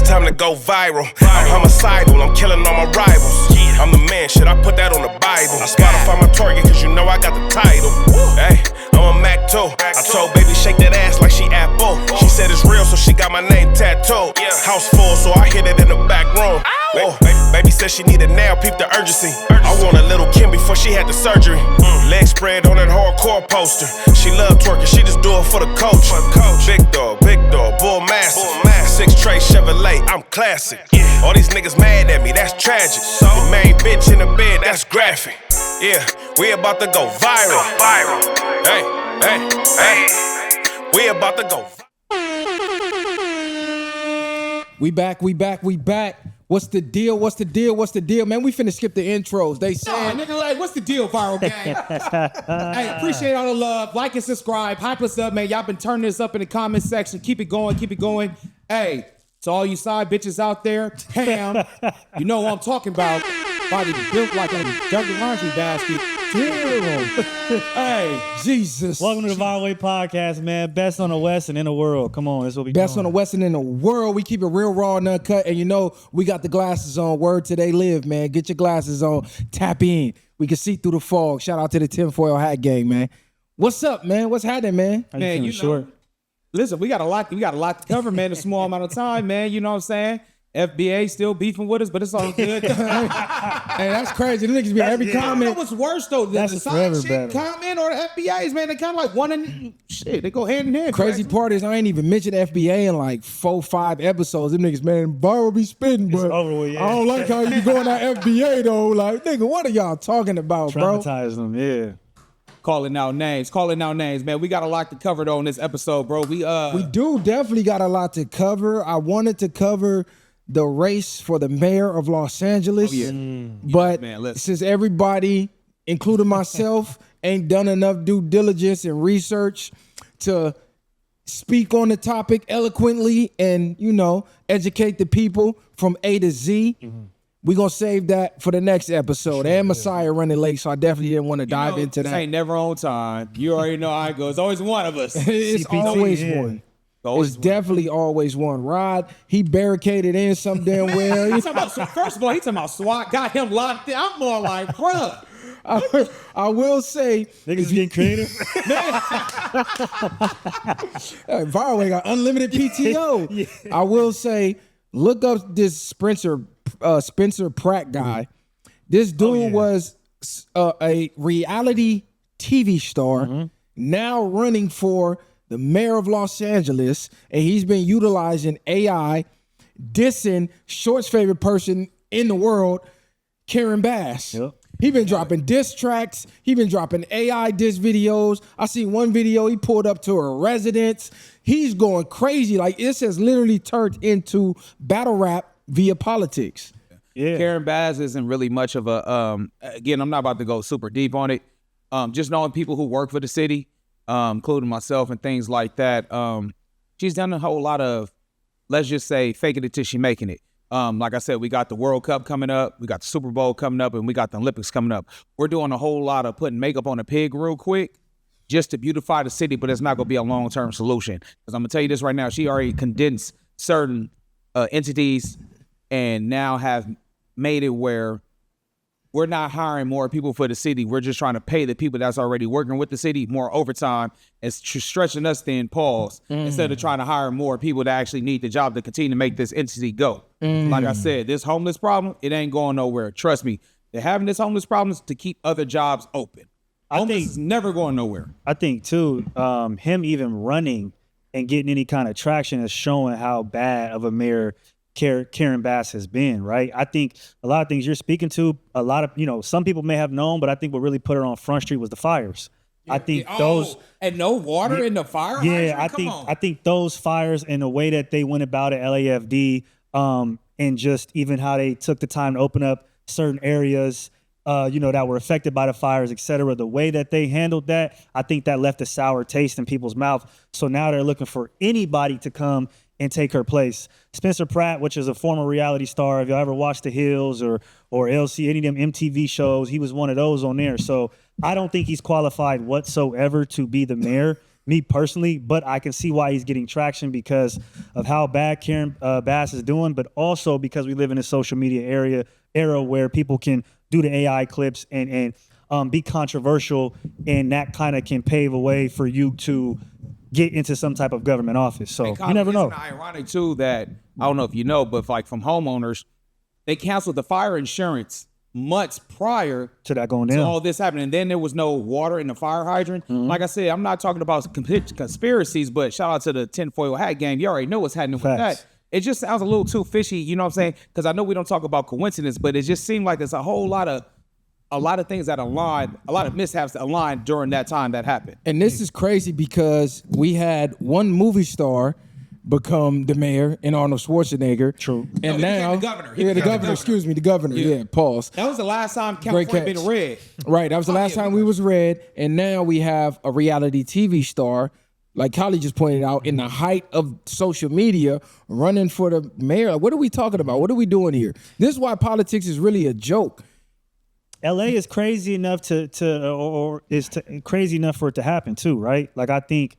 time to go viral. I'm homicidal, I'm killing all my rivals. I'm the man, shit, I put that on the Bible. Spotify my target, cause you know I got the title. Hey, I'm a Mac too. I told baby shake that ass like she Apple. She said it's real, so she got my name tattooed. House full, so I hit it in the back room. Baby said she needed nail, peep the urgency. I want a little Kim before she had the surgery. Leg spread on that hardcore poster. She love twerking, she just do it for the coach. Big dog, bull massive. 6 tray Chevrolet, I'm classic. All these niggas mad at me, that's tragic. The main bitch in the bed, that's graphic. Yeah, we about to go viral. Hey, we about to go We back. What's the deal, man? We finna skip the intros. They said, nigga, like, what's the deal, Viral Gang? Hey, appreciate all the love. Like and subscribe. Hype us up, man. Y'all been turning this up in the comment section. Keep it going. Hey, to all you side bitches out there, Ham, you know what I'm talking about. Body built like a dirty laundry basket. Hey, Jesus. Welcome to the VwP podcast, man. Best on the West and in the world. Come on, that's what we Best doing. on the West and in the world. We keep it real raw and uncut. And you know, we got the glasses on. Word till they live, man. Get your glasses on. Tap in. We can see through the fog. Shout out to the tinfoil hat gang, man. What's up, man? What's happening, man? Man, you know, listen, we got a lot to cover, man, in a small amount of time, man. You know what I'm saying? FBA still beefing with us, but it's all good. Hey, that's crazy. The niggas be every comment. You know what's worse though? The side shit battle. comment or the FBAs, man, they kind of like one and shit. They go hand in hand. Crazy part is I ain't even mentioned FBA in like 4-5 episodes. Them niggas, man, Bar be spitting, but I don't like how you be going at FBA though. Like, nigga, what are y'all talking about, bro? Traumatize them, yeah. Calling out names, man. We got a lot to cover though in this episode, bro. We do definitely got a lot to cover. I wanted to cover the race for the mayor of Los Angeles. But since everybody, including myself, ain't done enough due diligence and research to speak on the topic eloquently and, you know, educate the people from A to Z, we're going to save that for the next episode. And Messiah running late, so I definitely didn't want to dive into that. Ain't never on time. You already know how it goes. It's always one of us. It's always one. It's definitely always one. Rod, he barricaded in some damn well. First of all, he talking about SWAT, got him locked in. I'm more like, bruh. I will say, niggas getting creative. Viral got unlimited PTO. Yeah. I will say, look up this Spencer Pratt guy. This dude was a reality TV star, now running for the mayor of Los Angeles, and he's been utilizing AI, dissing Short's favorite person in the world, Karen Bass. Yep. He been dropping diss tracks. He been dropping AI diss videos. I seen one video he pulled up to her residence. He's going crazy. Like, this has literally turned into battle rap via politics. Yeah. Karen Bass isn't really much of a, again, I'm not about to go super deep on it. Just knowing people who work for the city, including myself and things like that. She's done a whole lot of, let's just say, faking it till she making it. Like I said, we got the World Cup coming up, we got the Super Bowl coming up, and we got the Olympics coming up. We're doing a whole lot of putting makeup on a pig real quick just to beautify the city, but it's not going to be a long-term solution. Because I'm going to tell you this right now, she already condensed certain entities and now have made it where we're not hiring more people for the city. We're just trying to pay the people that's already working with the city more overtime and stretching us thin pause instead of trying to hire more people that actually need the job to continue to make this entity go. Like I said, this homeless problem, it ain't going nowhere. Trust me. They're having this homeless problem to keep other jobs open. Homeless is never going nowhere. I think, too, him even running and getting any kind of traction is showing how bad of a mayor Karen Bass has been, right? I think a lot of things you're speaking to, a lot of, you know, some people may have known, but I think what really put her on Front Street was the fires. I think those and no water in the fire. Yeah, I think those fires and the way that they went about it, LAFD, and just even how they took the time to open up certain areas, you know, that were affected by the fires, et cetera. The way that they handled that, I think that left a sour taste in people's mouth. So now they're looking for anybody to come and take her place. Spencer Pratt, which is a former reality star, if y'all ever watched The Hills or LC, any of them MTV shows, he was one of those on there. So I don't think he's qualified whatsoever to be the mayor. me personally, but I can see why he's getting traction because of how bad Karen Bass is doing, but also because we live in a social media era where people can do the AI clips and be controversial, and that kind of can pave a way for you to get into some type of government office. So you never know. It's ironic too that I don't know if you know, but like from homeowners, they canceled the fire insurance months prior to that going down. To all this happening. And then there was no water in the fire hydrant. Like I said, I'm not talking about conspiracies, but shout out to the tinfoil hat game. You already know what's happening with that. It just sounds a little too fishy, you know what I'm saying? Because I know we don't talk about coincidence, but it just seemed like there's a lot of things that align, a lot of mishaps that aligned during that time that happened. And this is crazy because we had one movie star become the mayor in Arnold Schwarzenegger. True. And now the governor. The governor. Yeah, pause. That was the last time California been red. Right, that was the last time we was red. And now we have a reality TV star, like Kylie just pointed out, in the height of social media, running for the mayor. What are we talking about? What are we doing here? This is why politics is really a joke. LA is crazy enough crazy enough for it to happen too, right? Like I think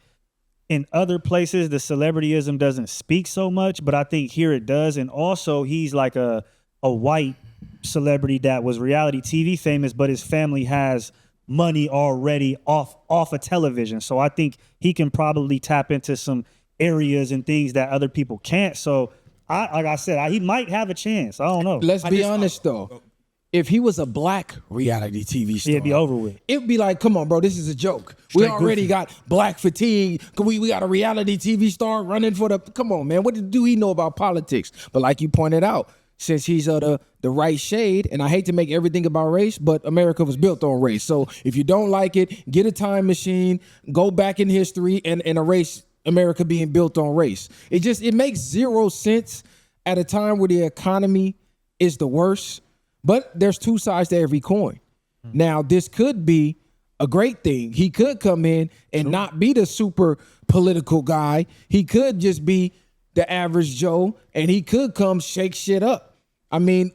in other places the celebrityism doesn't speak so much, but I think here it does. And also he's like a white celebrity that was reality TV famous, but his family has money already off of television. So I think he can probably tap into some areas and things that other people can't. So like I said, he might have a chance. I don't know. Let's be honest though. If he was a black reality TV star, it'd be over with. It'd be like, come on, bro, this is a joke. We already got black fatigue. We got a reality TV star running for the. Come on, man. What do he know about politics? But like you pointed out, since he's the right shade, and I hate to make everything about race, but America was built on race. So if you don't like it, get a time machine, go back in history, and erase America being built on race. It makes zero sense at a time where the economy is the worst. But there's two sides to every coin. Now, this could be a great thing. He could come in and not be the super political guy. He could just be the average Joe, and he could come shake shit up. I mean,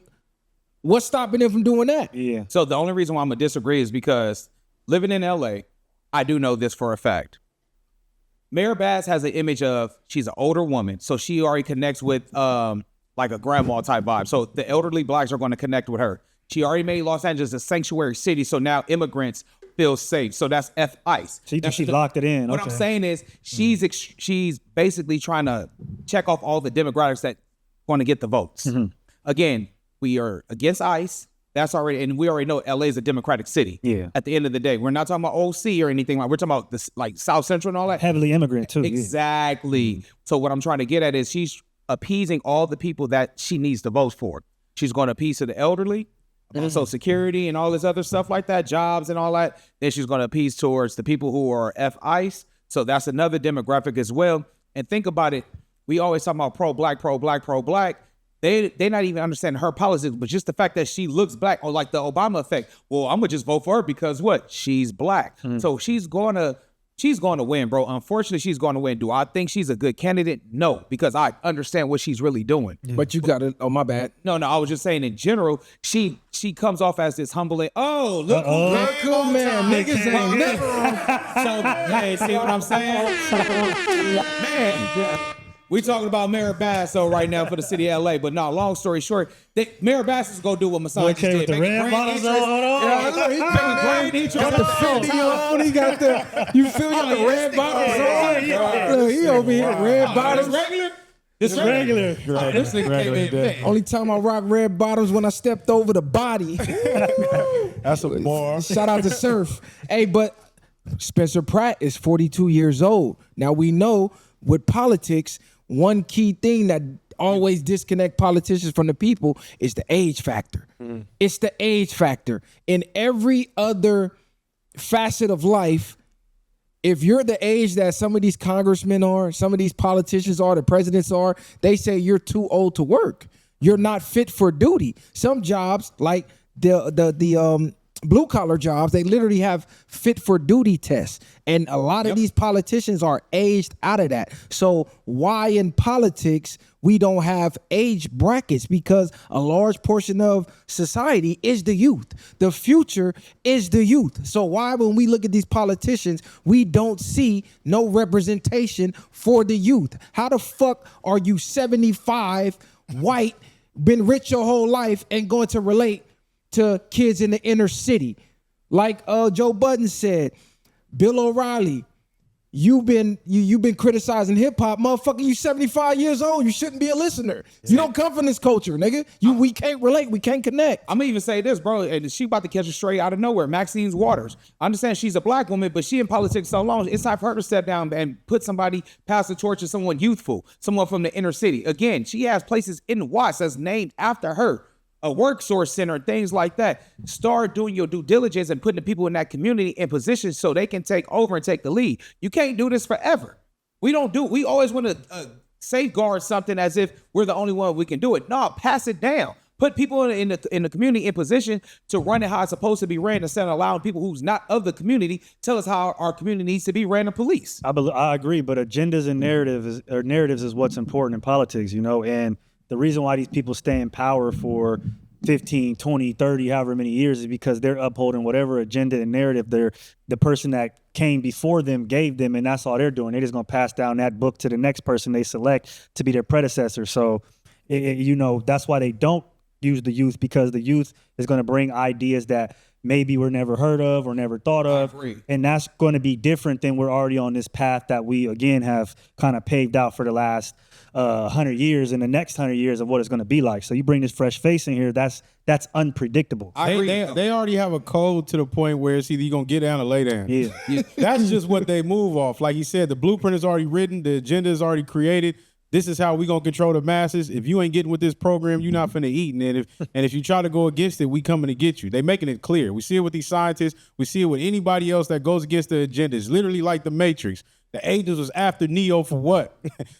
what's stopping him from doing that? Yeah. So the only reason why I'm going to disagree is because living in LA, I do know this for a fact. Mayor Bass has an image of, she's an older woman, so she already connects with like a grandma type vibe. So the elderly blacks are going to connect with her. She already made Los Angeles a sanctuary city, so now immigrants feel safe. So that's ICE. So you think she locked it in. What I'm saying is she's basically trying to check off all the demographics that want to get the votes. Again, we are against ICE. That's already, and we already know LA is a democratic city. Yeah. At the end of the day, we're not talking about OC or anything like. We're talking about this, like South Central and all that. Heavily immigrant too. Exactly. Yeah. So what I'm trying to get at is she's appeasing all the people that she needs to vote for. She's going to appease to the elderly, Social Security and all this other stuff like that, jobs and all that. Then she's going to appease towards the people who are F-ICE. So that's another demographic as well. And think about it. We always talk about pro-black, pro-black, pro-black. They not even understanding her politics, but just the fact that she looks black, or like the Obama effect. Well, I'm going to just vote for her because what? She's black. So she's going to win, bro. Unfortunately, she's going to win. Do I think she's a good candidate? No, because I understand what she's really doing. But you got it. Oh, my bad. No, I was just saying in general, she comes off as this humbling. Oh, look, cool man, niggas ain't never. So, hey, see what I'm saying? Man, we talking about Mayor Bass though right now for the city of LA, but no, long story short, Mayor Bass is gonna do what Masai did. With the red bottles on. Yeah, look, he got the 50 on. He got the, you feel the red bottles on? Look, he over here, red bottles. Regular? This regular. This nigga came in big. Only time I rock red bottoms when I stepped over the body. That's a bar. Shout out to Surf. Hey, but Spencer Pratt is 42 years old. Now we know with politics, one key thing that always disconnect politicians from the people is the age factor. It's the age factor. In every other facet of life, if you're the age that some of these congressmen are, some of these politicians are, the presidents are, they say you're too old to work. You're not fit for duty. Some jobs, like the blue collar jobs, they literally have fit for duty tests. And a lot of these politicians are aged out of that. So why in politics we don't have age brackets? Because a large portion of society is the youth. The future is the youth. So why when we look at these politicians, we don't see no representation for the youth? How the fuck are you 75, white, been rich your whole life and going to relate to kids in the inner city? Like Joe Budden said, Bill O'Reilly, you've been criticizing hip hop, motherfucker. You 75 years old. You shouldn't be a listener. You don't come from this culture, nigga. We can't relate. We can't connect. I'm gonna even say this, bro. And she about to catch it straight out of nowhere. Maxine Waters. I understand she's a black woman, but she in politics so long. It's time for her to step down and put somebody, pass the torch to someone youthful, someone from the inner city. Again, she has places in Watts that's named after her. A work source center, things like that. Start doing your due diligence and putting the people in that community in positions so they can take over and take the lead. You can't do this forever. We always want to safeguard something as if we're the only one we can do it. No, pass it down. Put people in the community in position to run it how it's supposed to be ran, instead of allowing people who's not of the community tell us how our community needs to be ran and police. I agree, but agendas and narratives is what's important in politics, and the reason why these people stay in power for 15, 20, 30, however many years is because they're upholding whatever agenda and narrative the person that came before them gave them, and that's all they're doing. They're just going to pass down that book to the next person they select to be their predecessor. So, that's why they don't use the youth, because the youth is going to bring ideas that maybe were never heard of or never thought of. And that's going to be different than we're already on this path that we, again, have kind of paved out for the last 100 years and the next 100 years of what it's going to be like. So you bring this fresh face in here, that's unpredictable. They already have a code to the point where it's either you're going to get down or lay down. Yeah. That's just what they move off. Like you said, the blueprint is already written. The agenda is already created. This is how we going to control the masses. If you ain't getting with this program, you're not finna eat. And if you try to go against it, we coming to get you. They making it clear. We see it with these scientists. We see it with anybody else that goes against the agenda. It's literally like the Matrix. The agents was after Neo for what?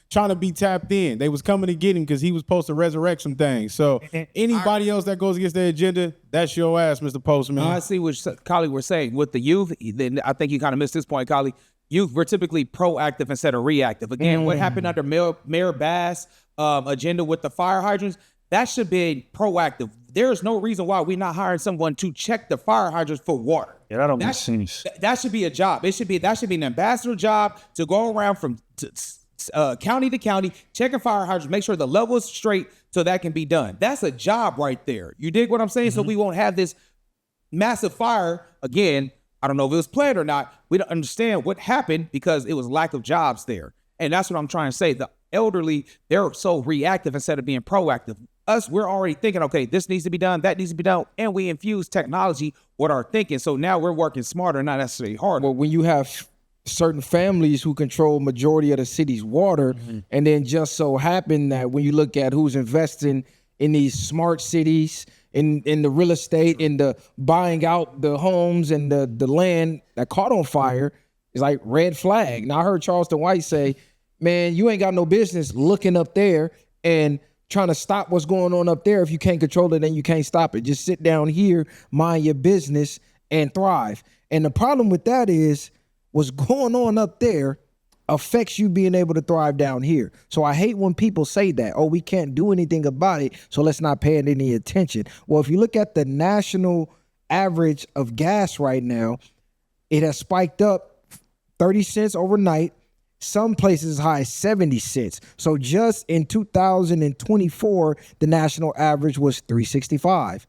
Trying to be tapped in. They was coming to get him because he was supposed to resurrect some things. So anybody else that goes against the agenda, that's your ass, Mr. Postman. I see what Kali was saying. With the youth, then I think you kind of missed this point, Kali. Youth, we're typically proactive instead of reactive. Again, what happened under Mayor Bass' agenda with the fire hydrants, that should be proactive. There is no reason why we're not hiring someone to check the fire hydrants for water. Yeah, that don't make sense. That should be a job. That should be an ambassador job to go around from county to county, checking fire hydrants, make sure the level is straight so that can be done. That's a job right there. You dig what I'm saying? So we won't have this massive fire again. I don't know if it was planned or not. We don't understand what happened because it was lack of jobs there. And that's what I'm trying to say. The elderly, they're so reactive instead of being proactive. Us, we're already thinking, okay, this needs to be done, that needs to be done. And we infuse technology with our thinking. So now we're working smarter, not necessarily harder. Well, when you have certain families who control majority of the city's water, and then just so happen that when you look at who's investing in these smart cities, in the real estate, in the buying out the homes and the land that caught on fire, is like red flag. Now I heard Charleston White say, man, you ain't got no business looking up there and trying to stop what's going on up there. If you can't control it, then you can't stop it. Just sit down here, mind your business, and thrive. And the problem with that is what's going on up there affects you being able to thrive down here. So I hate when people say that, oh, we can't do anything about it, so let's not pay it any attention. Well, if you look at the national average of gas right now, it has spiked up 30 cents overnight, some places as high as 70 cents. So just in 2024, the national average was $3.65.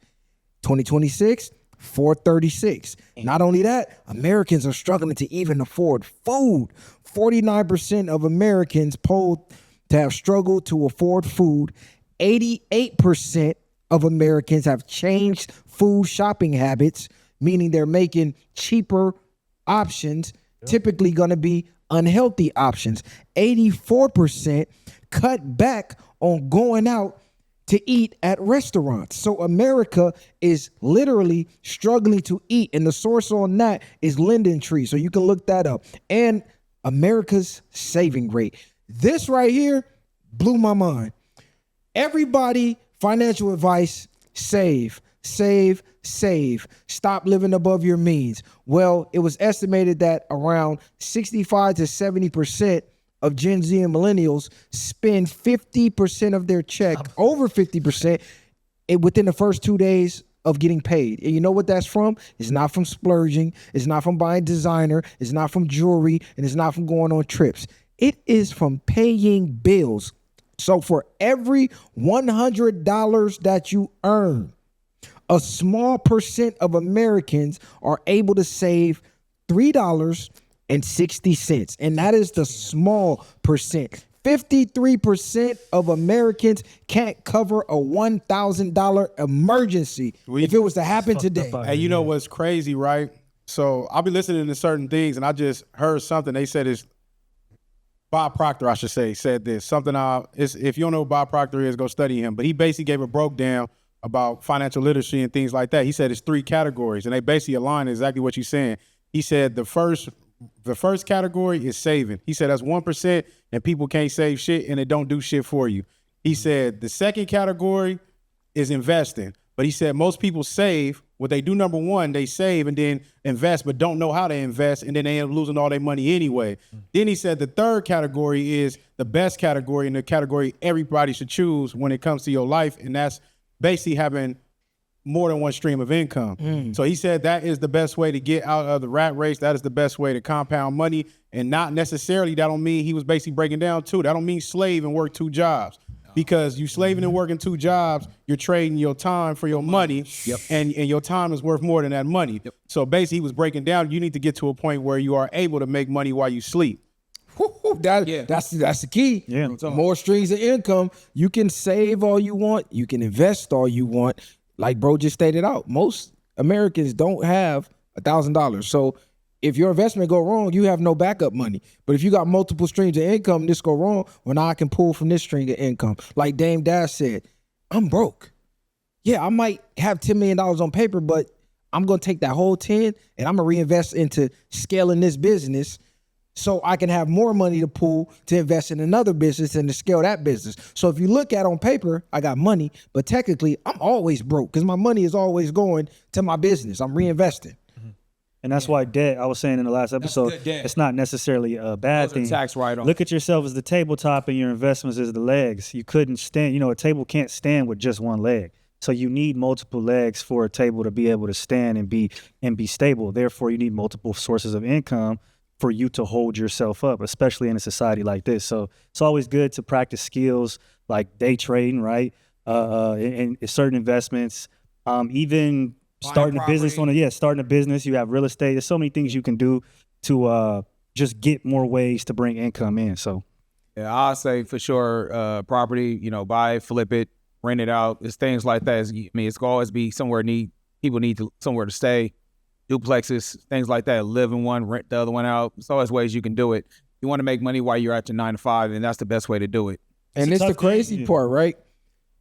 2026, $4.36. Not only that, Americans are struggling to even afford food. 49% of Americans polled to have struggled to afford food. 88% of Americans have changed food shopping habits, meaning they're making cheaper options, typically going to be unhealthy options. 84% cut back on going out to eat at restaurants. So America is literally struggling to eat. And the source on that is Linktree. So you can look that up. And America's saving rate. This right here blew my mind. Everybody, financial advice, save. save, save. Stop living above your means. Well, it was estimated that around 65 to 70% of Gen Z and millennials spend 50% of their check, over 50%, within the first 2 days of getting paid. And you know what that's from? It's not from splurging. It's not from buying designer. It's not from jewelry. And it's not from going on trips. It is from paying bills. So for every $100 that you earn, a small percent of Americans are able to save $3.60. And that is the small percent. 53% of Americans can't cover a $1,000 emergency if it was to happen today. Hey, you know what's crazy, right? So I'll be listening to certain things, and I just heard something. They said it's Bob Proctor, I should say, said this. Something if you don't know who Bob Proctor is, go study him. But he basically gave a broke down about financial literacy and things like that. He said it's 3 categories, and they basically align exactly what you're saying. He said the first category is saving. He said that's 1%, and people can't save shit, and it don't do shit for you. He said the second category is investing. But he said most people save. What they do, number one, they save and then invest, but don't know how to invest, and then they end up losing all their money anyway. Then he said the third category is the best category, and the category everybody should choose when it comes to your life, and that's basically having more than one stream of income. So he said that is the best way to get out of the rat race. That is the best way to compound money, and not necessarily, that don't mean, he was basically breaking down too, that don't mean slave and work 2 jobs. Because you slaving and working 2 jobs, you're trading your time for your money, and your time is worth more than that money. So basically, he was breaking down, you need to get to a point where you are able to make money while you sleep. That's the key. Yeah. More streams of income. You can save all you want. You can invest all you want. Like bro just stated out, most Americans don't have $1,000. So if your investment go wrong, you have no backup money. But if you got multiple streams of income, this go wrong, well, now I can pull from this stream of income. Like Dame Dash said, I'm broke. Yeah, I might have $10 million on paper, but I'm going to take that whole 10 and I'm going to reinvest into scaling this business so I can have more money to pool to invest in another business and to scale that business. So if you look at on paper, I got money, but technically I'm always broke because my money is always going to my business. I'm reinvesting. And that's why debt, I was saying in the last episode, it's not necessarily a bad thing. Tax write-off. Look at yourself as the tabletop and your investments as the legs. You couldn't stand, a table can't stand with just one leg. So you need multiple legs for a table to be able to stand and be stable. Therefore, you need multiple sources of income for you to hold yourself up, especially in a society like this. So it's always good to practice skills like day trading, right? And certain investments, even starting a business starting a business. You have real estate. There's so many things you can do to just get more ways to bring income in. So yeah, I'll say for sure, property, buy it, flip it, rent it out. It's things like that. It's gonna always be somewhere people need somewhere to stay. Duplexes, things like that. Live in one, rent the other one out. There's always ways you can do it. You want to make money while you're at your 9 to 5, and that's the best way to do it. And it's the crazy part, right?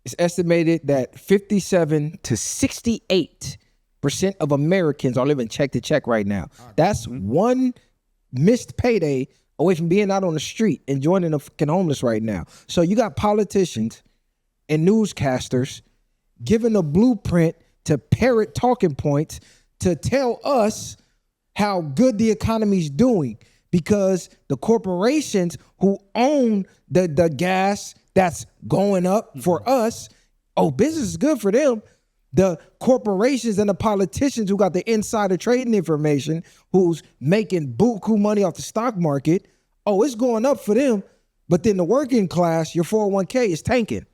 It's estimated that 57 to 68% of Americans are living check to check right now. That's one missed payday away from being out on the street and joining the fucking homeless right now. So you got politicians and newscasters giving a blueprint to parrot talking points to tell us how good the economy's doing, because the corporations who own the gas that's going up for us, business is good for them. The corporations and the politicians who got the insider trading information, who's making buku money off the stock market, it's going up for them. But then the working class, your 401k is tanking.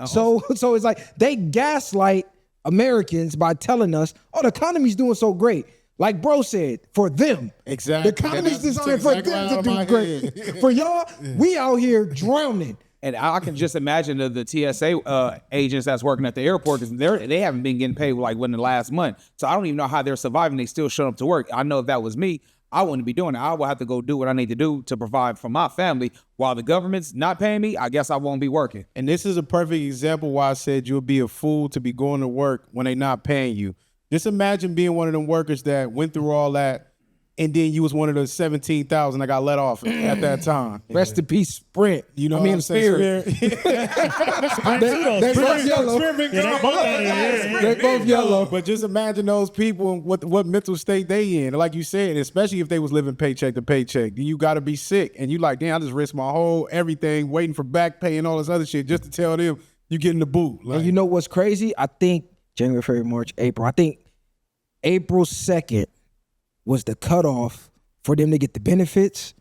So it's like they gaslight Americans by telling us, the economy's doing so great. Like bro said, for them. Exactly. The economy's designed for them to do great. For y'all, we out here drowning. And I can just imagine the TSA agents that's working at the airport, because they haven't been getting paid like within the last month. So I don't even know how they're surviving. They still showing up to work. I know if that was me, I wouldn't be doing it. I would have to go do what I need to do to provide for my family. While the government's not paying me, I guess I won't be working. And this is a perfect example why I said you'll be a fool to be going to work when they're not paying you. Just imagine being one of them workers that went through all that and then you was one of the 17,000 that got let off at that time. Rest in peace, Sprint. You know I mean, what I'm saying? Spirit. They both yellow. They both yellow. But just imagine those people and what mental state they in. Like you said, especially if they was living paycheck to paycheck, you got to be sick. And you like, damn, I just risked my whole everything, waiting for back pay and all this other shit just to tell them you getting the boot. Like, And you know what's crazy? I think January, February, March, April. I think April 2nd was the cutoff for them to get the benefits.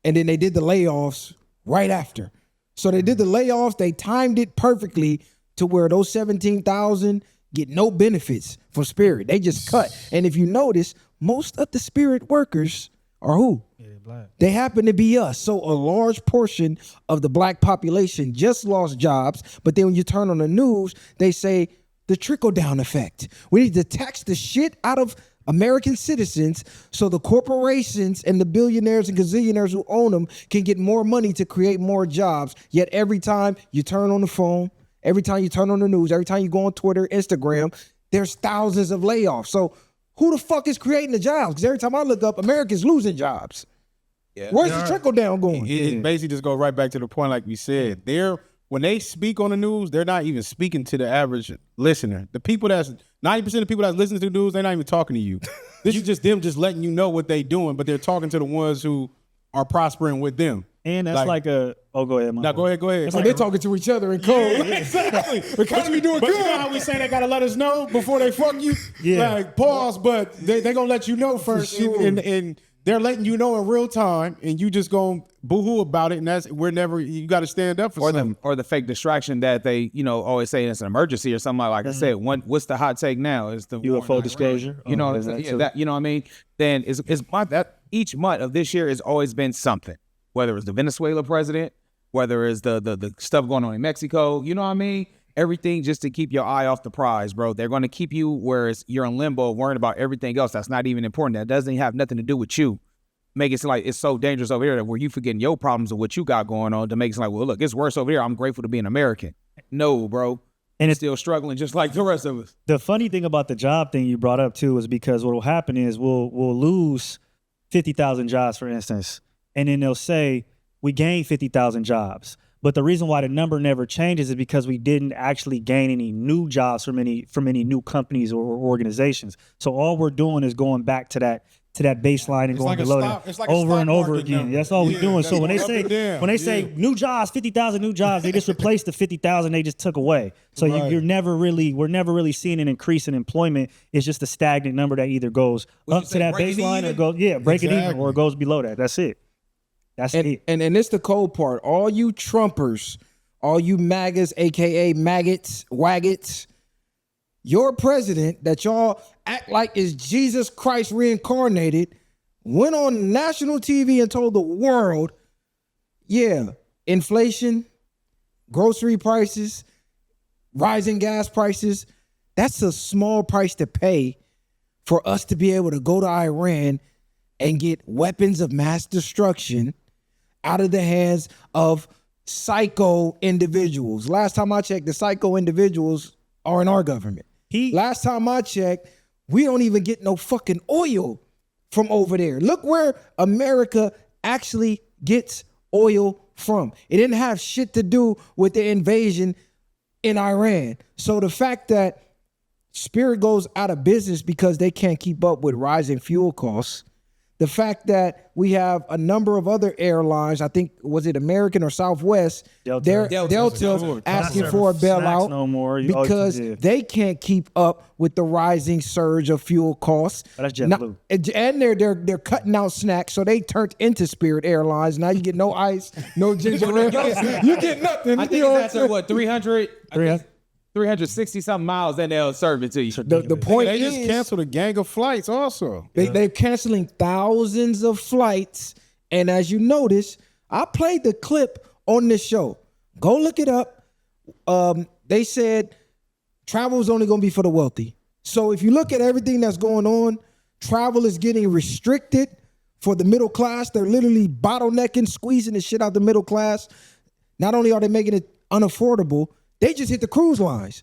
And then they did the layoffs right after. So they did the layoffs. They timed it perfectly to where those 17,000 get no benefits for Spirit. They just cut. And if you notice, most of the Spirit workers are who? Black. They happen to be us. So a large portion of the black population just lost jobs. But then when you turn on the news, they say the trickle-down effect. We need to tax the shit out of American citizens so the corporations and the billionaires and gazillionaires who own them can get more money to create more jobs. Yet every time you turn on the phone, every time you turn on the news, every time you go on Twitter, Instagram, there's thousands of layoffs. So who the fuck is creating the jobs? Because every time I look up, America's losing jobs. Yeah. Where's the trickle down going? it basically just goes right back to the point like we said. When they speak on the news, they're not even speaking to the average listener. The people 90% of the people that listen to the news, they're not even talking to you. This is just them just letting you know what they doing, but they're talking to the ones who are prospering with them. And that's like a go ahead, Now go ahead. So they're talking to each other in code. Exactly. The economy doing But good. you know how we say they gotta let us know before they fuck you? Yeah. Like pause, but they gonna let you know first. sure. And they're letting you know in real time, and you just gonna boo-hoo about it, and you gotta stand up for something. Or the fake distraction that they, always say it's an emergency or something like I said. What's the hot take now? Is the war UFO in disclosure. Iran. Oh, is that too? That you know what I mean? Then that each month of this year has always been something. Whether it's the Venezuela president, whether it's the stuff going on in Mexico, you know what I mean? Everything just to keep your eye off the prize, bro. They're going to keep you where you're in limbo, worrying about everything else that's not even important. That doesn't have nothing to do with you. Make it seem like it's so dangerous over here that where you forgetting your problems of what you got going on to make it seem like, well, look, it's worse over here. I'm grateful to be an American. No, bro. And it's still struggling just like the rest of us. The funny thing about the job thing you brought up too is because what will happen is we'll lose 50,000 jobs, for instance, and then they'll say we gained 50,000 jobs. But the reason why the number never changes is because we didn't actually gain any new jobs from any new companies or organizations. So all we're doing is going back to that baseline and going below that over and over again. That's all we're doing. So when they say new jobs, 50,000 new jobs, they just replaced the 50,000 they just took away. So we're never really seeing an increase in employment. It's just a stagnant number that either goes up to that baseline or goes break it even, or it goes below that. That's it. That's it. And it's the cold part. All you Trumpers, all you MAGAs, aka maggots, waggots, your president that y'all act like is Jesus Christ reincarnated went on national TV and told the world, inflation, grocery prices, rising gas prices, that's a small price to pay for us to be able to go to Iran and get weapons of mass destruction out of the hands of psycho individuals. Last time I checked, the psycho individuals are in our government. Last time I checked, we don't even get no fucking oil from over there. Look where America actually gets oil from. It didn't have shit to do with the invasion in Iran. So the fact that Spirit goes out of business because they can't keep up with rising fuel costs, the fact that we have a number of other airlines, I think, was it American or Southwest, Delta asking for a bailout no more. because they can't keep up with the rising surge of fuel costs. That's JetBlue. And they're cutting out snacks, so they turned into Spirit Airlines. Now you get no ice, no ginger ale. You get nothing. I think that's at what, 360 something miles, then they'll serve it to you. The point They is, just canceled a gang of flights also. they're canceling thousands of flights. And as you notice, I played the clip on this show. Go look it up. They said travel is only going to be for the wealthy. So if you look at everything that's going on, travel is getting restricted for the middle class. They're literally bottlenecking, squeezing the shit out the middle class. Not only are they making it unaffordable, they just hit the cruise lines.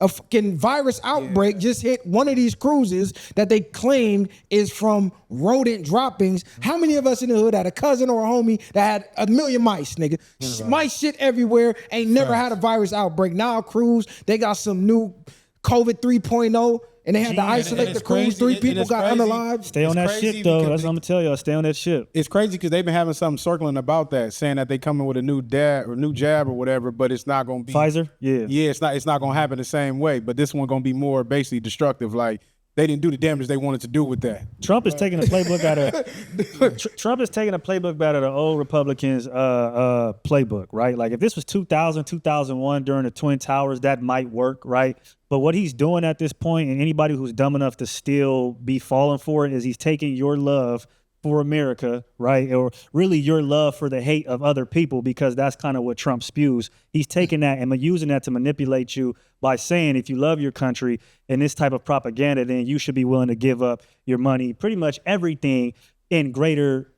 a fucking virus outbreak just hit one of these cruises that they claimed is from rodent droppings. How many of us in the hood had a cousin or a homie that had a million mice, nigga? Mice shit everywhere, ain't never had a virus outbreak. Now a cruise, they got some new COVID 3.0, and they had to isolate the cruise. 3 people got unalived. Stay on that shit, though. That's what I'm going to tell y'all. Stay on that shit. It's crazy because they've been having something circling about that, saying that they coming with a new jab or whatever, but it's not going to be. Pfizer? Yeah. Yeah, it's not going to happen the same way, but this one going to be more basically destructive. Like, they didn't do the damage they wanted to do with that. Trump is taking a playbook out of Trump is taking a playbook out of the old Republicans' playbook, right? Like if this was 2000, 2001 during the Twin Towers, that might work, right? But what he's doing at this point, and anybody who's dumb enough to still be falling for it, is he's taking your love for America, right? Or really your love for the hate of other people, because that's kind of what Trump spews. He's taking that and using that to manipulate you by saying if you love your country and this type of propaganda, then you should be willing to give up your money, pretty much everything in greater,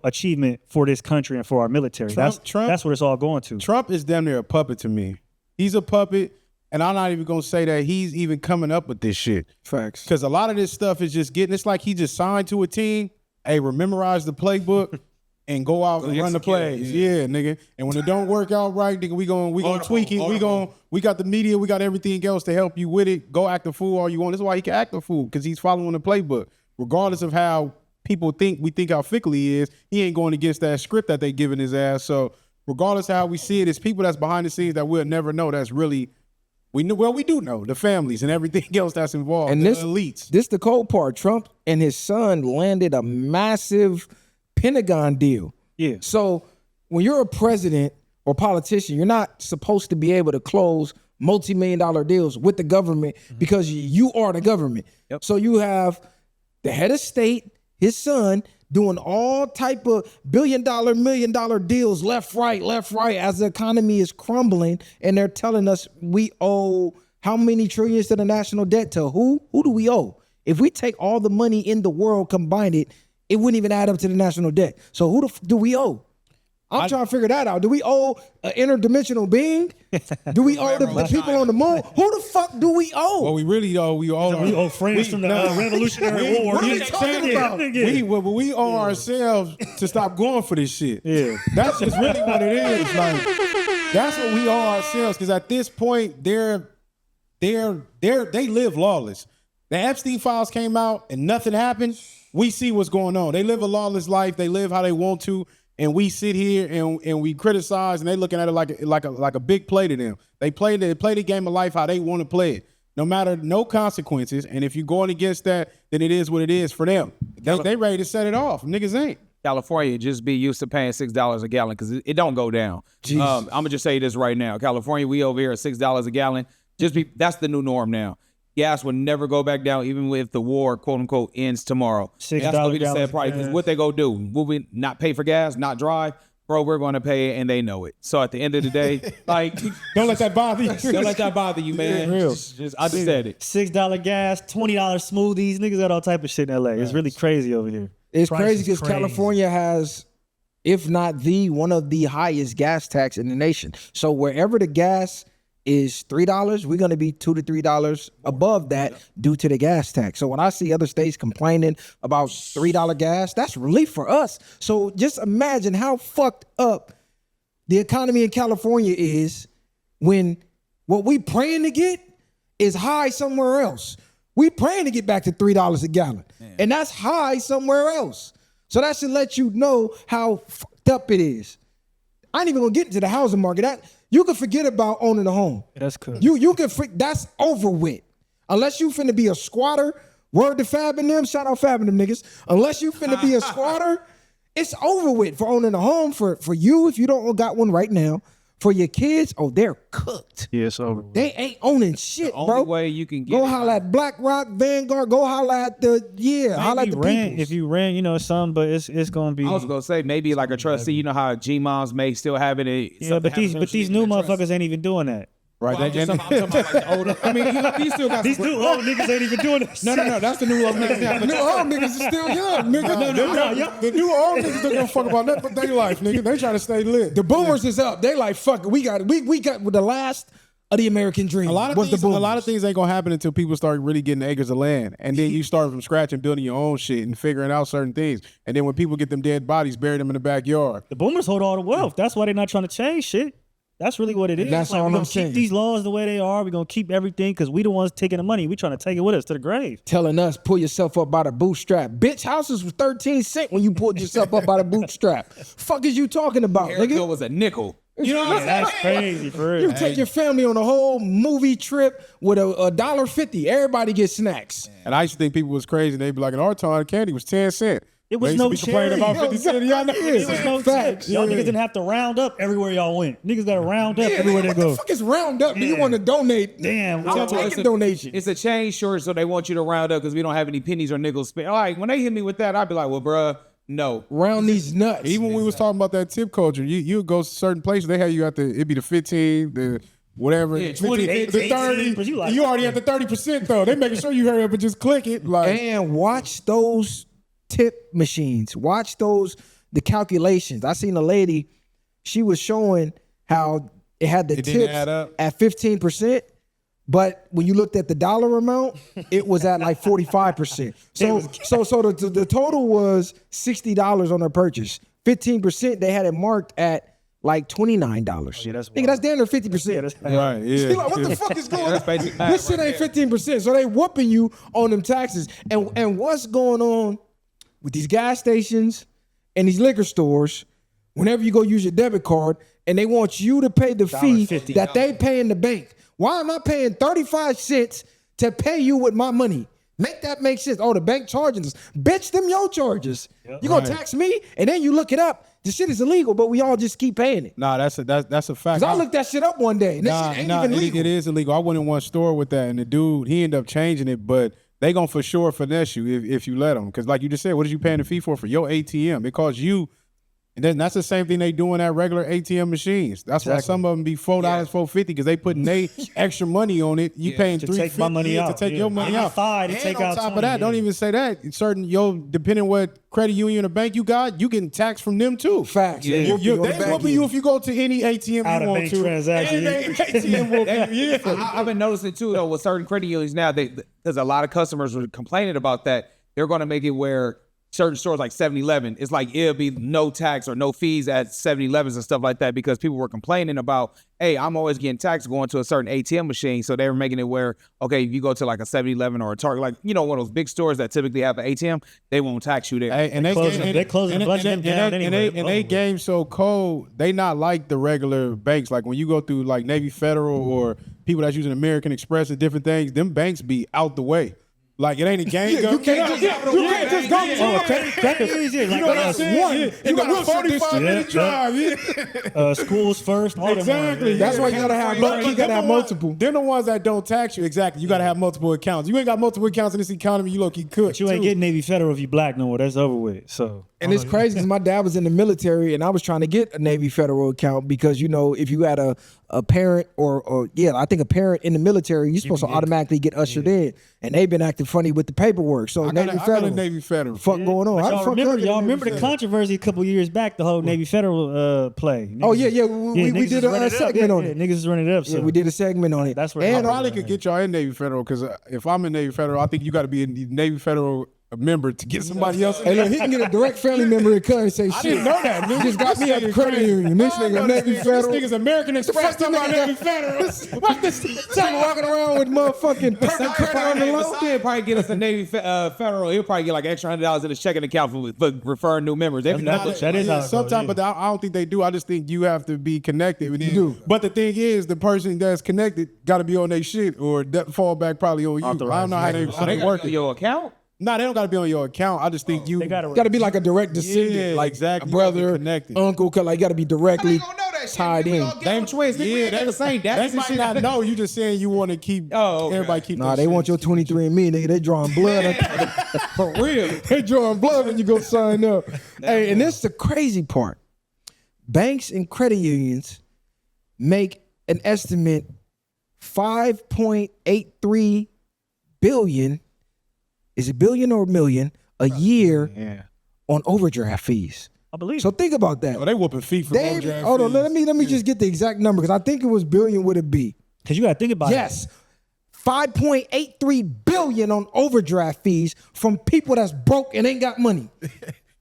achievement for this country and for our military. That's what it's all going to. Trump is damn near a puppet to me. He's a puppet, and I'm not even going to say that he's even coming up with this shit. Facts. Because a lot of this stuff is just it's like he just signed to a team. Hey, memorize the playbook and go out and run the plays. Yeah, nigga. And when it don't work out right, nigga, we gonna tweak it. We got the media, we got everything else to help you with it. Go act a fool all you want. That's why he can act a fool, because he's following the playbook. Regardless of how people think how fickle he is, he ain't going against that script that they giving his ass. So regardless of how we see it, it's people that's behind the scenes that we'll never know. That's really we do know the families and everything else that's involved. And the elites. This the cold part. Trump and his son landed a massive Pentagon deal. Yeah. So when you're a president or politician, you're not supposed to be able to close multi-million-dollar deals with the government because you are the government. Yep. So you have the head of state, his son, doing all type of billion-dollar, million-dollar deals left, right, as the economy is crumbling, and they're telling us we owe how many trillions to the national debt to who? Who do we owe? If we take all the money in the world, combine it, it wouldn't even add up to the national debt. So who do we owe? I'm trying to figure that out. Do we owe an interdimensional being? Do we owe the people on the moon? Who the fuck do we owe? Well, we really owe. We owe friends from the Revolutionary War. What are you talking about? We owe ourselves to stop going for this shit. Yeah, that's just really what it is. Like that's what we owe ourselves. Because at this point, they live lawless. The Epstein files came out and nothing happened. We see what's going on. They live a lawless life. They live how they want to. And we sit here and we criticize, and they looking at it like a big play to them. They play the game of life how they want to play it, no consequences. And if you're going against that, then it is what it is for them. They ready to set it off. Niggas ain't. California just be used to paying $6 a gallon because it don't go down. I'm gonna just say this right now. California, we over here at $6 a gallon. That's the new norm now. Gas will never go back down, even if the war, quote unquote, ends tomorrow. $6 That's gonna be the sad part. Because what they go do? Will we not pay for gas, not drive? Bro, we're gonna pay it, and they know it. So at the end of the day, like, don't let that bother you. Don't let that bother you, man. Real. I just said it. $6 gas, $20 smoothies. Niggas got all type of shit in LA. It's really crazy over here. It's crazy because California has, if not one of the highest gas tax in the nation. So wherever the gas is $3, we're going to be $2 to $3 above that due to the gas tax. So when I see other states complaining about $3 gas, that's relief for us. So just imagine how fucked up the economy in California is when what we praying to get is high somewhere else. We praying to get back to $3 a gallon, and that's high somewhere else. So that should let you know how fucked up it is. I ain't even gonna get into the housing market. You can forget about owning a home. Yeah, that's cool. You can that's over with. Unless you finna be a squatter, word to Fab and them, shout out Fab and them niggas. Unless you finna be a squatter, it's over with for owning a home. For you, if you don't got one right now. For your kids, they're cooked. Yeah, it's over. They ain't owning shit, the bro. only way you can get go holla at BlackRock, Vanguard. Go holla at holla at the rent, peoples. if you rent, some, but it's gonna be. I was gonna say maybe like a trustee. You know how G-moms may still have it. Yeah, but these new motherfuckers ain't even doing that. Right. Well, I'm talking about like the older. I mean, he still got these new old niggas ain't even doing this. No. That's the new old niggas now. The new old niggas is still young, nigga. The new old niggas don't give a fuck about nothing but their life, nigga. They trying to stay lit. The boomers is up. They like, fuck it. We got with the last of the American dream. A lot of things ain't gonna happen until people start really getting acres of land, and then you start from scratch and building your own shit and figuring out certain things. And then when people get them dead bodies, bury them in the backyard. The boomers hold all the wealth. That's why they're not trying to change shit. That's really what it is. That's like, all we're I'm gonna saying. keep these laws the way they are. We're gonna keep everything because we the ones taking the money. We trying to take it with us to the grave. Telling us pull yourself up by the bootstrap. Bitch, houses was 13 cents when you pulled yourself up by the bootstrap. Fuck is you talking about, Haircut nigga? was a nickel. You know what I'm saying? That's crazy for real. You take your family on a whole movie trip with a $1.50. Everybody gets snacks. And I used to think people was crazy. They'd be like, in our time, candy was 10 cents. It was They no used to be complaining charity. about 50 cents. Y'all know It was no Facts. tax. Y'all niggas didn't have to round up everywhere y'all went. Niggas got to round up everywhere they What go. the fuck is round up? Do you want to donate? Damn. I'll take a donation. It's a change short, so they want you to round up because we don't have any pennies or nickels spent. All right, when they hit me with that, I'd be like, well, bruh, no. Round these nuts. Even when we was talking about that tip culture, you would go to certain places, they had you at it'd be the 15, the whatever, Yeah, 20, 20, the 30. 18, you like- You already at the 30% though. They making sure you hurry up and just click it. Like, And watch those tip machines. Watch the calculations. I seen a lady, she was showing how it had the It didn't tips add up. at 15%, but when you looked at the dollar amount, it was at like 45%. So the total was $60 on her purchase. 15%, they had it marked at like $29. Yeah, that's Nigga, that's damn near 50%. right, yeah. You're like, what the fuck is going on? basic math This shit ain't 15%. So they whooping you on them taxes. And what's going on with these gas stations and these liquor stores, whenever you go use your debit card and they want you to pay the fee $1.50. that they pay in the bank. Why am I paying 35 cents to pay you with my money? Make that make sense. Oh, the bank charges us. Bitch, them your charges. You gonna tax me? And then you look it up. The shit is illegal, but we all just keep paying it. nah, that's a fact. Cause I looked that shit up one day and that shit ain't even legal. It is illegal. I went in one store with that, and the dude, he ended up changing it, but they gonna for sure finesse you if you let them. Because like you just said, what is you paying the fee for your ATM? It costs you, and then that's the same thing they doing at regular ATM machines. That's why some of them be $4, $4.50 because they putting they extra money on it. You paying To $3.50 take my money out. to take Yeah. your money Give me out. $5 to And take on out top of 20, that, don't yeah. even say that. Certain depending what credit union or bank you got, you getting taxed from them too. Facts. Yeah. They whoop you on the They back whooping end. you if you go to any ATM Out you of want bank to. transaction. Any ATM whoop you. Yeah. I've been noticing too, though, with certain credit unions now, because a lot of customers were complaining about that. They're going to make it where certain stores like 7-Eleven, it's like it'll be no tax or no fees at 7-Elevens and stuff like that because people were complaining about, hey, I'm always getting taxed going to a certain ATM machine. So they were making it where, okay, if you go to like a 7-Eleven or a Target, like, you know, one of those big stores that typically have an ATM, they won't tax you there. Hey, and They're closing the budget down anyway. And they game so cold, they not like the regular banks. Like when you go through like Navy Federal or people that's using American Express and different things, them banks be out the way. Like it ain't a game. You can't just go to Credit easy. Like You know what I'm saying? You got a 45-minute drive. Schools first. All Exactly. Them That's why you gotta have multiple. They're the ones that don't tax you. Exactly. You gotta have multiple accounts. You ain't got multiple accounts in this economy. You look, you could. But you ain't getting Navy Federal if you black no more. That's over with. So. And it's crazy because my dad was in the military and I was trying to get a Navy Federal account because, you know, if you had a parent or I think a parent in the military, you're supposed to automatically get ushered in. And they've been acting funny with the paperwork. So I got a Navy Federal. Fuck going on? How the fuck Y'all remember the controversy a couple years back, the whole Navy Federal play. Niggas, Oh, yeah. We niggas did was running a it up. segment on Yeah, it. niggas is running it up. So. Yeah, we did a segment on it. That's where I and probably could get y'all in Navy Federal because if I'm in Navy Federal, I think you got to be a Navy Federal member to get somebody else. Hey, look, he can get a direct family member and come and say, shit. I didn't know that. You just got me at the credit union. This nigga Navy Federal. This nigga's American Express. Talking about Navy Federal. What's this? Nigga walking around with motherfucking credit on the low. He'll probably get us a Navy Federal. He'll probably get like extra $100 in his checking account for referring new members. That is how it goes, Sometimes, yeah. but I don't think they do. I just think you have to be connected with them. But the thing is, the person that's connected got to be on their shit or that fall back probably on you. I don't know how they work it. Your account? Nah, they don't got to be on your account. I just think you They gotta Got to be like a direct descendant, Yeah, like exactly. a brother, You gotta be connected. uncle, cause like got to be directly tied in. Damn twins. Yeah, They're the same. That's the shit I know. You just saying you want to keep everybody keep. Nah, their they shit. want your 23andMe, nigga. They drawing blood. For real. They drawing blood when you go sign up. Hey, and this is the crazy part. Banks and credit unions make an estimate 5.83 billion. Is it billion or million a year on overdraft fees? I believe. So think about that. Oh, they whooping feet for Hold on, let me just get the exact number because I think it was billion with a B. Because you got to think about it. Yes. 5.83 billion on overdraft fees from people that's broke and ain't got money.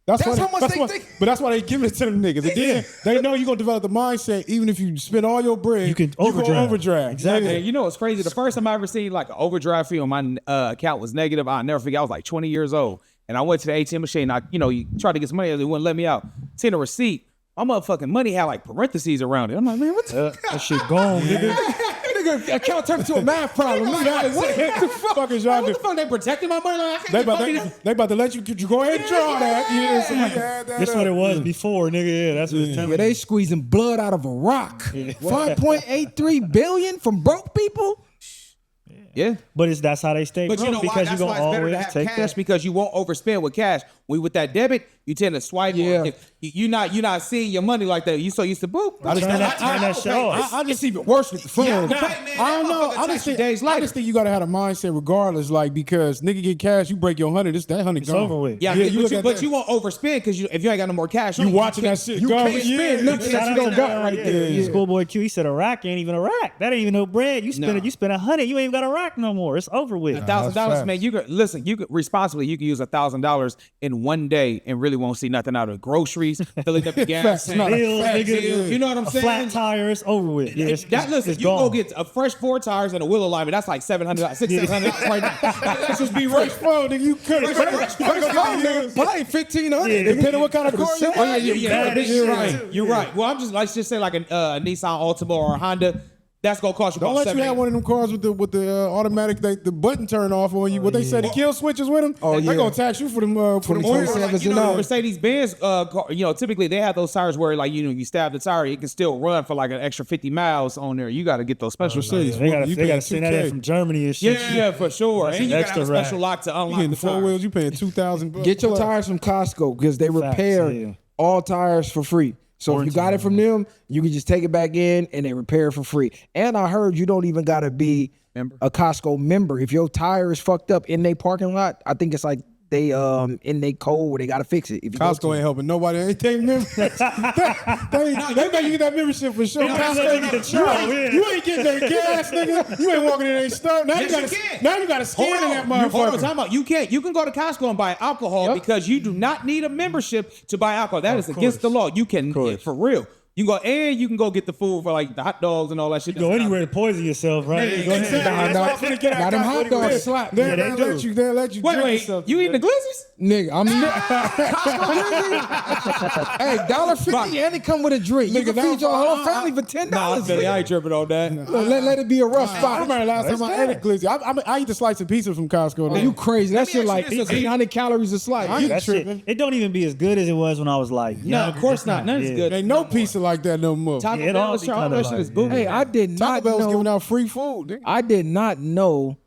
That's how much that's they why, think. But that's why they give it to them niggas. And then they know you're gonna develop the mindset. Even if you spend all your bread, You can overdraft. Exactly. And you know what's crazy? The first time I ever seen like an overdraft fee on my account was negative. I'll never forget. I was like 20 years old, and I went to the ATM machine. You tried to get some money, they wouldn't let me out. Seen a receipt. My motherfucking money had like parentheses around it. I'm like, man, what's That shit gone, nigga. Nigga, account turned into a math problem. What the fuck is y'all what doing? the fuck? They protecting my money? Like, I They can't get about, they about to let you go ahead and draw that. Yeah, so you add that That's up. what it was before, nigga. Yeah, that's what it's telling Yeah, me. they squeezing blood out of a rock. 5.83 billion from broke people? Yeah. But that's how they stay But broke, you know why? because That's you're why going to it's better to always have take cash that. because you won't overspend with cash. With that debit, you tend to swipe. Yeah. If you're not seeing your money like that. You so used to boop. Turn that shit off. I just Even worse with the phone. I don't know. I just think you gotta have a mindset regardless, like because nigga get cash, you break your 100, that 100 It's gone. over with. Yeah, you look at but that. you won't overspend because if you ain't got no more cash, You watching that shit You go. can't spend nothing that you don't got right there. Yeah. Schoolboy Q, he said a rack ain't even a rack. That ain't even no bread. You spend it. You spend 100. You ain't even got a rack no more. It's over with. $1,000, facts. man. You could listen. You could responsibly. You can use $1,000 in one day and really won't see nothing out of groceries, filling up the gas Facts, tank. not a Bills, Facts, nigga. you know what I'm A saying? flat tire, it's over with. Yeah, it's Listen, you gone. go get a fresh 4 tires and a wheel alignment. That's like $700, $600 right now. Let's just be Fresh right. phone, nigga, you could have. Probably 1,500. Yeah, Depending on what kind of car you Oh, got. you're right. You're right. Well, I'm just let's just say like a Nissan Altima or a Honda. That's gonna cost you Don't about let you have one of them cars with the automatic the button turn off on you. What they say the kill switches with them? Oh, They yeah. gonna tax you for them oils. 2027s You and know, all. Mercedes Benz, typically they have those tires where like you stab the tire, it can still run for like an extra 50 miles on there. You got to get those special seats. They gotta You they paying gotta send that 2K. in from Germany and shit. Yeah, for sure. That's And an you got to have a extra special rack. lock to You unlock getting the 4 tire. wheels, you paying $2,000. Get your tires from Costco because they repair yeah. all tires for free. So if you got it from them, you can just take it back in and they repair it for free. And I heard you don't even got to be a Costco member. If your tire is fucked up in their parking lot, I think it's like they in their code where they got to fix it. If you go to Costco ain't helping nobody. They take members. they make you get that membership for sure. Costco, you ain't getting their gas, nigga. You ain't walking in their store. Now you got to scan in that Hold on, motherfucker. time out. You can't. You can go to Costco and buy alcohol because you do not need a membership to buy alcohol. That is against the law. You can, for real. You can go get the food for like the hot dogs and all that shit. Go anywhere to poison yourself, right? Yeah, Go ahead. Now them hot dogs slap. They'll they let do. you. They'll let you. Wait, drink wait. yourself. You eating the glizzies? Nigga, I'm Hey, $1.50 and it come with a drink. You can feed your whole family for $10. I ain't tripping on that. Let it be a rough I spot. remember last time I ate a glizzy. I eat the slice of pizza from Costco. Oh, you crazy. That shit ask like you this, 800 calories a slice. That shit, it don't even be as good as it was when I was like, No, of course not. None is good. Ain't no pizza like that no more. Taco Yeah, it Bell, all all be kinda that shit like- is booming. Hey, I did Taco not Bell was giving know. out free food. Nigga. I did not know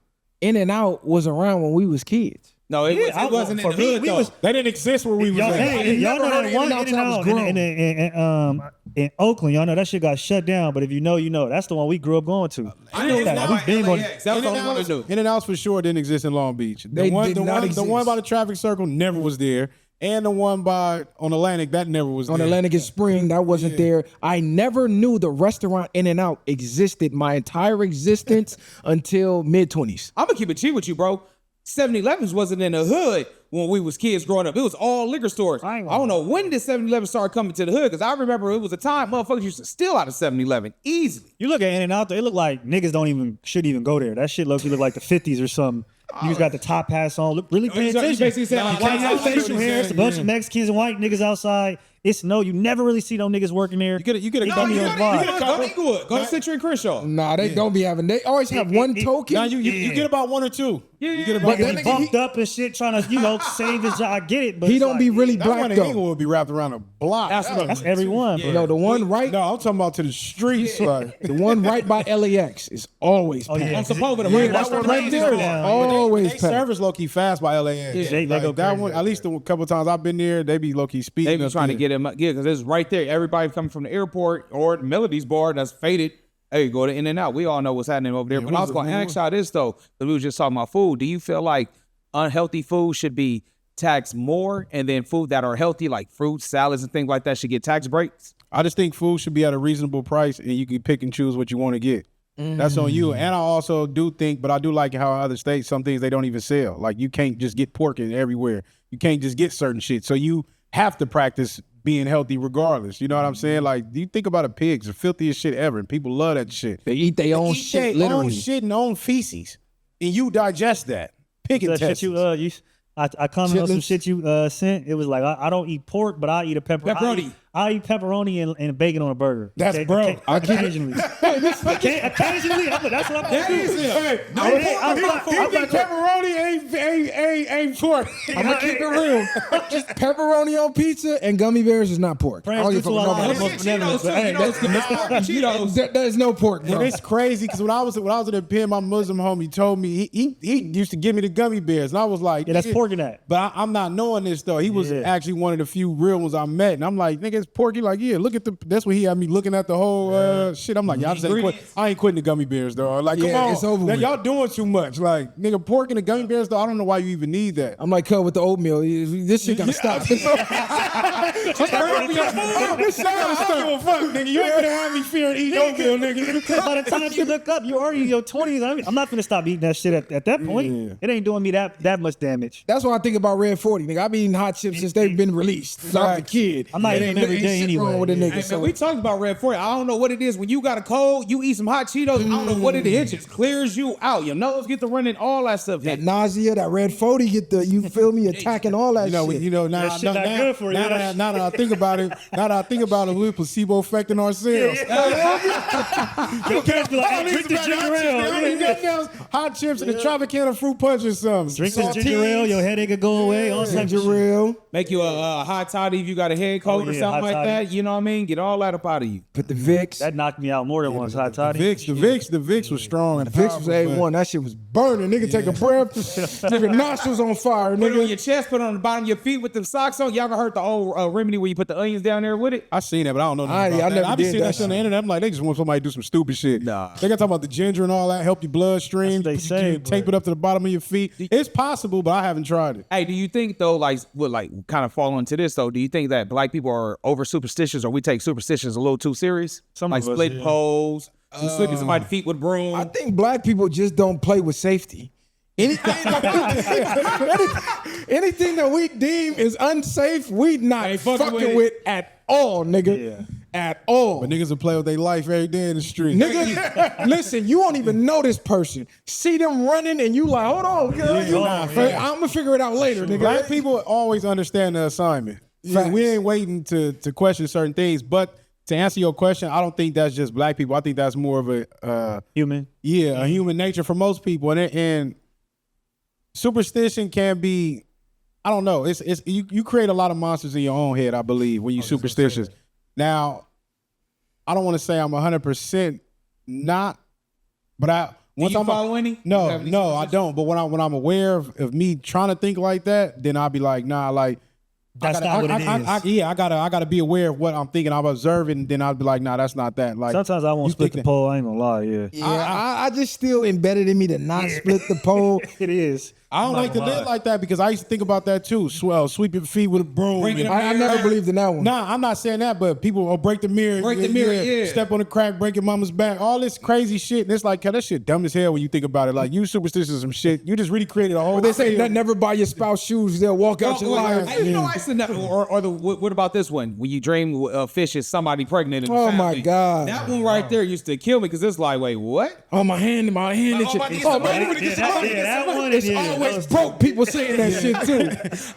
In-N-Out was around when we was kids. No, it wasn't in the hood though. They didn't exist where we was Y'all, at. hey, y'all know never that heard one In-N-Out till I was In-N-Out in Oakland. Y'all know that shit got shut down. But if you know, you know. That's the one we grew up going to. I know that. We been going. That was the only one to do. In-N-Outs for sure didn't exist in Long Beach. They did not the exist. one by the traffic circle never was there. And the one on Atlantic, that never was On there. Atlantic and Spring, that wasn't there. I never knew the restaurant In-N-Out existed my entire existence until mid-20s. I'm gonna keep it cheap with you, bro. 7-Elevens wasn't in the hood when we was kids growing up. It was all liquor stores. I don't know when did 7-Eleven start coming to the hood, because I remember it was a time motherfuckers used to steal out of 7-Eleven easily. You look at In-N-Out, it look like niggas shouldn't even go there. That shit look like the 50s or something. You just got the top hats on. Look, really pay You attention. basically saying like Can't have white facial hair. It's a bunch of Mexicans and white niggas outside. You never really see no niggas working there. You get a No, you couple. go to Inglewood. Go to Century and Crenshaw. Nah, they don't be having. They always have one token. Now you get about one or two. You get about But that He nigga, bumped up and shit, trying to, save his job. I get it, but he it's don't like, be really that black one in though. Inglewood would be wrapped around a block. That's everyone. bro. No, the one right, No, I'm talking about to the streets. Like, the one right by LAX is always packed. yeah. On Sepulveda, Yeah, right? that one right there. there, always they packed. service low key fast by LAX. They go that crazy. one, at least a couple times I've been there, they be low key speeding. They be up trying to there. get him, because it's right there. Everybody coming from the airport or the Melody's bar that's faded. Hey, go to In-N-Out. We all know what's happening over there. But I was going to ask y'all this though, because we was just talking about food. Do you feel like unhealthy food should be taxed more, and then food that are healthy, like fruits, salads, and things like that, should get tax breaks? I just think food should be at a reasonable price, and you can pick and choose what you want to get. That's on you. And I also do think, but I do like how in other states, some things they don't even sell. Like you can't just get pork in everywhere. You can't just get certain shit. So you have to practice being healthy regardless. You know what I'm saying? Like, you think about a pig's the filthiest shit ever, and people love that shit. They eat their own shit, Their literally. own shit and own feces, and you digest that. Pig That shit intestines. I commented on some Chitlins. shit you sent. It was like I don't eat pork, but I eat a Pepperoni. I eat pepperoni and bacon on a burger. That's bro. Occasionally. Occasionally. That's what I'm doing. Hey, I think pepperoni ain't pork. I'm gonna keep it real. Just pepperoni on pizza and gummy bears is not pork. I don't give a fuck about that. There's no pork, bro. And it's crazy because when I was in the pen, my Muslim homie told me he used to give me the gummy bears, and I was like, Yeah, that's pork in that. But I'm not knowing this though. He was actually one of the few real ones I met, and I'm like, nigga, it's pork. He like, yeah, look at that's what he had me looking at the whole shit. I'm like, I ain't quitting the gummy bears though. Like, come on, it's over with. Y'all doing too much. Like, nigga, pork and the gummy bears though. I don't know why you even need that. I'm like, cut with the oatmeal. This shit gotta stop. This gotta stop. Fuck, nigga. You ain't gonna have me fear eating oatmeal, nigga. By the time you look up, you're already in your 20s. I'm not gonna stop eating that shit at that point. Yeah. It ain't doing me that much damage. That's why I think about Red 40, nigga. I've been eating hot chips since they've been released. Since I was a kid. I'm not eating them every day Ain't shit wrong anyway. with a nigga. Hey, So man, we talked about Red 40. I don't know what it is. When you got a cold, you eat some hot Cheetos. I don't know what it is. It just clears you out. Your nose get to running, all that stuff. that nausea, that Red 40 get the, you feel me, attacking all that shit. Now shit not good for you. that I think about it, we're placebo affecting ourselves. Your parents be like, hey, drink this ginger ale. You got those hot chips and a Tropicana fruit punch or something. Drink this ginger ale, your headache will go away. All types of Ginger shit. ale. Make you a hot toddy if you got a head cold or yeah, something hot like toddy. that. You know what I mean? Get all that up out of you. Put the Vicks. That knocked me out more than once, hot toddy. The Vicks was strong and Vicks was powerful, A1. That shit was burning. Nigga take a breath. Nigga nostrils on fire. Put it on Nigga. your chest, put it on the bottom of your feet with them socks on. Y'all ever heard the old remedy where you put the onions down there with it? I seen that, but I don't know nothing I about that. never I be did seeing that that shit on the shit. internet. I'm like, they just want somebody to do some stupid shit. Nah. They got talking about the ginger and all that, help your bloodstream. That's what they say, You tape but- it up to the bottom of your feet. It's possible, but I haven't tried it. Hey, do you think though, like kind of fall into this though? Do you think that black people are over superstitious, or we take superstitions a little too serious? Some like of us, split yeah. poles, slipping somebody's feet with broom. I think black people just don't play with safety. Anything that we deem is unsafe, we not Ain't fucking fucking with with it. at all, nigga. Yeah. At all. But niggas will play with their life every day in the street. Nigga, listen, you won't even know this person. See them running and you like, hold on, girl. I'm gonna figure it out later, nigga. Black people always understand the assignment. Facts. We ain't waiting to question certain things. But to answer your question, I don't think that's just black people. I think that's more of a Human. a human nature for most people. And superstition can be, I don't know. It's you create a lot of monsters in your own head, I believe, when you superstitious. Now, I don't want to say I'm 100% not, but once you I'm follow any? You No, have any no, I don't. But when I'm aware of me trying to think like that, then I'll be like, nah, like That's not what it is. I gotta be aware of what I'm thinking. I'm observing, then I'll be like, nah, that's not that. Like Sometimes I won't you split think the pole. I ain't gonna lie. Yeah. Yeah, I just still embedded in me to not split the pole. It is. I don't like to live like that because I used to think about that too. Sweep your feet with a broom. I never believed in that one. Nah, I'm not saying that, but people will break the mirror. Break the mirror, yeah. Step on the crack, break your mama's back. All this crazy shit. And it's like, that shit dumb as hell when you think about it. Like, you superstitious or some shit. You just really created a whole... But they say never buy your spouse shoes. They'll walk out your life. Hey, you know, I said that, what about this one? When you dream fish is somebody pregnant in the Oh, my family. God. That one right there used to kill me because it's like, wait, what? Oh, my hand. Oh, that one It's is always broke people saying that shit too.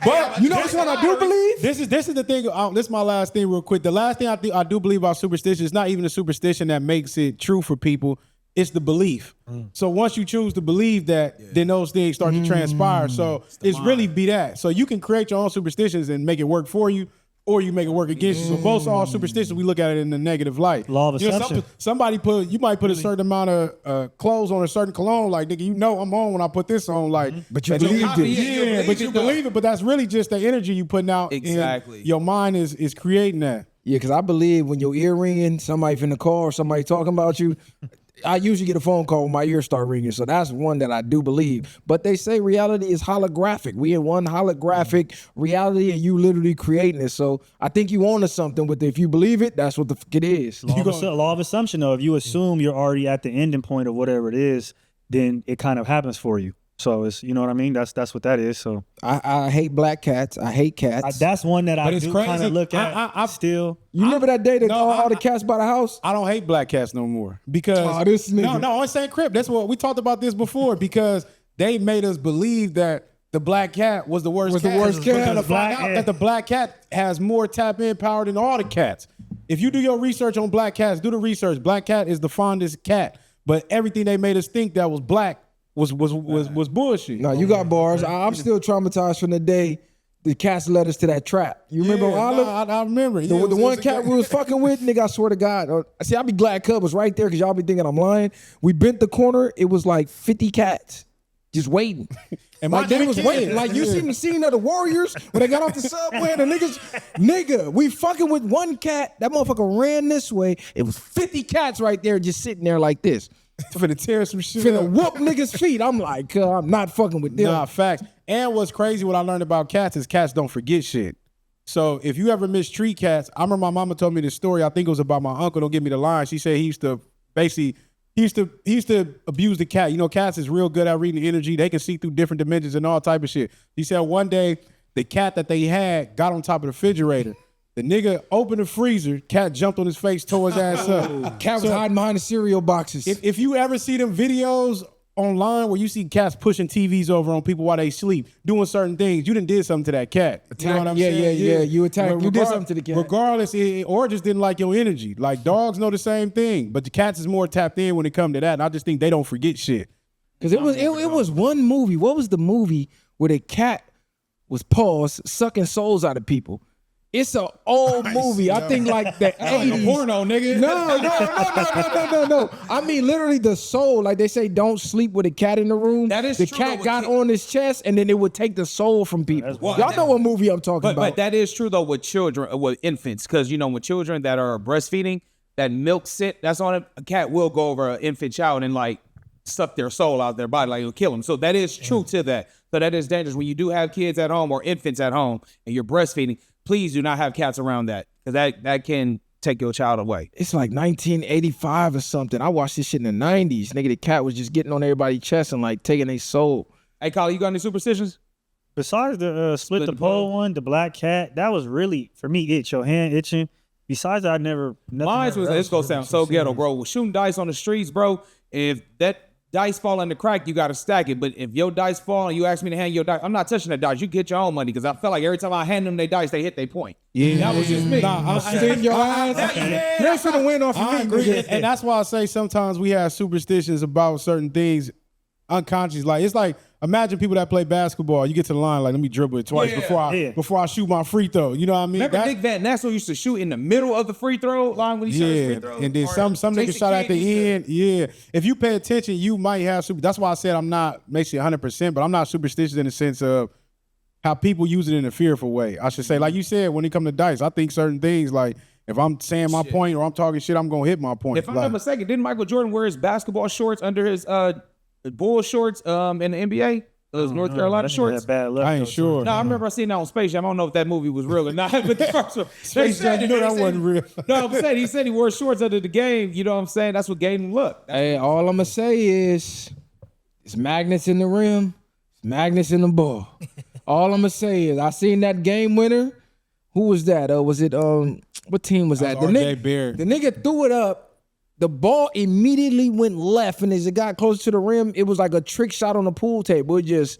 But you know which one I do believe? This is the thing. This is my last thing real quick. The last thing I do believe about superstition is not even the superstition that makes it true for people. It's the belief. So once you choose to believe that, then those things start to transpire. So it's really be that. So you can create your own superstitions and make it work for you, or you make it work against you. So both are all superstitions. We look at it in the negative light. Law of assumption. You might put a certain amount of clothes on a certain cologne. Like, nigga, you know I'm on when I put this on. Like, But you and believed it. Yeah, but you believe it. But that's really just the energy you putting out. Exactly. And your mind is creating that. Yeah, because I believe when your ear ringing, somebody finna call or somebody talking about you, I usually get a phone call when my ears start ringing, so that's one that I do believe. But they say reality is holographic. We in one holographic reality, and you literally creating it. So I think you own to something with it. If you believe it, that's what the fuck it is. Law of assumption, though. If you assume you're already at the ending point of whatever it is, then it kind of happens for you. So it's, you know what I mean? That's what that is. So I hate black cats. I hate cats. that's one that I it's do crazy. kind of look at. I still. You remember that day that all the cats by the house? I don't hate black cats no more because this nigga. no, it's St. Crip. That's what we talked about this before because they made us believe that the black cat was the worst cat. cat. To find out that the black cat has more tap-in power than all the cats. If you do your research on black cats, do the research. Black cat is the fondest cat, but everything they made us think that was black was bullshit. No, you got bars. I'm still traumatized from the day the cats led us to that trap. You remember Olive? I remember. The one cat we was fucking with, nigga, I swear to God. See, I be glad Cub was right there because y'all be thinking I'm lying. We bent the corner. It was like 50 cats just waiting. And like they was waiting. Like you seen the scene of the Warriors when they got off the subway and the nigga, we fucking with one cat. That motherfucker ran this way. It was 50 cats right there just sitting there like this. Finna tear some shit Finna up. whoop niggas' feet. I'm like, I'm not fucking with them. Nah, facts. And what's crazy, what I learned about cats is cats don't forget shit. So if you ever mistreat cats, I remember my mama told me this story. I think it was about my uncle. Don't give me the line. She said he used to abuse the cat. You know, cats is real good at reading energy. They can see through different dimensions and all type of shit. He said one day the cat that they had got on top of the refrigerator. The nigga opened the freezer, cat jumped on his face, tore his ass up. Cat was hiding behind the cereal boxes. If you ever see them videos online where you see cats pushing TVs over on people while they sleep, doing certain things, you done did something to that cat. You know what I'm saying? Yeah. You attacked. You did something to the cat. Regardless, or just didn't like your energy. Like dogs know the same thing, but the cats is more tapped in when it come to that. And I just think they don't forget shit. Because it was one movie. What was the movie where the cat was paused sucking souls out of people? It's an old movie. I think like the 80s. Like a porno, nigga. No. I mean, literally the soul. Like they say, don't sleep with a cat in the room. That is the true, cat though, got on his chest, and then it would take the soul from people. Y'all know what movie I'm talking about. But that is true though with children, with infants, because you know with children that are breastfeeding, that milk sit that's on a cat will go over an infant child and like suck their soul out their body, like it'll kill them. So that is true to that. So that is dangerous when you do have kids at home or infants at home and you're breastfeeding. Please do not have cats around that because that can take your child away. It's like 1985 or something. I watched this shit in the 90s. Nigga, the cat was just getting on everybody's chest and like taking their soul. Hey, Kyle, you got any superstitions? Besides the split the pole one, the black cat, that was really, for me, your hand itching. Besides that, I never. Mine was, it's going to sound so ghetto, bro. Shooting dice on the streets, bro. If that dice fall in the crack, you got to stack it. But if your dice fall and you ask me to hand your dice, I'm not touching that dice. You get your own money because I felt like every time I hand them their dice, they hit their point. Yeah, that was just me. Nah, Sting your ass. You ain't finna win off I of me. agree. And that's why I say sometimes we have superstitions about certain things unconscious. Like it's like imagine people that play basketball. You get to the line like let me dribble it twice before I shoot my free throw. You know what I mean? Remember Nick Van Nassau used to shoot in the middle of the free throw line when he shot his free throw? And then some niggas shot at the end. Yeah. If you pay attention, you might have super. That's why I said I'm not basically 100%, but I'm not superstitious in the sense of how people use it in a fearful way. I should say, like you said, when it comes to dice, I think certain things like if I'm saying my point or I'm talking shit, I'm gonna hit my point. If I'm not mistaken, didn't Michael Jordan wear his basketball shorts under his Bull shorts in the NBA? Those North Carolina shorts. I ain't sure. No, I remember I seen that on Space Jam. I don't know if that movie was real or not. But the first one, Space Jam, you know that wasn't real. No, I'm saying he said he wore shorts under the game. You know what I'm saying? That's what gave him look. Hey, all I'm gonna say is it's magnets in the rim, it's magnets in the ball. All I'm gonna say is I seen that game winner. Who was that? Was it what team was that? RJ Barrett. The nigga threw it up. The ball immediately went left, and as it got closer to the rim, it was like a trick shot on the pool table. It just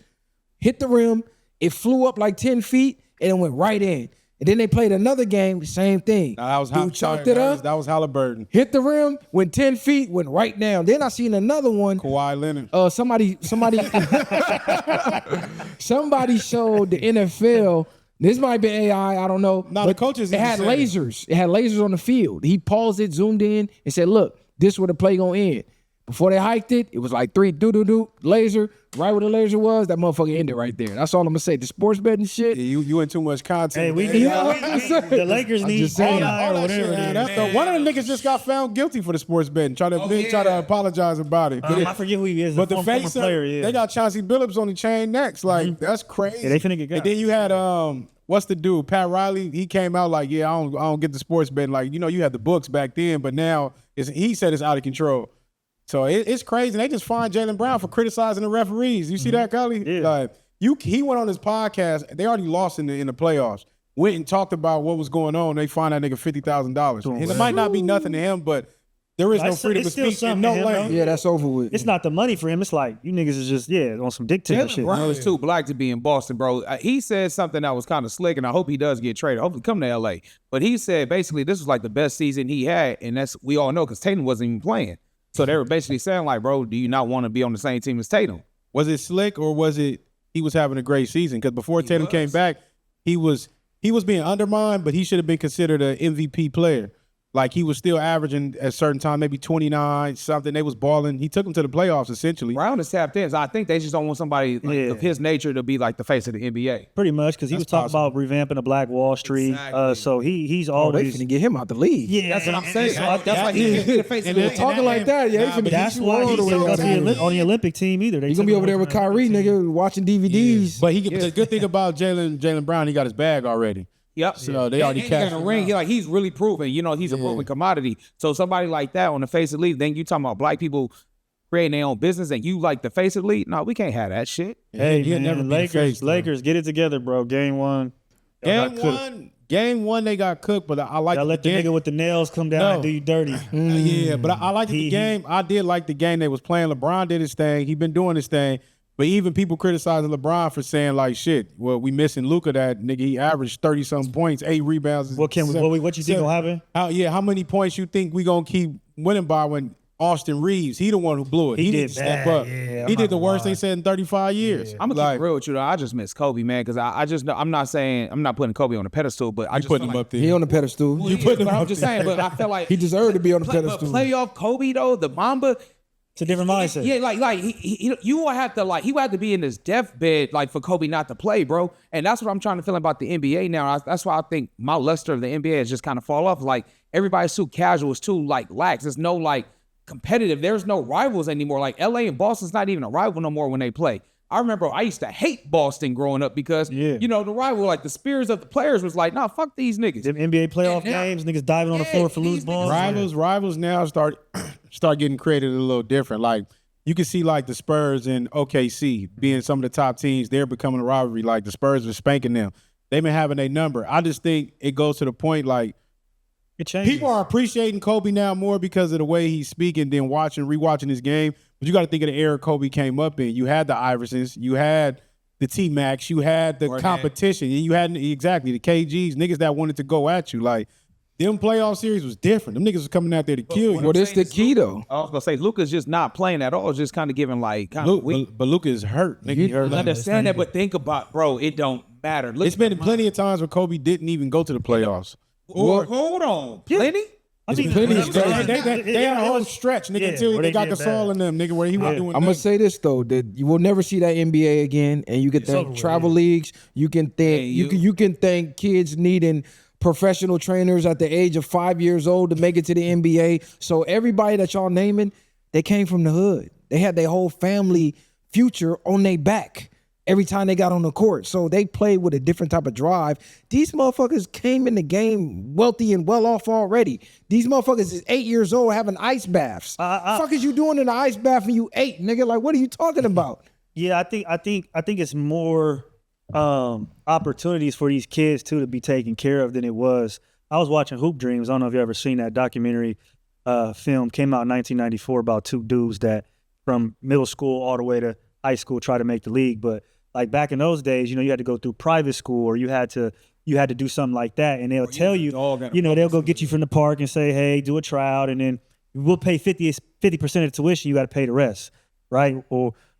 hit the rim, it flew up like 10 feet, and it went right in. And then they played another game, the same thing. That was Dude chucked it up. That was Halliburton. Hit the rim, went 10 feet, went right down. Then I seen another one. Kawhi Leonard. Somebody showed the NFL. This might be AI, I don't know. No, the coaches. It had lasers. It had lasers on the field. He paused it, zoomed in, and said, "Look, this is where the play gonna end." Before they hiked it, it was like 3 laser. Right where the laser was, that motherfucker ended right there. That's all I'm gonna say. The sports betting shit. Yeah, you in too much content. Hey, we man. need the Lakers need just saying. all All that shit, man. One of the niggas just got found guilty for the sports betting. Try to apologize about it. I forget who he is. But the former face player, yeah. they got Chauncey Billups on the chain next. Like that's crazy. Yeah, they finna get got. And then you had what's the dude? Pat Riley. He came out like, yeah, I don't get the sports betting. Like, you had the books back then, but now he said it's out of control. So it's crazy. They just fined Jaylen Brown for criticizing the referees. You see that, Cully? Yeah. Like he went on his podcast. They already lost in the playoffs. Went and talked about what was going on. They fined that nigga $50,000. And it might not be nothing to him, but there is no freedom of speech in no lane. Yeah, that's over with. It's not the money for him. It's like you niggas is just on some dick ticker shit. You know, it's too black to be in Boston, bro. He said something that was kind of slick, and I hope he does get traded. Hopefully, come to LA. But he said basically this was like the best season he had, and that's we all know because Tatum wasn't even playing. So they were basically saying like, bro, do you not want to be on the same team as Tatum? Was it slick or was it he was having a great season? Because before Tatum came back, he was being undermined, but he should have been considered an MVP player. Like he was still averaging at a certain time, maybe 29 something. They was balling. He took them to the playoffs essentially. Brown is tapped in. So I think they just don't want somebody of his nature to be like the face of the NBA. Pretty much because he was talking about revamping the Black Wall Street. Exactly. So he's They always finna get him out the league. yeah. That's what I'm saying. That's like he's the face of the NBA. Talking like that, yeah. He finna That's get you why all he's the way not out the league. on the Olympic team either. He's gonna be over there with Kyrie, nigga, watching DVDs. But the good thing about Jaylen Brown, he got his bag already. Yep. So they already and he got cashed a him ring. out. He's really proven. He's a proven commodity. So somebody like that on the face of the league, then you talking about black people creating their own business and you like the face of the league? No, we can't have that shit. Hey, He'll man, never be the face, though. Lakers, get it together, bro. Game one. Game one, they got cooked, but I like Y'all let the nigga with the nails come down and do you dirty. Yeah, but I like the game. I did like the game they was playing. LeBron did his thing. He been doing his thing. But even people criticizing LeBron for saying like, shit, well, we missing Luka. That nigga, he averaged 30-something points, 8 rebounds. What you think gonna happen? How many points you think we gonna keep winning by when Austin Reeves, he the one who blew it. He didn't did step bad, up. yeah, He I'm did the not worst gonna they said in 35 years. I'm gonna keep real with you though. I just miss Kobe, man, because I just know I'm not putting Kobe on a pedestal, but I just putting feel him like, up there. He on the pedestal. You putting him but I'm up just there. saying, but I feel like He deserved to be on the but pedestal. playoff Kobe though, the Mamba. It's a different mindset. Yeah, like you will have to he would have to be in his deathbed like for Kobe not to play, bro. And that's what I'm trying to feel about the NBA now. That's why I think my luster of the NBA has just kind of fall off. Like everybody's too casual, it's too like lax. There's no like competitive. There's no rivals anymore. Like LA and Boston's not even a rival no more when they play. I remember I used to hate Boston growing up because the rival, like the spirits of the players was like, nah, fuck these niggas. Them NBA playoff games, niggas diving on the floor for loose balls. Rivals now start getting created a little different. Like you can see like the Spurs and OKC being some of the top teams, they're becoming a rivalry. Like the Spurs are spanking them. They've been having a number. I just think it goes to the point like It changes. people are appreciating Kobe now more because of the way he's speaking than rewatching his game. But you got to think of the era Kobe came up in. You had the Iversons, you had the T-Macs, you had the competition, and you had the KGs, niggas that wanted to go at you. Like them playoff series was different. Them niggas was coming out there to kill you. Well, this the key though. I was gonna say Luka's just not playing at all. It's just kind of giving like kind of weak. But Luka is hurt. Nigga, he hurt. I understand that, but think about, bro, it don't matter. Look, It's been plenty of times where Kobe didn't even go to the playoffs. hold on, plenty. I mean, plenty of They had a whole stretch, nigga, until where they got did Gasol bad. in them, nigga, where he was doing I'm gonna say this though, that you will never see that NBA again, and you can thank travel leagues. You can thank you can thank kids needing professional trainers at the age of 5 years old to make it to the NBA. So everybody that y'all naming, they came from the hood. They had their whole family future on their back every time they got on the court. So they played with a different type of drive. These motherfuckers came in the game wealthy and well off already. These motherfuckers is 8 years old having ice baths. Fuck is you doing in the ice bath when you 8, nigga? Like, what are you talking about? Yeah, I think it's more opportunities for these kids too to be taken care of than it was. I was watching Hoop Dreams. I don't know if you ever seen that documentary film. Came out in 1994 about two dudes that from middle school all the way to high school try to make the league. But like back in those days, you had to go through private school or you had to do something like that, and they'll tell you, they'll go get you from the park and say, hey, do a tryout, and then we'll pay 50% of the tuition. You got to pay the rest, right?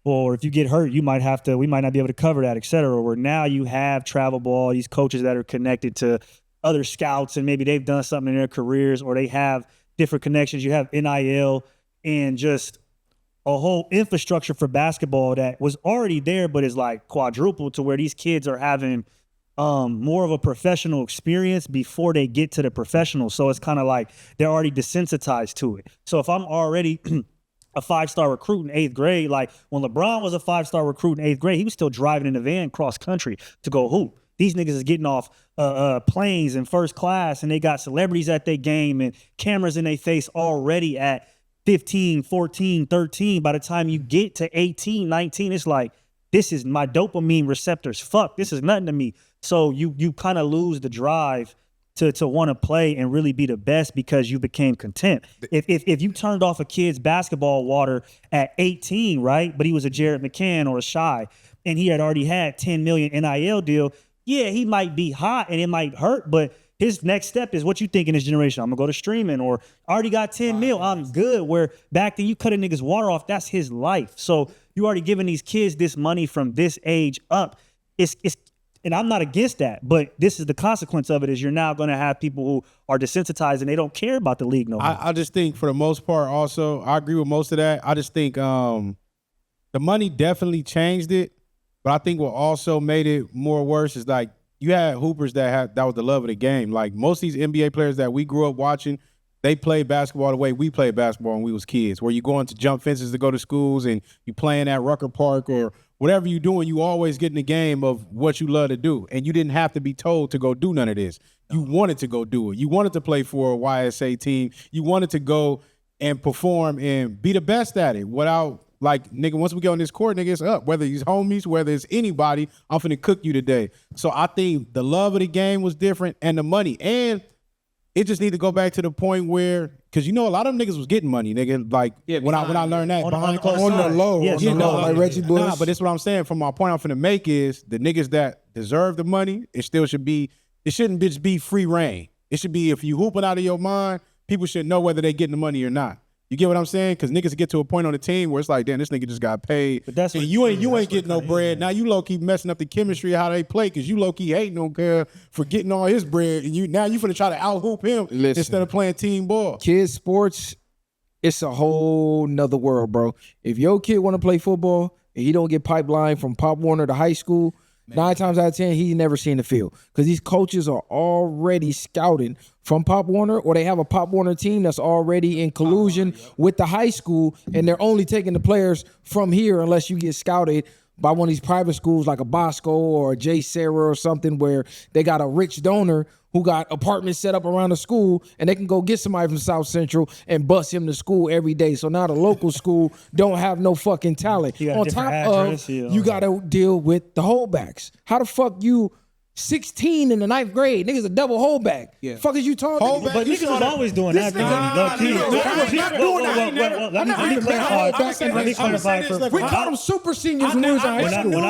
Or if you get hurt, we might not be able to cover that, et cetera. Or now you have travel ball, these coaches that are connected to other scouts and maybe they've done something in their careers or they have different connections. You have NIL and just a whole infrastructure for basketball that was already there, but is like quadrupled to where these kids are having more of a professional experience before they get to the professional. So it's kind of like they're already desensitized to it. So if I'm already a 5-star recruit in 8th grade, like when LeBron was a 5-star recruit in 8th grade, he was still driving in a van cross country to go hoop. These niggas is getting off planes in first class, and they got celebrities at their game and cameras in their face already at 15, 14, 13. By the time you get to 18, 19, it's like, this is my dopamine receptors. Fuck, this is nothing to me. So you kind of lose the drive to want to play and really be the best because you became content. If you turned off a kid's basketball water at 18, right, but he was a Jared McCann or a Shy, and he had already had 10 million NIL deal, yeah, he might be hot and it might hurt, but his next step is, what you think in this generation? I'm gonna go to streaming, or I already got 10 mil, I'm good. Where back then you cut a nigga's water off, that's his life. So you already giving these kids this money from this age up. It's and I'm not against that, but this is the consequence of it, is you're now gonna have people who are desensitized and they don't care about the league no more. I just think for the most part also, I agree with most of that. I just think the money definitely changed it, but I think what also made it more worse is like you had hoopers that was the love of the game. Like most of these NBA players that we grew up watching, they played basketball the way we played basketball when we was kids, where you going to jump fences to go to schools and you playing at Rucker Park or whatever you doing, you always get in the game of what you love to do. And you didn't have to be told to go do none of this. You wanted to go do it. You wanted to play for a YSA team. You wanted to go and perform and be the best at it without, like, nigga, once we get on this court, nigga, it's up. Whether it's homies, whether it's anybody, I'm finna cook you today. So I think the love of the game was different and the money. And it just need to go back to the point where, because you know a lot of them niggas was getting money, nigga. Like when I learned that on the low, yes, on the low, like Reggie Bush. Nah, but that's what I'm saying. From my point I'm finna make is the niggas that deserve the money, it still should be, it shouldn't just be free reign. It should be, if you hooping out of your mind, people should know whether they getting the money or not. You get what I'm saying? Because niggas get to a point on the team where it's like, damn, this nigga just got paid. But that's and what, you ain't getting no bread. Now you low key messing up the chemistry of how they play because you low key hating on Girl for getting all his bread, and you finna try to out hoop him instead of playing team ball. Kids sports, it's a whole nother world, bro. If your kid want to play football and he don't get pipeline from Pop Warner to high school, 9 times out of 10, he's never seen the field because these coaches are already scouting from Pop Warner, or they have a Pop Warner team that's already in collusion with the high school, and they're only taking the players from here unless you get scouted by one of these private schools like a Bosco or a J. Sarah or something, where they got a rich donor who got apartments set up around the school, and they can go get somebody from South Central and bus him to school every day. So now the local school don't have no fucking talent. On top of, you got to deal with the holdbacks. How the fuck you 16 in the 9th grade? Niggas a double holdback. Yeah. Fuck is you talking? But niggas was always doing that. Let me clarify. We call them super seniors when we was in high school. When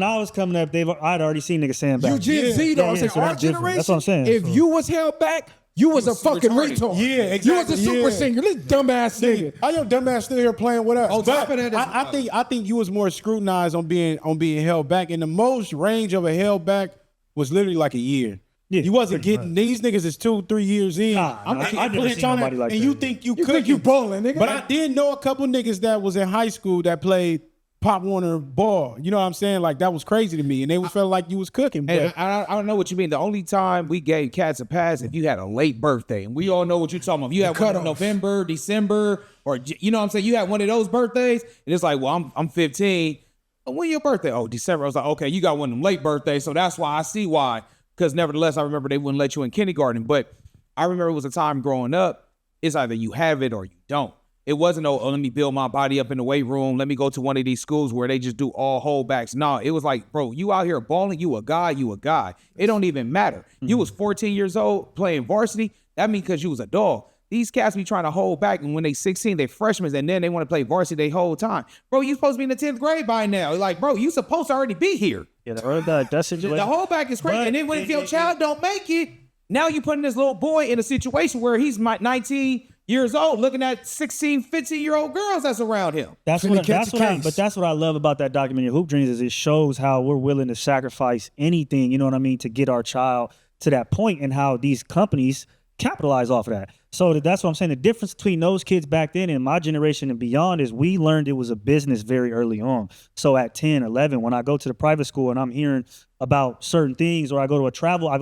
I was coming up, I'd already seen niggas saying back. You Gen Z though. I'm saying our generation. That's what I'm saying. If you was held back, you was a fucking retard. Yeah, exactly. You was a super senior. This dumbass nigga. How your dumbass still here playing with us? But I think you was more scrutinized on being held back, and the most range of a held back was literally like a year. Yeah, you wasn't getting these niggas is 2-3 years in. I never seen nobody like that. And you think you could, you balling, nigga? But I did know a couple niggas that was in high school that played Pop Warner ball. You know what I'm saying? Like that was crazy to me, and they felt like you was cooking. But I don't know what you mean. The only time we gave cats a pass if you had a late birthday, and we all know what you're talking about. If you had one in November, December, or you know what I'm saying, you had one of those birthdays, and it's like, well, I'm 15. When your birthday? Oh, December. I was like, okay, you got one of them late birthdays, so that's why I see why. Because nevertheless, I remember they wouldn't let you in kindergarten. But I remember it was a time growing up, it's either you have it or you don't. It wasn't, oh, let me build my body up in the weight room. Let me go to one of these schools where they just do all holdbacks. No, it was like, bro, you out here balling, you a guy. It don't even matter. Mm-hmm. You was 14 years old playing varsity. That means because you was a dog. These cats be trying to hold back, and when they 16, they freshmen, and then they want to play varsity the whole time. Bro, you supposed to be in the 10th grade by now. Like, bro, you supposed to already be here. Yeah, that's it. The holdback is crazy. And then when if your child don't make it, now you putting this little boy in a situation where he's 19 years old looking at 16, 15-year-old girls that's around him. That's what I love about that documentary, Hoop Dreams, is it shows how we're willing to sacrifice anything, you know what I mean, to get our child to that point, and how these companies capitalize off of that. So that's what I'm saying. The difference between those kids back then and my generation and beyond is we learned it was a business very early on. So at 10, 11, when I go to the private school and I'm hearing about certain things, or I go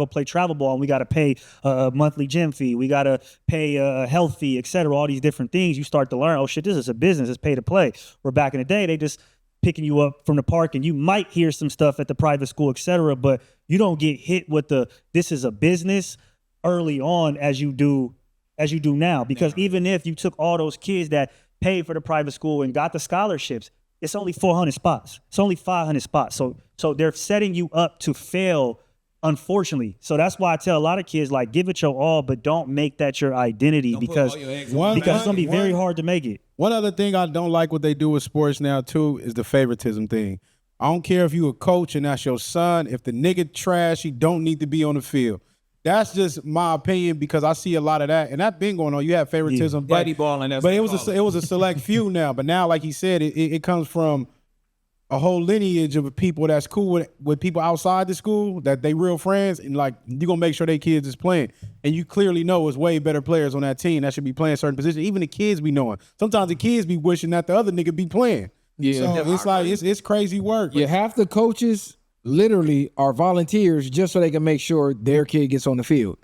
play travel ball and we got to pay a monthly gym fee, we got to pay a health fee, et cetera, all these different things, you start to learn, oh shit, this is a business, it's pay to play. Where back in the day, they just picking you up from the park and you might hear some stuff at the private school, et cetera, but you don't get hit with this is a business early on as you do now. Because even if you took all those kids that paid for the private school and got the scholarships, it's only 400 spots. It's only 500 spots. So they're setting you up to fail, unfortunately. So that's why I tell a lot of kids, like, give it your all, but don't make that your identity because it's going to be very hard to make it. One other thing I don't like what they do with sports now too is the favoritism thing. I don't care if you a coach and that's your son. If the nigga trash, he don't need to be on the field. That's just my opinion because I see a lot of that, and that's been going on. You have favoritism, but it was a select few now. But now, like he said, it comes from a whole lineage of people that's cool with people outside the school that they real friends, and like you gonna make sure they kids is playing, and you clearly know it's way better players on that team that should be playing certain positions. Even the kids be knowing. Sometimes the kids be wishing that the other nigga be playing. Yeah, so it's like it's crazy work. Yeah, half the coaches literally are volunteers just so they can make sure their kid gets on the field.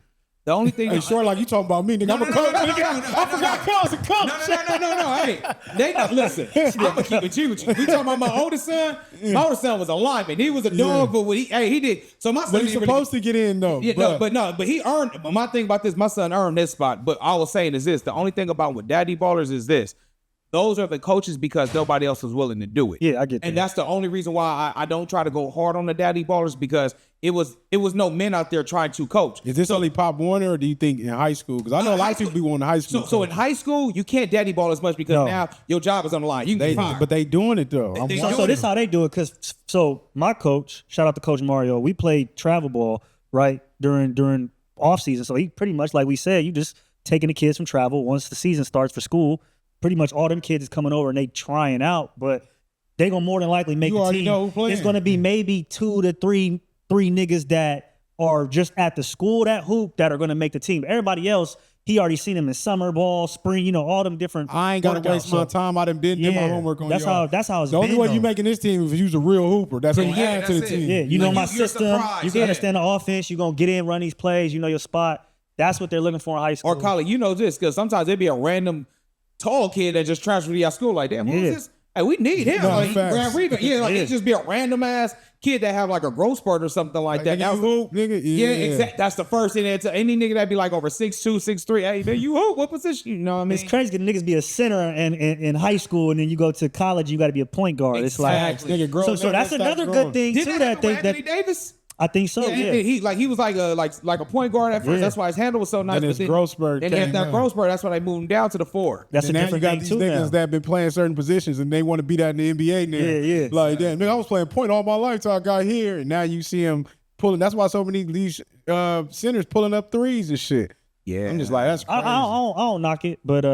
The only thing, hey, sure, like you talking about me, nigga. I'm a coach. I forgot Carl's a coach. No. Hey, they listen. I'm gonna keep it G with you. We talking about my oldest son. My oldest son was a lineman. He was a dog, but he did. So my son, but he's supposed to get in though. Yeah, but he earned. My thing about this, my son earned this spot. But all I was saying is this: the only thing about with daddy ballers is this. Those are the coaches because nobody else was willing to do it. Yeah, I get that. And that's the only reason why I don't try to go hard on the daddy ballers because it was no men out there trying to coach. Is this only Pop Warner or do you think in high school? Because I know a lot of people be wanting high school. So in high school, you can't daddy ball as much because now your job is on the line. You can get fired. But they doing it though. So this is how they do it because my coach, shout out to Coach Mario, we played travel ball, right, during off season. So he pretty much, like we said, you just taking the kids from travel once the season starts for school. Pretty much all them kids is coming over and they trying out, but they gonna more than likely make the team. It's gonna be maybe 2 to 3 niggas that are just at the school that hoop that are gonna make the team. Everybody else, he already seen them in summer ball, spring, all them different. I ain't gotta waste my time. I done did my homework on that's y'all. That's how it's the been, only way you making this team is if you's a real hooper. That's gonna add to the team. Yeah, you know my system. You can understand the offense. You gonna get in, run these plays. You know your spot. That's what they're looking for in high school. Or Collie, you know this because sometimes it'd be a random tall kid that just transferred to your school. Like, damn, who's this? Hey, we need him. Like, it just be a random ass kid that have like a growth spurt or something like that. You hoop, nigga. Yeah, exactly. That's the first thing. Any nigga that be like over 6'2", 6'3", hey, man, you hoop. What position? You know what I mean? It's crazy because niggas be a center in high school, and then you go to college, you got to be a point guard. Exactly. It's like so that's another good thing too. That Anthony Davis. I think so. Yeah. He was like a point guard at first. Yeah. That's why his handle was so nice. And his growth spurt. And after that growth spurt, that's why they moved him down to the 4. That's a different thing too. Now you got these niggas that been playing certain positions and they want to be that in the NBA now. Yeah. Like, damn, nigga, I was playing point all my life till I got here, and now you see him pulling. That's why so many of these centers pulling up threes and shit. Yeah, I'm just like, that's crazy. I don't knock it, but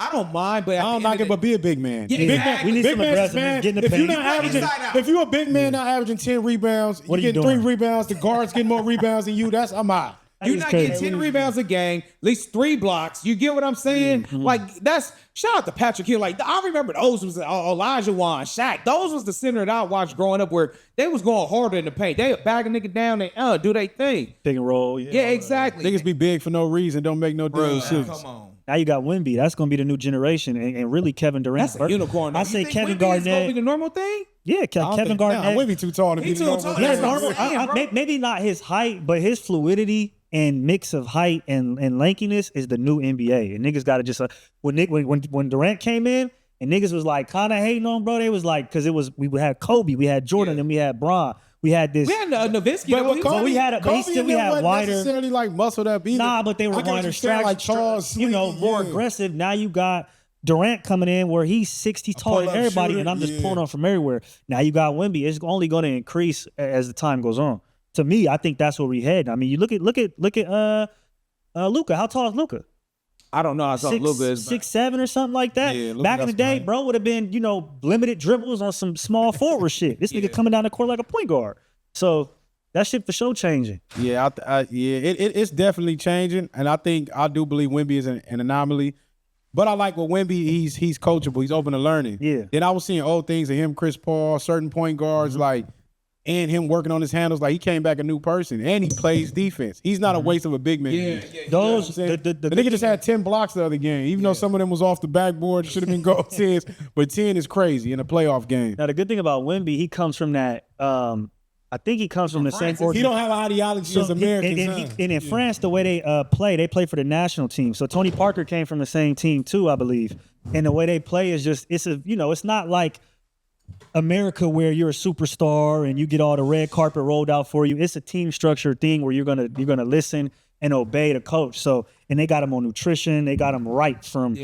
I don't mind, but I don't knock it, but be a big man. Yeah, big man. We need big some man, aggressiveness. Get in the if paint. you're not averaging, if you're a big man not averaging 10 rebounds, what you're are you getting 3 doing? rebounds. The guards getting more rebounds than you. I'm out. You're not getting 10 rebounds a game, at least 3 blocks. You get what I'm saying? Mm-hmm. Like, that's shout out to Patrick Hill. Like, I remember those was Elijah Wan, Shaq. Those was the center that I watched growing up where they was going harder in the paint. They bag a nigga down, they do they thing. Pick and roll. Yeah, exactly. Niggas be big for no reason. Don't make no damn sense. Come on. Now you got Wemby. That's going to be the new generation, and really Kevin Durant. That's a unicorn. I say Kevin Wemby Garnett. Is gonna be the normal thing? Yeah, Kevin Garnett. Wemby too tall to be the normal. tall. Yeah, That's normal. what I'm saying, Maybe not his height, but his fluidity and mix of height and lankiness is the new NBA. And niggas got to just when Durant came in and niggas was like kind of hating on bro, they was like because we had Kobe, we had Jordan, and we had Bron. We had this. We had Nowitzki. But Kobe, we had wider. Necessarily like muscled up either. Nah, but they were wider straps. Like Charles, more aggressive. Now you got Durant coming in where he's 60 taller than everybody, and I'm just pulling on from everywhere. Now you got Wemby. It's only going to increase as the time goes on. To me, I think that's where we head. I mean, you look at Luka. How tall is Luka? I don't know how tall Luka is. 6'7" or something like that. Yeah, back in the day, bro, would have been limited dribbles on some small forward shit. This nigga coming down the court like a point guard. So that shit for sure changing. Yeah, it's definitely changing, and I do believe Wemby is an anomaly. But I like what Wemby, he's coachable, he's open to learning. Yeah. Then I was seeing old things of him, Chris Paul, certain point guards, like, and him working on his handles, like he came back a new person, and he plays defense. He's not a waste of a big man. Those the nigga just had 10 blocks the other game, even though some of them was off the backboard, should have been goal 10s, but 10 is crazy in a playoff game. Now the good thing about Wemby, he comes from that. I think he comes from the same. He don't have an ideology as Americans. And in France, the way they play for the national team. So Tony Parker came from the same team too, I believe. And the way they play is just it's not like America where you're a superstar and you get all the red carpet rolled out for you. It's a team structure thing where you're gonna listen and obey the coach. So, and they got him on nutrition. They got him right from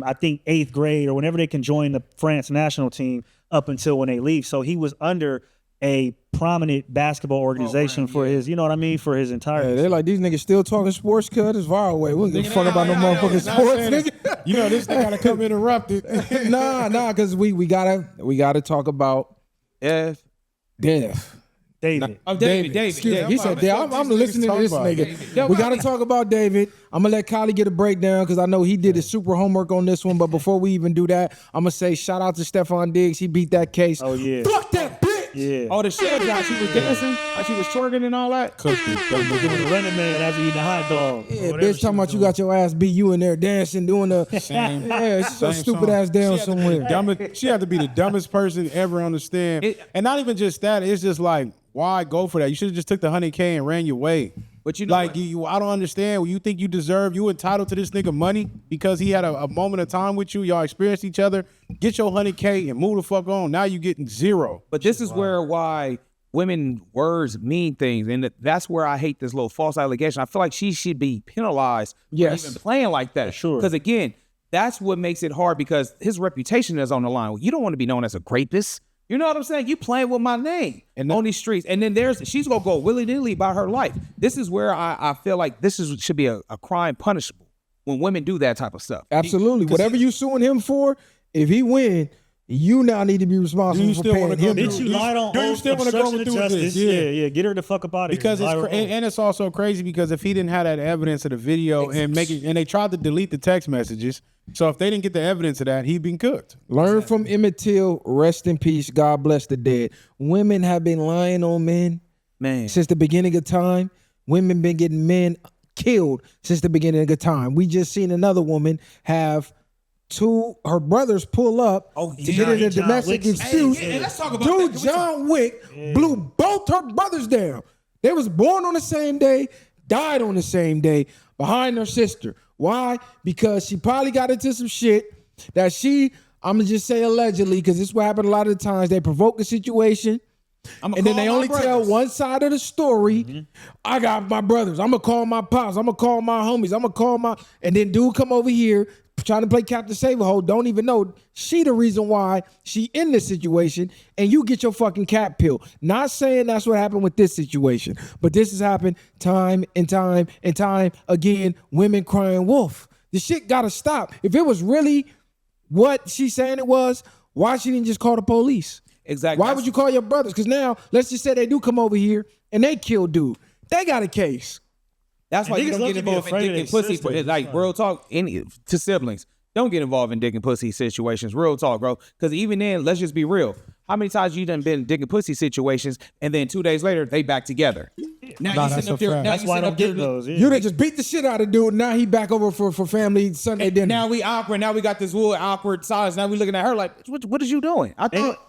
I think 8th grade or whenever they can join the France national team up until when they leave. So he was under a prominent basketball organization for his, you know what I mean, for his entire. Hey, they're like, these niggas still talking sports, cut it's far away. We don't give a fuck about no motherfucking sports, nigga. You know this thing gotta come interrupted. Nah, because we gotta talk about F. death. David. David. Excuse me. He said, I'm listening to this nigga. We got to talk about David. I'm going to let Kylie get a breakdown because I know he did his super homework on this one. But before we even do that, I'm going to say shout out to Stefon Diggs. He beat that case. Oh, yeah. Fuck that bitch. Yeah. Oh, the shit guy, she was dancing, like she was twerking and all that. Giving the running man after eating the hot dog. Yeah, bitch talking about you got your ass beat. You in there dancing, doing the Same. Yeah, she's so stupid song. ass down somewhere. She had to be the dumbest person ever understand. And not even just that. It's just like, why go for that? You should have just took the 100K and ran your way. But you know, like I don't understand. You think you entitled to this nigga money because he had a moment of time with you. Y'all experienced each other. Get your 100K and move the fuck on. Now you getting zero. But this is why women words mean things, and that's where I hate this little false allegation. I feel like she should be penalized for even playing like that. Sure. Because again, that's what makes it hard because his reputation is on the line. You don't want to be known as a rapist. You know what I'm saying? You playing with my name on these streets. And then she's going to go willy-nilly about her life. This is where I feel like should be a crime punishable when women do that type of stuff. Absolutely. Whatever you suing him for, if he win, you now need to be responsible for paying him. Bitch, you lied on oath, obstruction of justice. Yeah. Get her the fuck up out of here. Because it's also crazy because if he didn't have that evidence of the video and they tried to delete the text messages, so if they didn't get the evidence of that, he'd been cooked. Learn from Emmett Till. Rest in peace. God bless the dead. Women have been lying on men since the beginning of time. Women been getting men killed since the beginning of time. We just seen another woman have her brothers pull up to get in a domestic dispute. Let's talk about that. John Wick blew both her brothers down. They was born on the same day, died on the same day, behind her sister. Why? Because she probably got into some shit that I'm going to just say allegedly, because this is what happened a lot of the times. They provoke the situation, and then they only tell one side of the story. Mm-hmm. I got my brothers. I'm going to call my pops. I'm going to call my homies. I'm going to call and then dude come over here trying to play Captain Save-A-Hole, don't even know she the reason why she in this situation, and you get your fucking cat pill. Not saying that's what happened with this situation, but this has happened time and time and time again. Women crying wolf. The shit gotta stop. If it was really what she's saying it was, why she didn't just call the police? Exactly. Why would you call your brothers? Because now, let's just say they do come over here and they kill dude. They got a case. That's why you don't get involved in dick and pussy. Like, real talk, to siblings. Don't get involved in dick and pussy situations. Real talk, bro. Because even then, let's just be real. How many times you done been in dick and pussy situations, and then 2 days later, they back together? Now you sitting up there. That's why I don't get those. Yeah. You done just beat the shit out of dude. Now he back over for family Sunday dinner. Now we awkward. Now we got this little awkward silence. Now we looking at her like, what is you doing? I thought.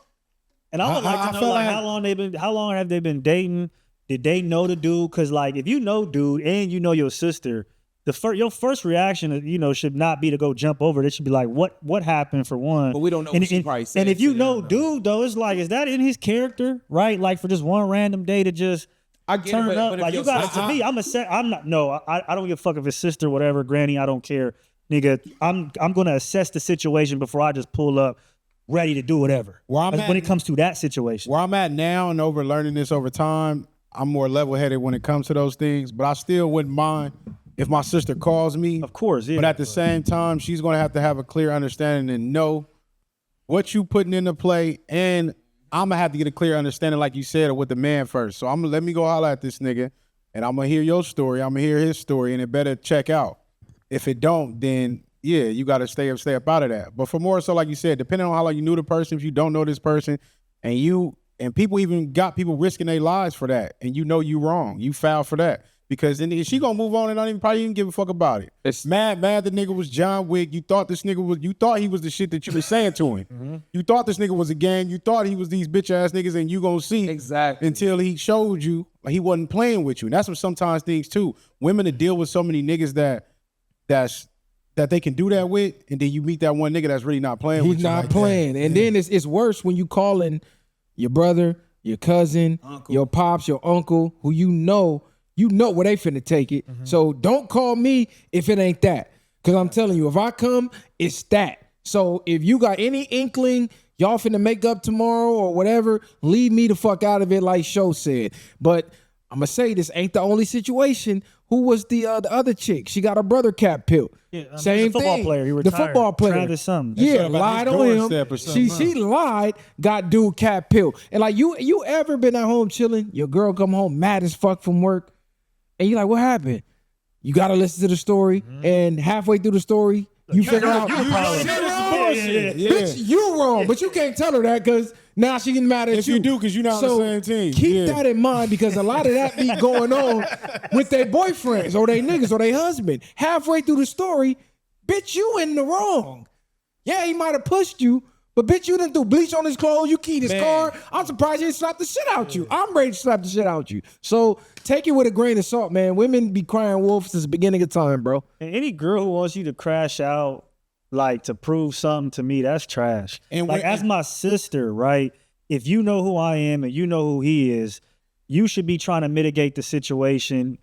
And I would like to know how long have they been dating? Did they know the dude? Because like, if you know dude and you know your sister, your first reaction, should not be to go jump over. It should be like, what happened for one? But we don't know what she probably said. And if you know dude, though, it's like, is that in his character, right? Like for just one random day to just turn up, like you got to me. I don't give a fuck if it's sister, whatever, granny. I don't care, nigga. I'm gonna assess the situation before I just pull up, ready to do whatever. When it comes to that situation, where I'm at now, and over learning this over time, I'm more level-headed when it comes to those things, but I still wouldn't mind if my sister calls me. Of course, yeah. But at the same time, she's going to have a clear understanding and know what you putting into play and I'm gonna have to get a clear understanding, like you said, with the man first. So let me go holler at this nigga, and I'm gonna hear your story. I'm gonna hear his story, and it better check out. If it don't, then yeah, you gotta stay up out of that. But for more so, like you said, depending on how long you knew the person, if you don't know this person, and people even got people risking their lives for that, and you know you wrong, you foul for that. Because then she gonna move on and probably even give a fuck about it. It's mad the nigga was John Wick. You thought he was the shit that you were saying to him. Mm-hmm. You thought this nigga was a gang. You thought he was these bitch ass niggas, and you gonna see exactly until he showed you he wasn't playing with you. And that's what sometimes things too. Women to deal with so many niggas that they can do that with, and then you meet that one nigga that's really not playing with you. He's not playing. And then it's worse when you calling your brother, your cousin, uncle, your pops, your uncle, who you know where they finna take it. Mm-hmm. So don't call me if it ain't that. Because I'm telling you, if I come, it's that. So if you got any inkling, y'all finna make up tomorrow or whatever, leave me the fuck out of it like Show said. But I'm going to say this ain't the only situation. Who was the other chick? She got her brother cap peeled. Yeah, same the football thing. player. He retired. The football player. Travis something. Yeah, lied on him. She lied, got dude cap peeled. And like you ever been at home chilling? Your girl come home mad as fuck from work. And you're like, what happened? You got to listen to the story. Mm-hmm. And halfway through the story, you figure out. Bitch, you wrong. But you can't tell her that because now she getting mad at if you do, because you're not on the same team. Keep that in mind, because a lot of that be going on with their boyfriends or their niggas or their husband. Halfway through the story, bitch, you in the wrong. Yeah, he might have pushed you, but bitch, you done threw bleach on his clothes, you keyed his car. I'm surprised he didn't slap the shit out you. I'm ready to slap the shit out you. So take it with a grain of salt, man. Women be crying wolf since the beginning of time, bro. And any girl who wants you to crash out, like to prove something to me, that's trash. And like as my sister, right? If you know who I am and you know who he is, you should be trying to mitigate the situation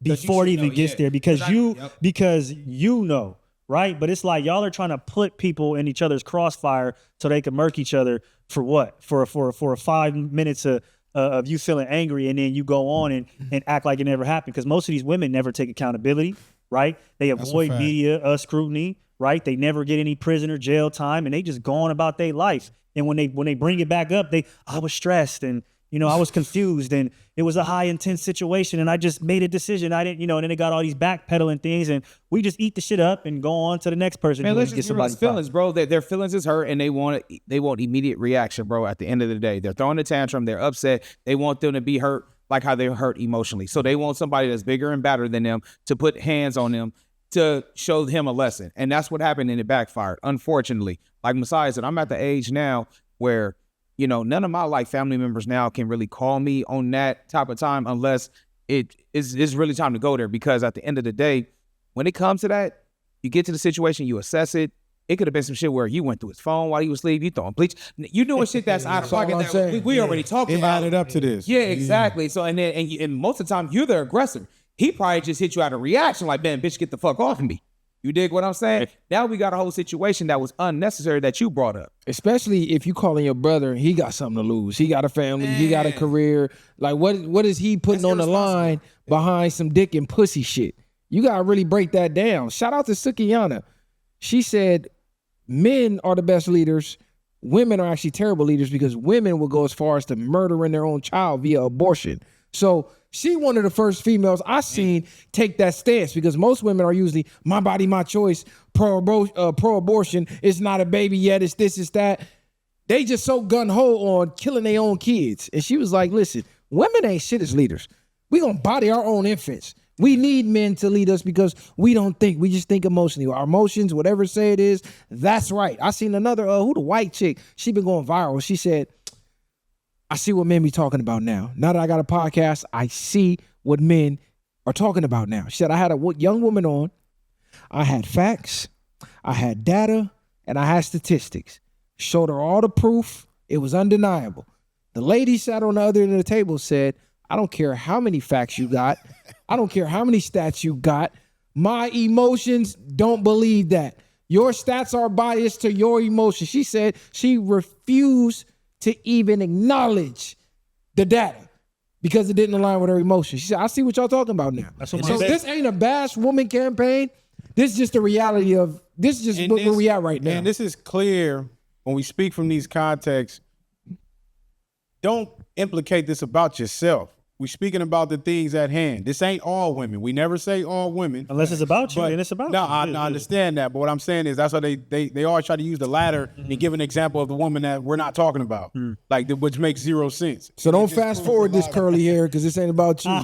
before it even gets there, because you know, right? But it's like y'all are trying to put people in each other's crossfire so they can murk each other for what? For 5 minutes of you feeling angry, and then you go on and act like it never happened. Because most of these women never take accountability, right? They avoid media scrutiny, right? They never get any prison or jail time, and they just go on about their life. And when they bring it back up, I was stressed, and I was confused, and it was a high intense situation, and I just made a decision. I didn't, and then they got all these backpedaling things, and we just eat the shit up and go on to the next person. Man, let's just get somebody's feelings, bro. Their feelings is hurt, and they want immediate reaction, bro. At the end of the day, they're throwing a tantrum, they're upset, they want them to be hurt like how they're hurt emotionally. So they want somebody that's bigger and badder than them to put hands on them to show him a lesson. And that's what happened, and it backfired, unfortunately. Like Messiah said, I'm at the age now where, none of my family members now can really call me on that type of time unless it's really time to go there. Because at the end of the day, when it comes to that, you get to the situation, you assess it. It could have been some shit where you went through his phone while he was asleep, you throwing bleach. You doing shit that's out of pocket that we already talked about. It added up to this. Yeah, exactly. So and most of the time you're the aggressor. He probably just hit you out of reaction like, man, bitch, get the fuck off of me. You dig what I'm saying? Now we got a whole situation that was unnecessary that you brought up. Especially if you calling your brother, he got something to lose. He got a family, he got a career. Like what is he putting on the line behind some dick and pussy shit? You gotta really break that down. Shout out to Sukiyana. She said men are the best leaders. Women are actually terrible leaders because women will go as far as to murdering their own child via abortion. So she one of the first females I seen take that stance, because most women are usually my body, my choice, pro-abortion. It's not a baby yet. It's this, it's that. They just so gun-ho on killing their own kids. And she was like, listen, women ain't shit as leaders. We gonna body our own infants. We need men to lead us because we don't think. We just think emotionally. Our emotions, whatever say it is, that's right. I seen another, the white chick, she been going viral. She said, I see what men be talking about now. Now that I got a podcast, I see what men are talking about now. She said, I had a young woman on. I had facts, I had data, and I had statistics. Showed her all the proof. It was undeniable. The lady sat on the other end of the table, said, I don't care how many facts you got. I don't care how many stats you got. My emotions don't believe that. Your stats are biased to your emotions. She said she refused to even acknowledge the data because it didn't align with her emotions. She said, I see what y'all talking about now. So this ain't a bash woman campaign. This is just the reality of, this is just where we at right now. And this is clear when we speak from these contexts. don't implicate this about yourself. We speaking about the things at hand. This ain't all women. We never say all women. Unless it's about you, and it's about no, you. I understand that. But what I'm saying is that's why they always try to use the latter and give an example of the woman that we're not talking about, which makes zero sense. So don't fast forward this curly hair because this ain't about you.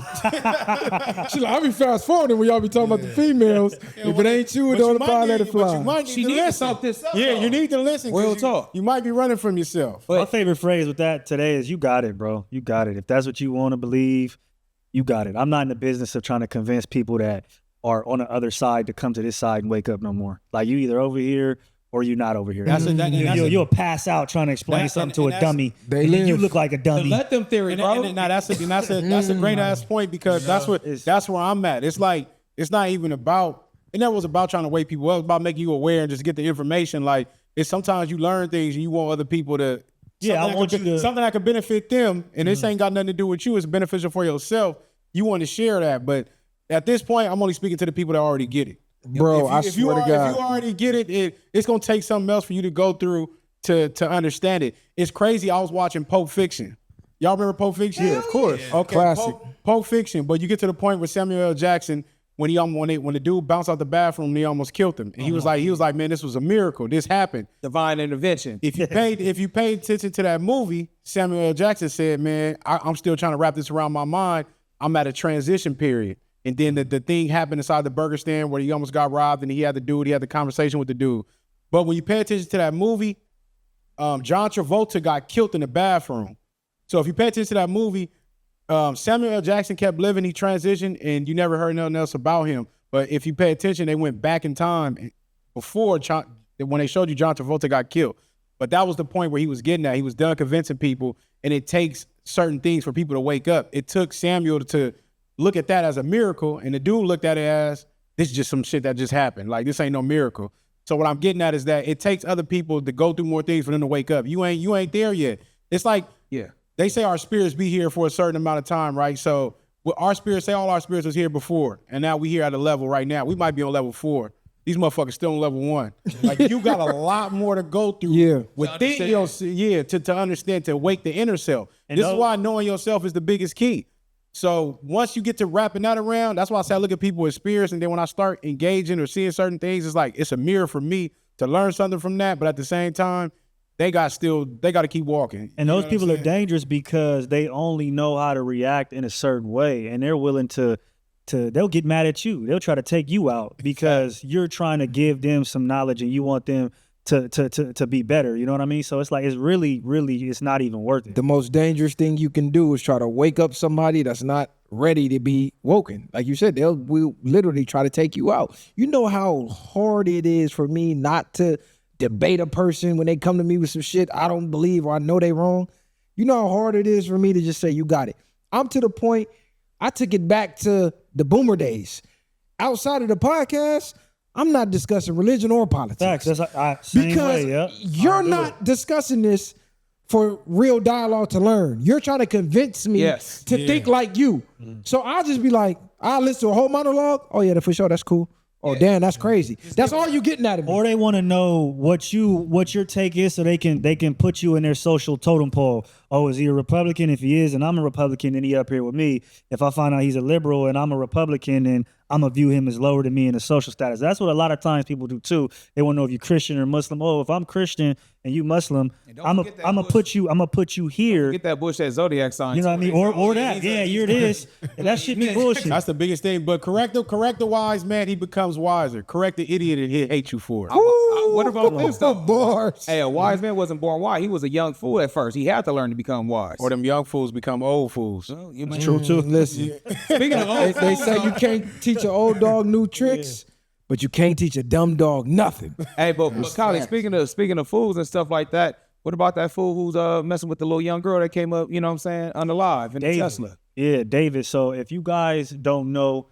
She's like, I be fast forwarding when y'all be talking about the females. If it ain't you, it don't apply, let it fly. She needs to talk this up. Yeah, you need to listen. Real talk. You might be running from yourself. My favorite phrase with that today is, you got it, bro. You got it. If that's what you want to believe, you got it. I'm not in the business of trying to convince people that are on the other side to come to this side and wake up no more. Like, you either over here or you not over here. You'll pass out trying to explain something to a dummy. You look like a dummy. Let them theory, bro. That's a great ass point, because that's where I'm at. It's like, it's not even about, it never was about trying to wake people up. It's about making you aware and just get the information. Like, it's sometimes you learn things and you want other people to. Something that could benefit them, and this ain't got nothing to do with you. It's beneficial for yourself. You want to share that, but at this point, I'm only speaking to the people that already get it. Bro, I swear to God. If you already get it, it's going to take something else for you to go through to understand it. It's crazy. I was watching Pulp Fiction. Y'all remember Pulp Fiction? Yeah, of course. Yeah. Okay, classic. Pulp Fiction, but you get to the point where Samuel L. Jackson, when the dude bounced out the bathroom, he almost killed him. And he was like, man, this was a miracle. This happened. Divine intervention. If you paid attention to that movie, Samuel L. Jackson said, man, I'm still trying to wrap this around my mind. I'm at a transition period. And then the thing happened inside the burger stand where he almost got robbed, and he had the conversation with the dude. But when you pay attention to that movie, John Travolta got killed in the bathroom. So if you pay attention to that movie, Samuel L. Jackson kept living, he transitioned, and you never heard nothing else about him. But if you pay attention, they went back in time before when they showed you John Travolta got killed. But that was the point where he was getting at. He was done convincing people, and it takes certain things for people to wake up. It took Samuel to look at that as a miracle, and the dude looked at it as, this is just some shit that just happened. Like, this ain't no miracle. So what I'm getting at is that it takes other people to go through more things for them to wake up. You ain't there yet. It's like, they say our spirits be here for a certain amount of time, right? So with our spirits, say all our spirits was here before, and now we here at a level right now. We might be on level 4. These motherfuckers still on level 1. Like, you got a lot more to go through within yourself, to understand, to wake the inner self. And this is why knowing yourself is the biggest key. So once you get to wrapping that around, that's why I say I look at people with spirits, and then when I start engaging or seeing certain things, it's like, it's a mirror for me to learn something from that. But at the same time, they got to keep walking. And those people are dangerous because they only know how to react in a certain way, and they're willing to they'll get mad at you. They'll try to take you out because you're trying to give them some knowledge and you want them to be better. You know what I mean? So it's like, it's really, it's not even worth it. The most dangerous thing you can do is try to wake up somebody that's not ready to be woken. Like you said, will literally try to take you out. You know how hard it is for me not to debate a person when they come to me with some shit I don't believe or I know they wrong. You know how hard it is for me to just say, you got it. I'm to the point, I took it back to the boomer days. Outside of the podcast, I'm not discussing religion or politics. Facts. Same way, you're not discussing this for real dialogue to learn. You're trying to convince me to think like you. So I'll just be like, I'll listen to a whole monologue. Oh yeah, for sure, that's cool. Oh damn, that's crazy. That's all you getting out of me. Or they want to know what your take is, so they can put you in their social totem pole. Oh, is he a Republican? If he is, and I'm a Republican, then he up here with me. If I find out he's a liberal and I'm a Republican, then I'm gonna view him as lower than me in the social status. That's what a lot of times people do too. They want to know if you're Christian or Muslim. Oh, if I'm Christian and you Muslim, I'm gonna put you here. Get that bush, that zodiac sign. You know what I mean? Or that. Yeah, here it is. That shit be bullshit. That's the biggest thing. But correct the wise man, he becomes wiser. Correct the idiot, and he'll hate you for it. What about this though? Bars. Hey, a wise man wasn't born wise. He was a young fool at first. He had to learn to become wise. Or them young fools become old fools. Well, True too. Listen, speaking of old, they say you can't teach an old dog new tricks, but you can't teach a dumb dog nothing. Hey, but Kylie, speaking of fools and stuff like that, what about that fool who's messing with the little young girl that came up, you know what I'm saying, unalive in the Tesla? Yeah, David. So if you guys don't know,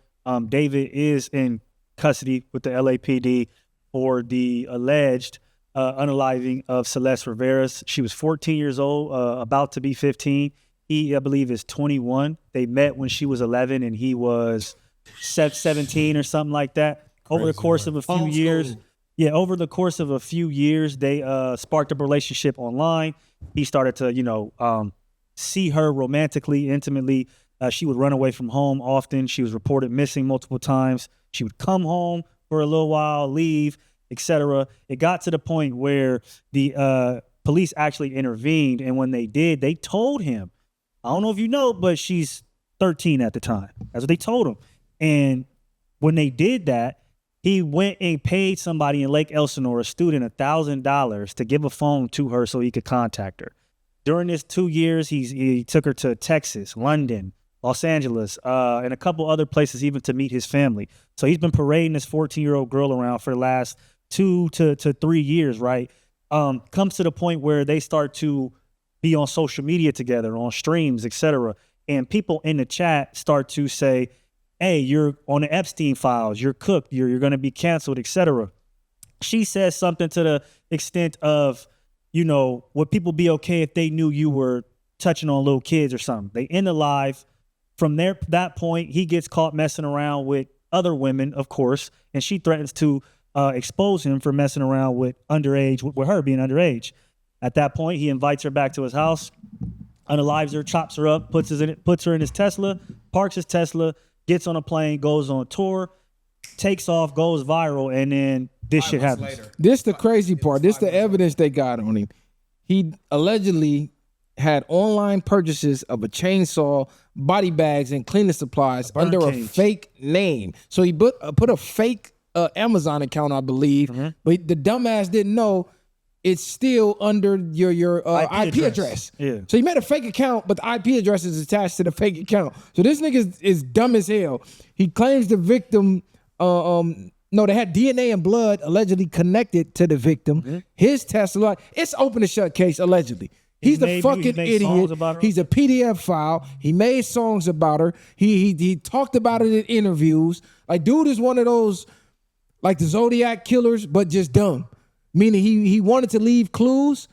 David is in custody with the LAPD for the alleged unaliving of Celeste Rivera's. She was 14 years old, about to be 15. He, I believe, is 21. They met when she was 11 and he was 17 or something like that. Over the course of a few years. Yeah, over the course of a few years, they sparked up a relationship online. He started to, see her romantically, intimately. She would run away from home often. She was reported missing multiple times. She would come home for a little while, leave, etc. It got to the point where the police actually intervened, and when they did, they told him, I don't know if you know, but she's 13 at the time. That's what they told him. And when they did that, he went and paid somebody in Lake Elsinore, a student, $1,000 to give a phone to her so he could contact her. During this 2 years, he took her to Texas, London, Los Angeles, and a couple other places even to meet his family. So he's been parading this 14-year-old girl around for the last 2 to 3 years, right? Comes to the point where they start to be on social media together, on streams, etc. And people in the chat start to say, hey, you're on the Epstein files, you're cooked, you're going to be canceled, etc. She says something to the extent of, you know, would people be okay if they knew you were touching on little kids or something? They end the live. From that point, he gets caught messing around with other women, of course, and she threatens to expose him for messing around with underage, with her being underage. At that point, he invites her back to his house, unalives her, chops her up, puts her in his Tesla, parks his Tesla, gets on a plane, goes on tour, takes off, goes viral, and then this shit happens. This the crazy part. This the evidence they got on him. He allegedly had online purchases of a chainsaw, body bags, and cleaning supplies under a fake name. So he put a fake Amazon account, I believe, but the dumbass didn't know it's still under your IP address. Yeah. So he made a fake account, but the IP address is attached to the fake account. So this nigga is dumb as hell. He claims the victim, no, they had DNA and blood allegedly connected to the victim. His Tesla, it's open and shut case, allegedly. He's the fucking idiot. He's a PDF file. He made songs about her. He talked about it in interviews. Like, dude is one of those, like the Zodiac killers, but just dumb. Meaning he wanted to leave clues,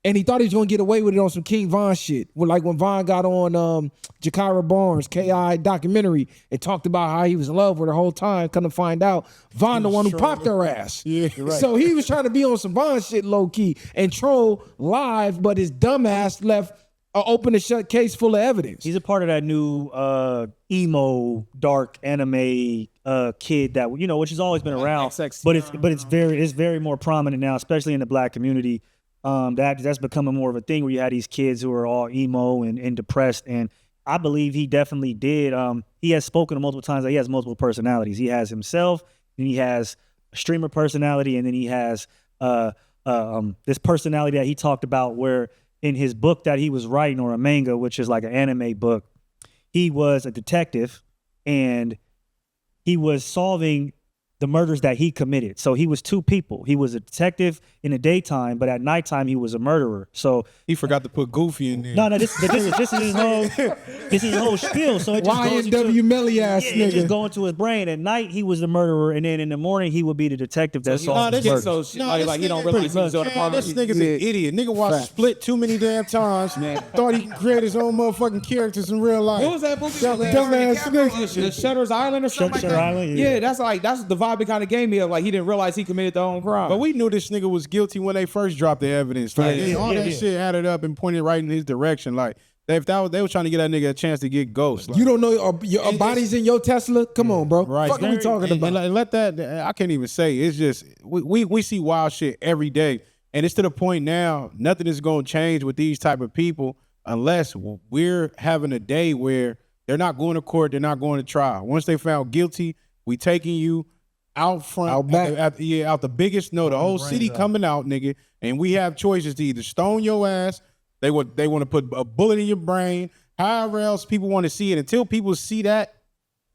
and he thought he was gonna get away with it on some King Von shit. Like when Von got on Jakira Barnes, KI documentary, and talked about how he was in love with her the whole time. Come to find out, Von the one who popped her ass. Yeah, right. So he was trying to be on some Von shit low key and troll live, but his dumb ass left an open and shut case full of evidence. He's a part of that new emo dark anime kid that, you know, which has always been around, but it's very more prominent now, especially in the black community. That's becoming more of a thing where you had these kids who are all emo and depressed. And I believe he definitely did. He has spoken multiple times that he has multiple personalities. He has himself, and he has a streamer personality, and then he has this personality that he talked about where in his book that he was writing, or a manga, which is like an anime book, he was a detective and he was solving the murders that he committed. So he was two people. He was a detective in the daytime, but at nighttime he was a murderer. So he forgot to put Goofy in there. No, this is his whole spiel. So it just YNW Melly ass nigga. It just go into his brain. At night he was the murderer, and then in the morning he would be the detective that solved the murders. Like he don't realize he's on the part. This nigga's an idiot. Nigga watched Split too many damn times. Thought he could create his own motherfucking characters in real life. What was that movie? Dumbass nigga. Shutter's Island or something. Shutter Island. Yeah, that's the vibe it kind of gave me of, like, he didn't realize he committed the own crime. But we knew this nigga was guilty when they first dropped the evidence. Like, all that shit added up and pointed right in his direction. Like, they were trying to get that nigga a chance to get ghost. Like, you don't know your body's in your Tesla? Come on, bro. Right. What are we talking about? And let that, I can't even say. It's just, we see wild shit every day. And it's to the point now, nothing is going to change with these type of people unless we're having a day where they're not going to court, they're not going to trial. Once they found guilty, we taking you out front, out the biggest, the whole city coming out, nigga, and we have choices to either stone your ass, they want to put a bullet in your brain, however else people want to see it. Until people see that,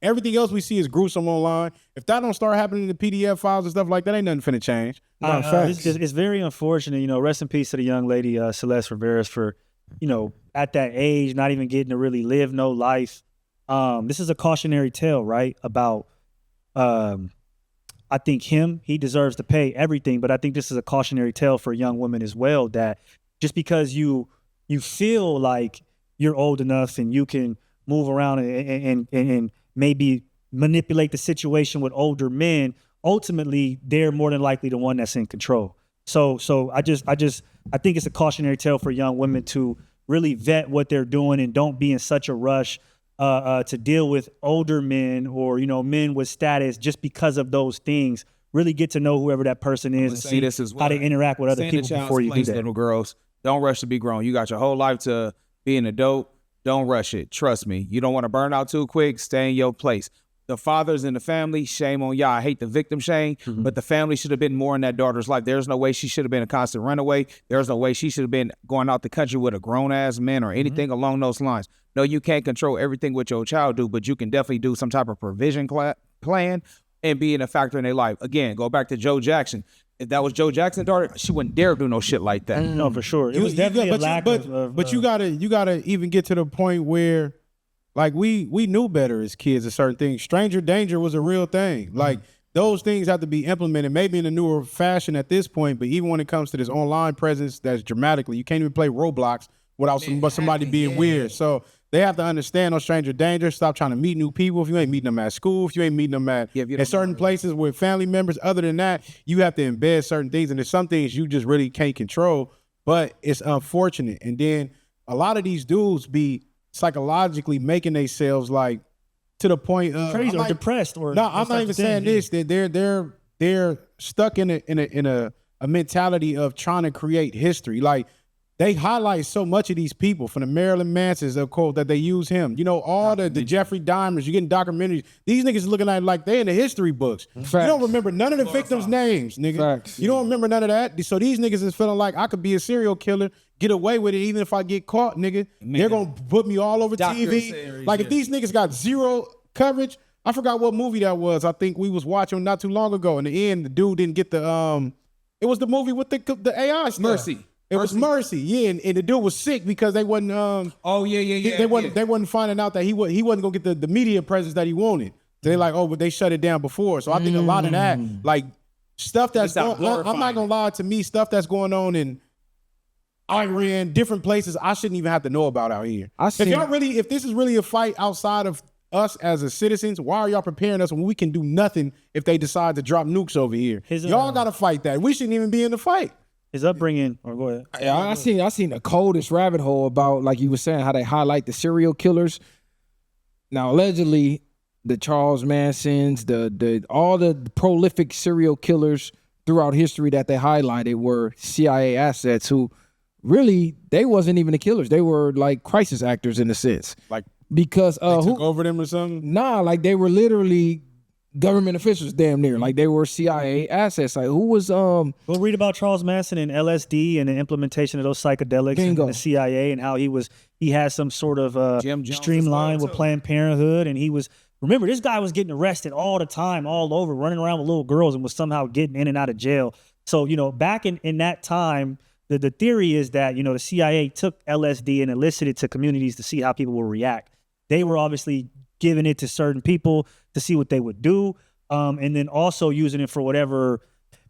everything else we see is gruesome online. If that don't start happening in the PDF files and stuff like that, ain't nothing finna change. It's very unfortunate, you know. Rest in peace to the young lady Celeste Rivera for, you know, at that age, not even getting to really live no life. This is a cautionary tale, right? About I think he deserves to pay everything, but I think this is a cautionary tale for young women as well, that just because you feel like you're old enough and you can move around and maybe manipulate the situation with older men, ultimately they're more than likely the one that's in control. So I think it's a cautionary tale for young women to really vet what they're doing and don't be in such a rush to deal with older men or, you know, men with status just because of those things. Really get to know whoever that person is and see this as how they interact with other people before you do that. Little girls, don't rush to be grown. You got your whole life to be an adult. Don't rush it. Trust me. You don't want to burn out too quick. Stay in your place. The fathers in the family, shame on y'all. I hate the victim shame, but the family should have been more in that daughter's life. There's no way she should have been a constant runaway. There's no way she should have been going out the country with a grown-ass man or anything along those lines. No, you can't control everything what your child do, but you can definitely do some type of provision plan and being a factor in their life. Again, go back to Joe Jackson. If that was Joe Jackson's daughter, she wouldn't dare do no shit like that. No, for sure. It was definitely a lack of... But you gotta even get to the point where, like, we knew better as kids of certain things. Stranger danger was a real thing. Like, those things have to be implemented, maybe in a newer fashion at this point, but even when it comes to this online presence that's dramatically, you can't even play Roblox without somebody being weird. So they have to understand on stranger danger. Stop trying to meet new people. If you ain't meeting them at school, if you ain't meeting them at certain places with family members, other than that, you have to embed certain things. And there's some things you just really can't control, but it's unfortunate. And then a lot of these dudes be psychologically making themselves like to the point of crazy or depressed or no, I'm not even saying this. That they're stuck in a mentality of trying to create history. Like, they highlight so much of these people from the Marilyn Mansons, of course, that they use him. You know, all the Jeffrey Dahmers, you're getting documentaries. These niggas looking at it like they in the history books. Facts. You don't remember none of the victims' names, nigga. Facts. You don't remember none of that. So these niggas is feeling like I could be a serial killer, get away with it, even if I get caught, nigga. They're going to put me all over TV. Series, like, if these niggas got zero coverage, I forgot what movie that was. I think we was watching not too long ago. In the end, the dude didn't get the, it was the movie with the AI stuff. Mercy. It was Mercy, yeah, and the dude was sick because they wasn't. They wasn't finding out that he wasn't gonna get the media presence that he wanted. They like, but they shut it down before. So I think a lot of that, like, stuff that's going, I'm not gonna lie, to me, stuff that's going on in Iran, different places, I shouldn't even have to know about out here. If this is really a fight outside of us as a citizens, why are y'all preparing us when we can do nothing if they decide to drop nukes over here? Y'all gotta fight that. We shouldn't even be in the fight. His upbringing, or go ahead. I seen the coldest rabbit hole about, like you were saying, how they highlight the serial killers. Now, allegedly, the Charles Mansons, all the prolific serial killers throughout history that they highlighted were CIA assets who really, they wasn't even the killers. They were like crisis actors in a sense. Like, because they took over them or something? Nah, like they were literally government officials, damn near. Like, they were CIA assets. Like, who was We'll read about Charles Manson and LSD and the implementation of those psychedelics and the CIA and how he had some sort of streamline with Planned Parenthood, and remember, this guy was getting arrested all the time, all over, running around with little girls, and was somehow getting in and out of jail. So, you know, back in that time, the theory is that, you know, the CIA took LSD and elicited to communities to see how people will react. They were obviously giving it to certain people to see what they would do, and then also using it for whatever,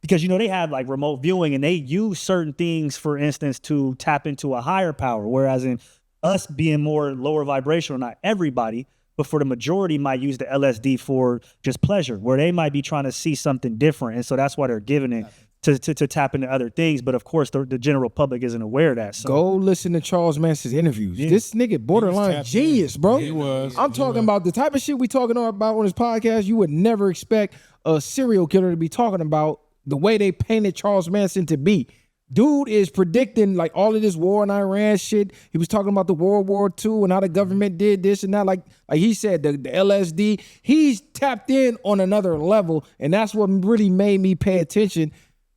because, you know, they have like remote viewing and they use certain things, for instance, to tap into a higher power, whereas in us being more lower vibrational, not everybody, but for the majority might use the LSD for just pleasure, where they might be trying to see something different, and so that's why they're giving it to tap into other things. But of course, the general public isn't aware of that. So go listen to Charles Manson's interviews. Yeah. This nigga borderline genius, bro. He was. I'm talking about the type of shit we talking about on this podcast. You would never expect a serial killer to be talking about the way they painted Charles Manson to be. Dude is predicting like all of this war in Iran shit. He was talking about the World War II and how the government did this and that. Like he said, the LSD. He's tapped in on another level, and that's what really made me pay attention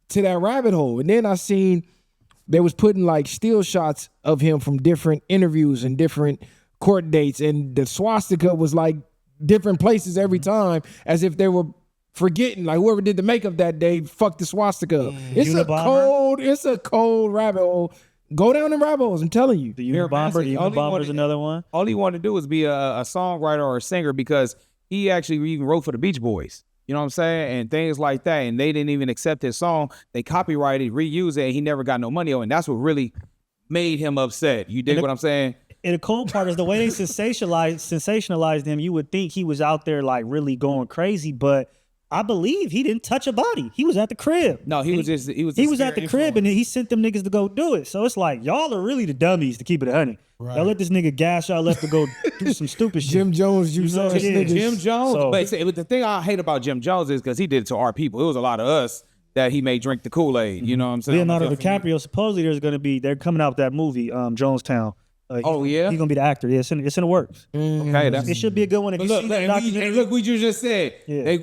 to that rabbit hole. And then I seen they was putting like still shots of him from different interviews and different court dates, and the swastika was like different places every time, as if they were forgetting, like whoever did the makeup that day fucked the swastika up. It's a cold rabbit hole. Go down the rabbit holes, I'm telling you. The Unabomber is another one. All he wanted to do was be a songwriter or a singer, because he actually even wrote for the Beach Boys. You know what I'm saying? And things like that. And they didn't even accept his song. They copyrighted, reused it, and he never got no money on it. And that's what really made him upset. You dig what I'm saying? And the cool part is the way they sensationalized him. You would think he was out there like really going crazy, but I believe he didn't touch a body. He was at the crib. No, he was at the crib and then he sent them niggas to go do it. So it's like, y'all are really the dummies to keep it 100. Right. Y'all let this nigga gas y'all left to go do some stupid shit. Jim Jones, you saw Jim Jones. So, but the thing I hate about Jim Jones is because he did it to our people. It was a lot of us that he made drink the Kool-Aid. You know what I'm saying? Leonardo DiCaprio, supposedly they're coming out with that movie, Jonestown. Oh yeah, he's gonna be the actor. Yeah, it's in the works. Okay, it should be a good one. If you see look, we just said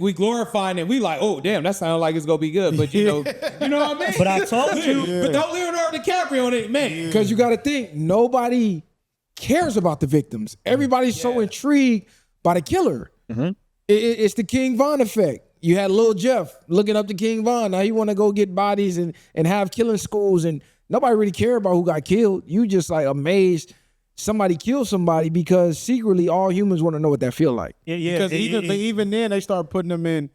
we glorifying it. We like, oh damn, that sounds like it's gonna be good. But you know what I mean. But I told you, but don't Leonardo DiCaprio on it, man. Because you got to think, nobody cares about the victims. Everybody's so intrigued by the killer. It's the King Von effect. You had Lil Jeff looking up to King Von. Now he want to go get bodies and have killing schools, and nobody really care about who got killed. You just like amazed somebody killed somebody because secretly all humans want to know what that feel like. Because even then they start putting them in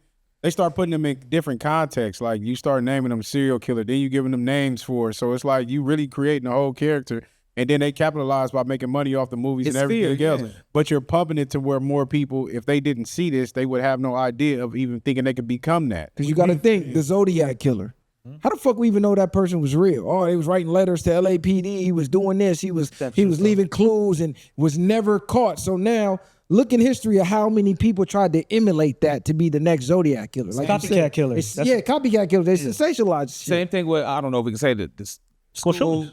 different contexts. Like you start naming them serial killer, then you giving them names for it. So it's like you really creating a whole character. And then they capitalize by making money off the movies and everything else. But you're pumping it to where more people, if they didn't see this, they would have no idea of even thinking they could become that. Because you got to think, the Zodiac killer. How the fuck we even know that person was real? Oh, he was writing letters to LAPD. He was doing this. He was leaving clues and was never caught. So now look in history of how many people tried to emulate that to be the next Zodiac killer. Like copycat killers. Copycat killers. They sensationalize shit. Same thing with, I don't know if we can say that this school So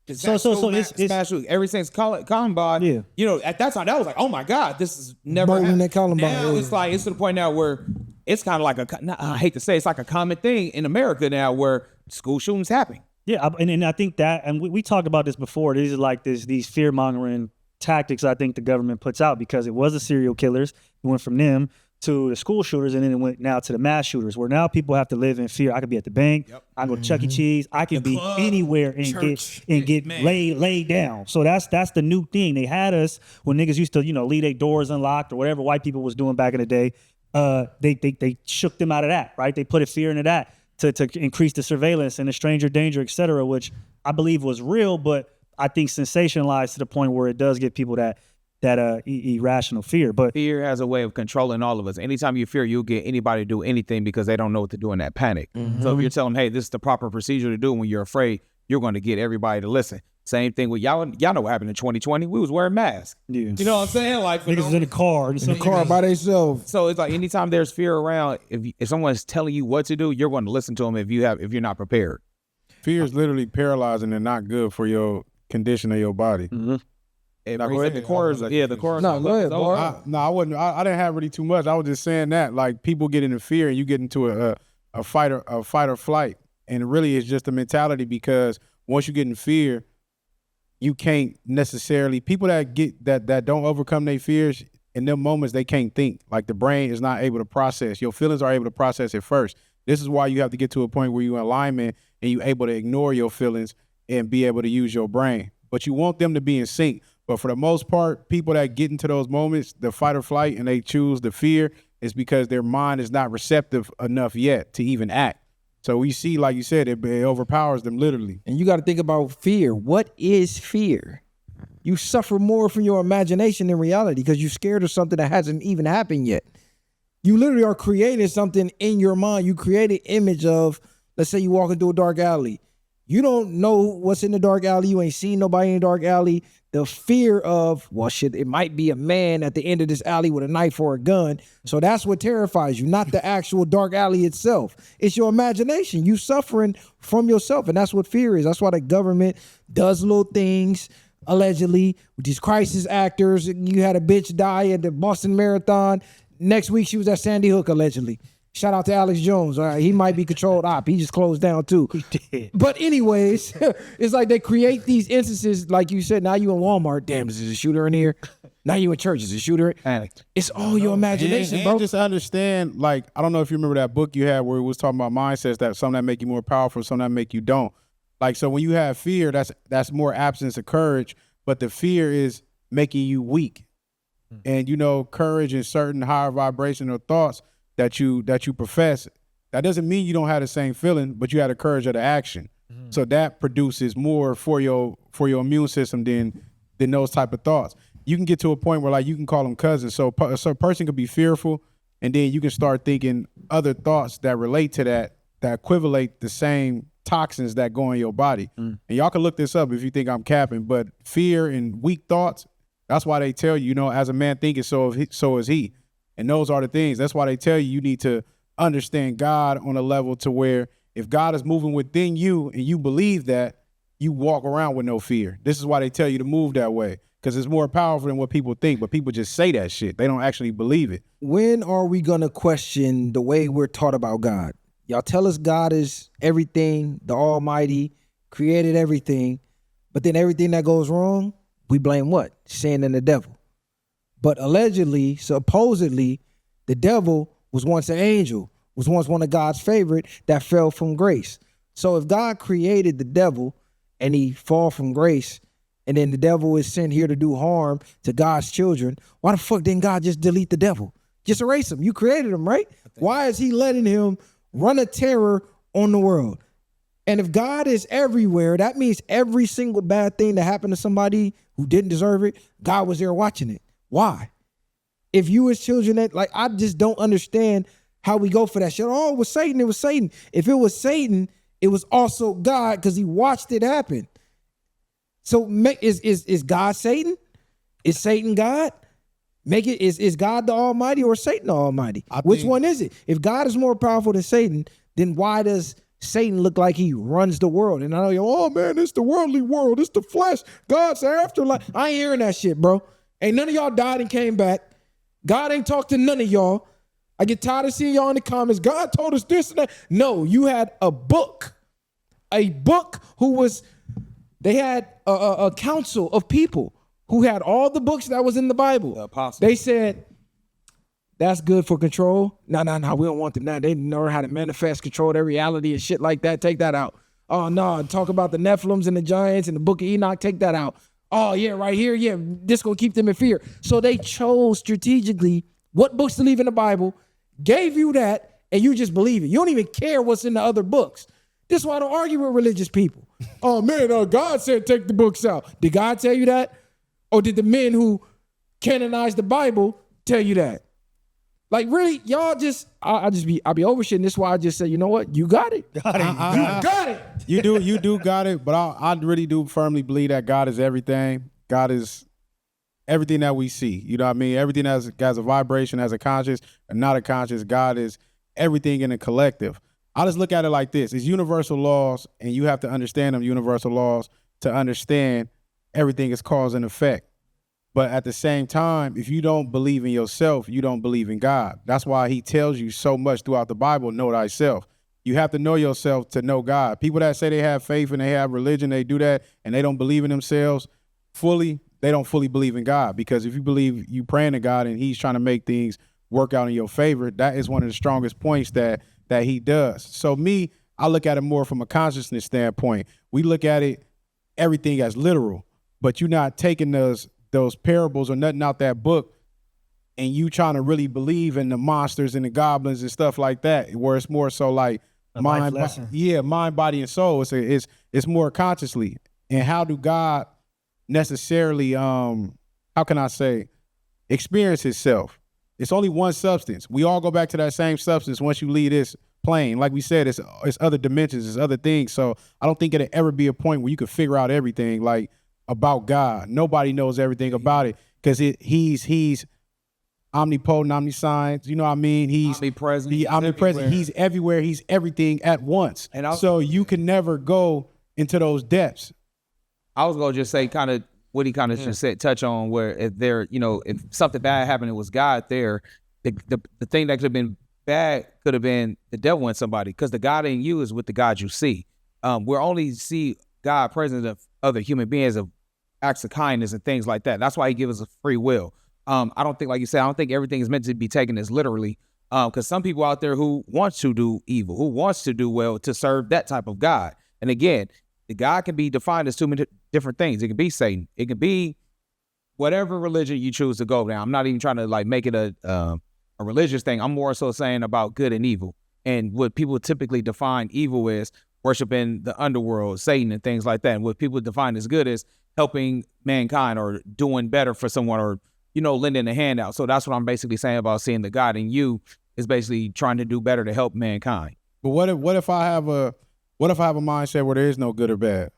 it's ever since Columbine. Yeah. You know, at that time that was like, oh my God, this is never Bowling at Columbine. Now it's to the point now where it's kind of like I hate to say it's like a common thing in America now where school shootings happen. Yeah, and I think that, and we talked about this before. These are like these fear mongering tactics I think the government puts out because it was the serial killers. It went from them to the school shooters, and then it went now to the mass shooters, where now people have to live in fear. I could be at the bank, I can go to Chuck E. Cheese, I can be anywhere and get laid down. So that's the new thing. They had us when niggas used to leave their doors unlocked or whatever white people was doing back in the day. They shook them out of that, right? They put a fear into that to increase the surveillance and the stranger danger, et cetera, which I believe was real, but I think sensationalized to the point where it does give people that irrational fear. But fear has a way of controlling all of us. Anytime you fear, you'll get anybody to do anything because they don't know what to do in that panic. So if you're telling them, hey, this is the proper procedure to do when you're afraid, you're going to get everybody to listen. Same thing with y'all know what happened in 2020. We was wearing masks. Yeah. You know what I'm saying? Like niggas was in the car. In the car by themselves. So it's like anytime there's fear around, if someone's telling you what to do, you're going to listen to them if you're not prepared. Fear is literally paralyzing and not good for your condition of your body. Now, go ahead. The chorus. The chorus. No, go ahead, boy. I wasn't. I didn't have really too much. I was just saying that like people get into fear and you get into a fight or flight, and really it's just a mentality because once you get in fear, you can't necessarily people that don't overcome their fears in them moments they can't think. Like the brain is not able to process. Your feelings are able to process it first. This is why you have to get to a point where you're in alignment and you're able to ignore your feelings and be able to use your brain. But you want them to be in sync. But for the most part, people that get into those moments, the fight or flight, and they choose the fear is because their mind is not receptive enough yet to even act. So we see, like you said, it overpowers them literally. And you got to think about fear. What is fear? You suffer more from your imagination than reality because you're scared of something that hasn't even happened yet. You literally are creating something in your mind. You create an image of, let's say you walk into a dark alley. You don't know what's in the dark alley. You ain't seen nobody in the dark alley. The fear of, well, shit, it might be a man at the end of this alley with a knife or a gun. So that's what terrifies you, not the actual dark alley itself. It's your imagination. You suffering from yourself, and that's what fear is. That's why the government does little things, allegedly, with these crisis actors. You had a bitch die at the Boston Marathon. Next week, she was at Sandy Hook, allegedly. Shout out to Alex Jones. All right, he might be controlled op. He just closed down too. He did. But anyways, it's like they create these instances, like you said. Now you in Walmart. Damn, is there a shooter in here? Now you in church. Is there a shooter? It's all your imagination, bro. And just understand, like, I don't know if you remember that book you had where it was talking about mindsets, that some that make you more powerful, some that make you don't. Like, so when you have fear, that's more absence of courage, but the fear is making you weak. And courage and certain higher vibrational thoughts that you profess, that doesn't mean you don't have the same feeling, but you have the courage of the action. So that produces more for your immune system than those type of thoughts. You can get to a point where like you can call them cousins. So a person could be fearful And then you can start thinking other thoughts that relate to that equivalent the same toxins that go in your body. And y'all can look this up if you think I'm capping, but fear and weak thoughts, that's why they tell you, as a man thinketh, so is he. And those are the things. That's why they tell you need to understand God on a level to where if God is moving within you and you believe that, you walk around with no fear. This is why they tell you to move that way, because it's more powerful than what people think, but people just say that shit. They don't actually believe it. When are we going to question the way we're taught about God? Y'all tell us God is everything, the Almighty, created everything, but then everything that goes wrong, we blame what? Sin and the devil. But allegedly, supposedly, the devil was once an angel, was once one of God's favorite that fell from grace. So if God created the devil and he fall from grace, and then the devil is sent here to do harm to God's children, why the fuck didn't God just delete the devil? Just erase him. You created him, right? Why is he letting him run a terror on the world? And if God is everywhere, that means every single bad thing that happened to somebody who didn't deserve it, God was there watching it. Why? If you as children, I just don't understand how we go for that shit. Oh, it was Satan. It was Satan. If it was Satan, it was also God because he watched it happen. So is God Satan? Is Satan God? Is God the Almighty or Satan the Almighty? Which one is it? If God is more powerful than Satan, then why does Satan look like he runs the world? And I know you're, oh man, it's the worldly world. It's the flesh. God's afterlife. I ain't hearing that shit, bro. Ain't none of y'all died and came back. God ain't talked to none of y'all. I get tired of seeing y'all in the comments. God told us this and that. No, you had a book they had a council of people who had all the books that was in the Bible. The apostles. They said, that's good for control. No, we don't want them. Now they know how to manifest, control their reality and shit like that. Take that out. Oh, no, talk about the Nephilims and the giants and the book of Enoch. Take that out. Oh, yeah, right here. Yeah, this going to keep them in fear. So they chose strategically what books to leave in the Bible, gave you that, and you just believe it. You don't even care what's in the other books. This is why I don't argue with religious people. Oh, man, God said take the books out. Did God tell you that? Or did the men who canonized the Bible tell you that? Like, really, y'all just, I'll be overshitting. This is why I just say, you know what? You got it. Got it. You do got it, but I really do firmly believe that God is everything. God is everything that we see. You know what I mean? Everything has a vibration, has a conscious, and not a conscious. God is everything in a collective. I just look at it like this. It's universal laws, and you have to understand them universal laws to understand everything is cause and effect. But at the same time, if you don't believe in yourself, you don't believe in God. That's why he tells you so much throughout the Bible, know thyself. You have to know yourself to know God. People that say they have faith and they have religion, they do that, and they don't believe in themselves fully, they don't fully believe in God. Because if you believe you praying to God and he's trying to make things work out in your favor, that is one of the strongest points that he does. So me, I look at it more from a consciousness standpoint. We look at it, everything as literal, but you're not taking those parables or nothing out that book and you trying to really believe in the monsters and the goblins and stuff like that, where it's more so like mind, body, and soul. It's more consciously. And how do God necessarily, how can I say, experience himself? It's only one substance. We all go back to that same substance once you leave this plane. Like we said, it's other dimensions, it's other things. So I don't think it'll ever be a point where you could figure out everything like about God. Nobody knows everything about it because he's omnipotent, omniscient. You know what I mean? He's omnipresent. Everywhere. He's everywhere. He's everything at once. And so you can never go into those depths. I was gonna just say kind of what he kind of just said, touch on where if something bad happened, it was God there. The thing that could have been bad could have been the devil in somebody, because the God in you is with the God you see. We only see God present of other human beings, of acts of kindness and things like that. That's why he gives us a free will. I don't think, like you said, I don't think everything is meant to be taken as literally, because some people out there who wants to do evil, who wants to do well, to serve that type of God. And again, the God can be defined as too many different things. It can be Satan. It can be whatever religion you choose to go down. I'm not even trying to like make it a religious thing. I'm more so saying about good and evil. And what people typically define evil is worshiping the underworld, Satan, and things like that. And what people define as good is helping mankind or doing better for someone, or lending a hand out. So that's what I'm basically saying about seeing the God in you is basically trying to do better to help mankind. But what if I have a mindset where there is no good or bad?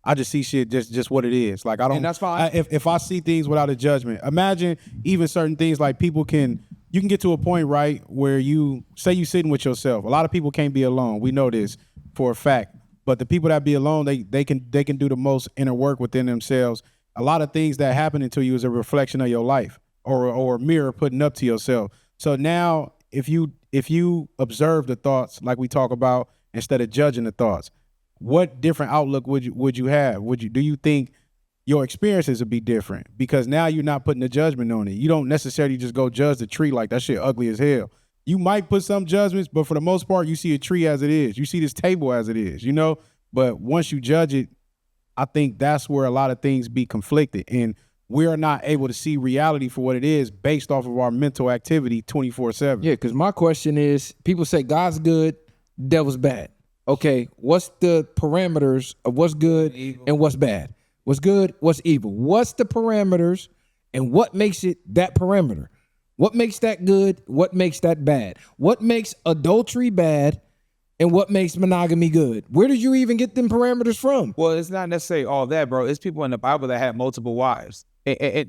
I just see shit just what it is. Like I don't. And that's fine. If I see things without a judgment, imagine even certain things like you can get to a point, right, where you say you sitting with yourself. A lot of people can't be alone. We know this for a fact. But the people that be alone, they can do the most inner work within themselves. A lot of things that happen to you is a reflection of your life or a mirror putting up to yourself. So now if you observe the thoughts like we talk about instead of judging the thoughts, what different outlook would you have? Do you think your experiences would be different? Because now you're not putting a judgment on it. You don't necessarily just go judge the tree like that shit ugly as hell. You might put some judgments, but for the most part, you see a tree as it is. You see this table as it is, But once you judge it, I think that's where a lot of things be conflicted. And we are not able to see reality for what it is based off of our mental activity 24/7. Yeah, because my question is, people say God's good, devil's bad. Okay, what's the parameters of what's good and what's bad? What's good, what's evil? What's the parameters and what makes it that parameter? What makes that good? What makes that bad? What makes adultery bad? And what makes monogamy good? Where did you even get them parameters from? Well, it's not necessarily all that, bro. It's people in the Bible that have multiple wives.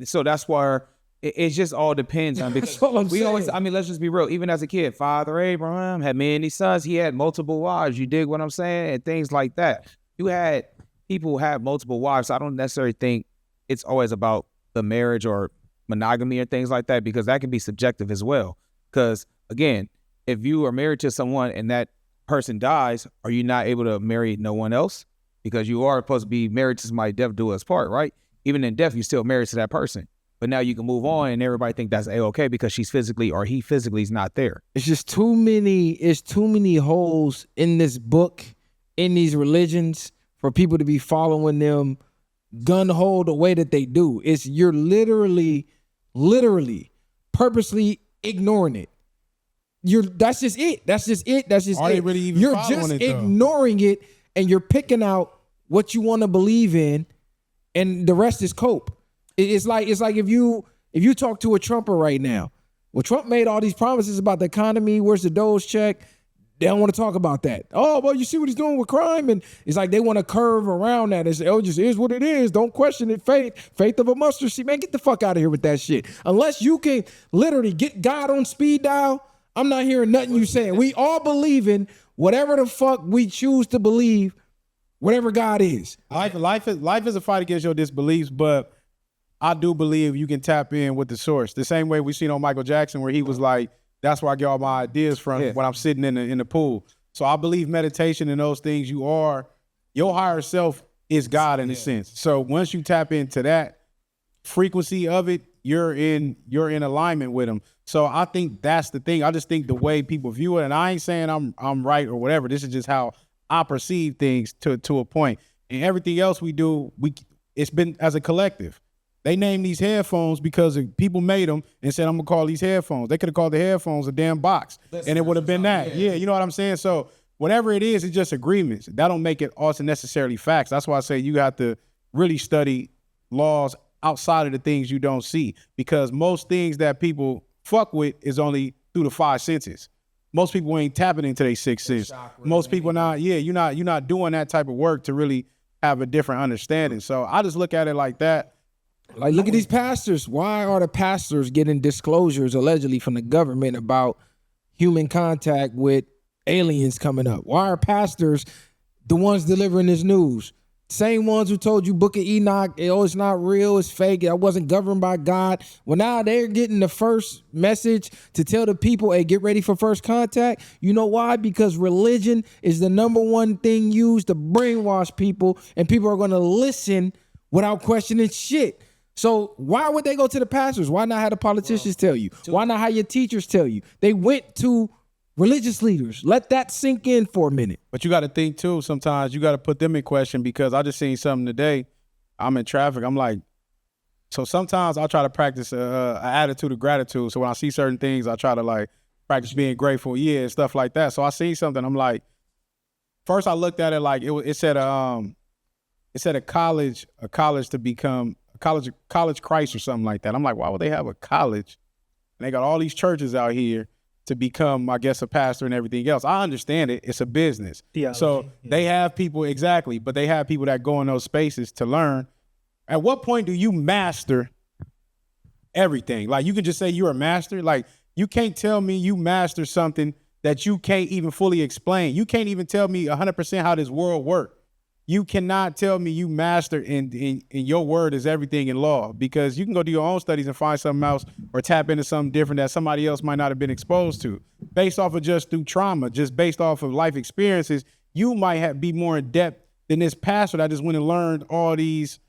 So that's where it just all depends on, because let's just be real. Even as a kid, Father Abraham had many sons. He had multiple wives. You dig what I'm saying? And things like that. You had people who have multiple wives. So I don't necessarily think it's always about the marriage or monogamy or things like that, because that can be subjective as well. Because again, if you are married to someone and that person dies, are you not able to marry no one else? Because you are supposed to be married to somebody, death do us part, right? Even in death, you're still married to that person. But now you can move on and everybody think that's A-okay because she's physically or he physically is not there. It's just too many holes in this book, in these religions, for people to be following them gun-ho the way that they do. You're literally purposely ignoring it. That's just it. Are they really even you're following just it, though? ignoring it, and you're picking out what you want to believe in, and the rest is cope. It's like if you talk to a Trumper right now. Well, Trump made all these promises about the economy. Where's the Doge check? They don't want to talk about that. Oh, well, you see what he's doing with crime, and it's like they want to curve around that and say, "Oh, it just is what it is. Don't question it. Faith of a mustard seed." Man, get the fuck out of here with that shit. Unless you can literally get God on speed dial, I'm not hearing nothing you saying. We all believe in whatever the fuck we choose to believe, whatever God is. Life is a fight against your disbeliefs, but I do believe you can tap in with the source. The same way we seen on Michael Jackson, where he was like, "That's where I get all my ideas from when I'm sitting in the pool." So I believe meditation and those things, your higher self is God in a sense. So once you tap into that frequency of it, you're in alignment with him. So I think that's the thing. I just think the way people view it, and I ain't saying I'm right or whatever. This is just how I perceive things to a point. And everything else we do, it's been as a collective. They named these headphones because people made them and said, "I'm gonna call these headphones." They could have called the headphones a damn box, and it would have been that. Yeah, you know what I'm saying? So whatever it is, it's just agreements. That don't make it also necessarily facts. That's why I say you have to really study laws outside of the things you don't see, because most things that people fuck with is only through the five senses. Most people ain't tapping into their sixth sense. Most people not. Yeah, you're not doing that type of work to really have a different understanding. So I just look at it like that. Like, look at these pastors. Why are the pastors getting disclosures allegedly from the government about human contact with aliens coming up? Why are pastors the ones delivering this news? Same ones who told you Book of Enoch, it's not real, it's fake, I wasn't governed by God. Well, now they're getting the first message to tell the people, hey, get ready for first contact. You know why? Because religion is the number one thing used to brainwash people, and people are going to listen without questioning shit. So why would they go to the pastors? Why not have the politicians tell you? Why not have your teachers tell you? They went to religious leaders. Let that sink in for a minute. But you got to think too, sometimes you got to put them in question, because I just seen something today. I'm in traffic. I'm like, so sometimes I try to practice an attitude of gratitude. So when I see certain things, I try to like practice being grateful, and stuff like that. So I seen something. I'm like, first I looked at it like it said a college to become college Christ or something like that. I'm like, why would they have a college? And they got all these churches out here to become, I guess, a pastor and everything else. I understand it. It's a business. Theology, So they have people, exactly, but they have people that go in those spaces to learn. At what point do you master everything? Like, you can just say you're a master. Like, you can't tell me you master something that you can't even fully explain. You can't even tell me 100% how this world works. You cannot tell me you master in your word is everything in law, because you can go do your own studies and find something else or tap into something different that somebody else might not have been exposed to. Based off of just through trauma, just based off of life experiences, you might be more in depth than this pastor that just went and learned all these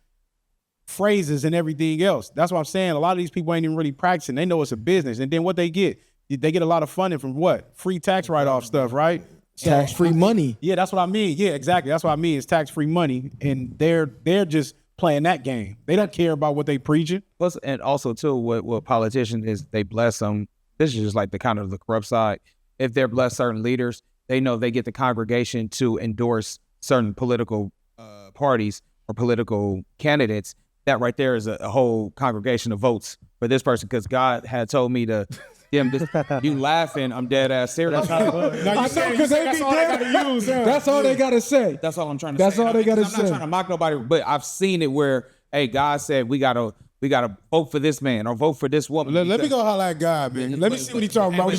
phrases and everything else. That's what I'm saying. A lot of these people ain't even really practicing. They know it's a business. And then what they get a lot of funding from what? Free tax write-off stuff, right? Tax-free money. Yeah, that's what I mean. Yeah, exactly. That's what I mean. It's tax-free money, and they're just playing that game. They don't care about what they preaching. Plus, and also too, what politicians is, they bless them. This is just like the kind of the corrupt side. If they're blessed certain leaders, they know they get the congregation to endorse certain political parties or political candidates. That right there is a whole congregation of votes for this person, because God had told me to. Yeah, you laughing? I'm dead ass serious. I know, because they be dead. That's all they gotta say. That's all I'm trying to That's say. all they gotta I'm say. not trying to mock nobody, but I've seen it where, hey, God said we gotta vote for this man or vote for this woman. Let me go holler at God, man. Let me see what he's talking about.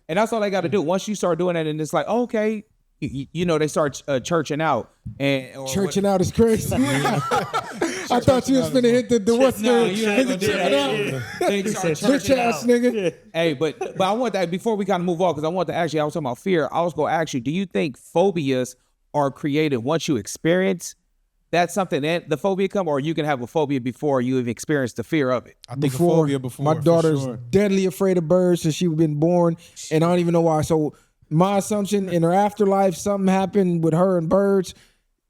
And that's all they got to do. Once you start doing that, and it's like, okay, you know, they start churching out. Churching out is crazy. I thought you was finna hit the what's the bitch ass nigga. Hey, but I want that before we kind of move on, because I want to actually, I was talking about fear. I was going to ask you, do you think phobias are created once you experience that's something that the phobia come, or you can have a phobia before you have experienced the fear of it? I think a phobia before. My daughter's sure. deadly afraid of birds since she's been born, and I don't even know why. So my assumption, in her afterlife, something happened with her and birds.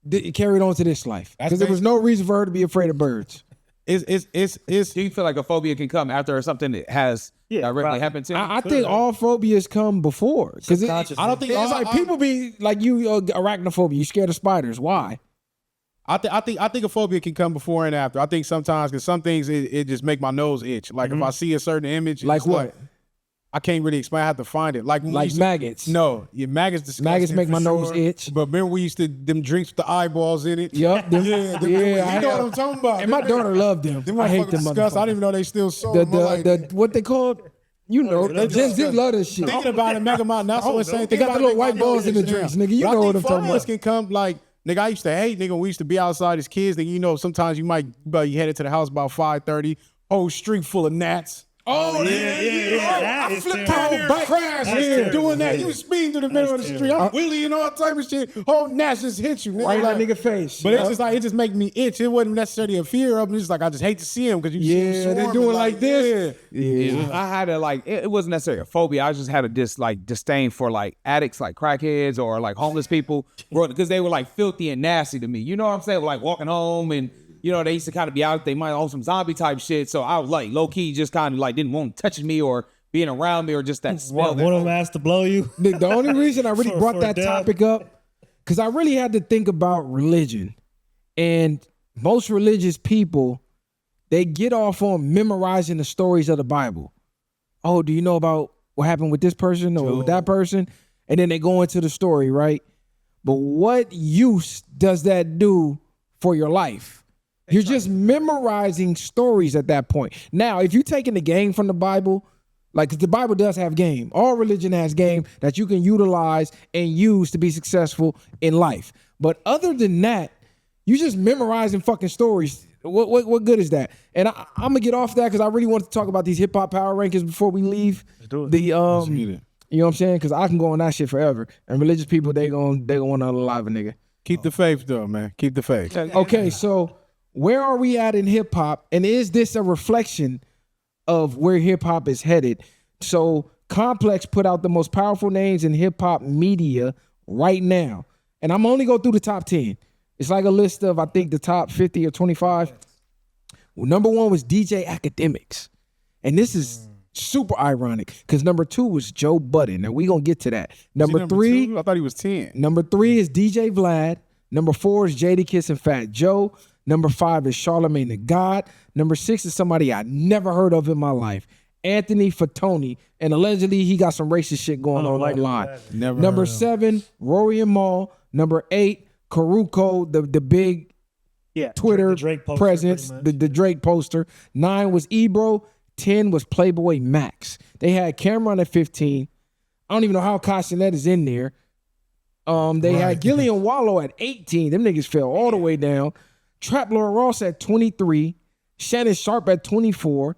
It carried on to this life, because there was no reason for her to be afraid of birds. Do you feel like a phobia can come after something that has directly happened to you? I think all phobias come before, because I don't think it's like people be like you arachnophobia. You scared of spiders? Why? I think a phobia can come before and after. I think sometimes, because some things it just make my nose itch. Like if I see a certain image, like what? I can't really explain. I have to find it. Like maggots. No, maggots disgusting. Maggots make my nose sure. itch. But remember we used to them drinks with the eyeballs in it. Yup. You know what I'm talking about. And my daughter loved them. I hate them motherfuckers. I didn't even know they still sold the what they called. You know, Gen Z love this shit. Thinking about it, Mega Man, that's what I'm saying. They got the little white balls in the drinks, nigga. You know what I'm talking about. Can come like. Nigga, I used to hate, nigga, we used to be outside as kids. Nigga, you know, sometimes you might be headed to the house about 5:30, whole street full of gnats. Oh, yeah. I flipped out here, crash here, doing that. You was speeding through the middle of the street. I'm wheeling and all type of shit. Whole gnats just hit you. Right in that nigga face. But it's just like, it just make me itch. It wasn't necessarily a fear of them. It's just like, I just hate to see them, because you see them they're doing like this. Yeah. I had it wasn't necessarily a phobia. I just had a disdain for like addicts, like crackheads or like homeless people, because they were like filthy and nasty to me. You know what I'm saying? Like walking home, and you know, they used to kind of be out, they might own some zombie type shit. So I was like low key just kind of like didn't want touching me or being around me, or just that smell. One of them asked to blow you. The only reason I really brought that topic up, because I really had to think about religion. And most religious people, they get off on memorizing the stories of the Bible. Oh, do you know about what happened with this person or with that person? And then they go into the story, right? But what use does that do for your life? You're just memorizing stories at that point. Now, if you're taking the game from the Bible, like, 'cause the Bible does have game. All religion has game that you can utilize and use to be successful in life. But other than that, you just memorizing fucking stories. What good is that? And I'm gonna get off that, because I really want to talk about these hip hop power rankings before we leave. Let's do it. You know what I'm saying? Because I can go on that shit forever. And religious people, they gonna want to unalive a nigga. Keep the faith though, man. Keep the faith. Okay, so where are we at in hip hop? And is this a reflection of where hip hop is headed? So Complex put out the most powerful names in hip hop media right now. And I'm only go through the top 10. It's like a list of, I think, the top 50 or 25. Well, number 1 was DJ Academics. And this is super ironic, because number 2 was Joe Budden. And we gonna get to that. Number 3, I thought he was 10. Number 3 is DJ Vlad. Number 4 is Jadakiss and Fat Joe. Number 5 is Charlemagne the God. Number 6 is somebody I never heard of in my life, Anthony Fatoni, and allegedly he got some racist shit going on online. Number 7, Rory and Mal. Number 8, Caruco, the big Twitter Drake poster, presence, the Drake poster. 9 was Ebro. 10 was Playboy Max. They had Cameron at 15. I don't even know how Castanet is in there. They had Gillian Wallow at 18. Them niggas fell all the way down. Trap Lord Ross at 23. Shannon Sharp at 24.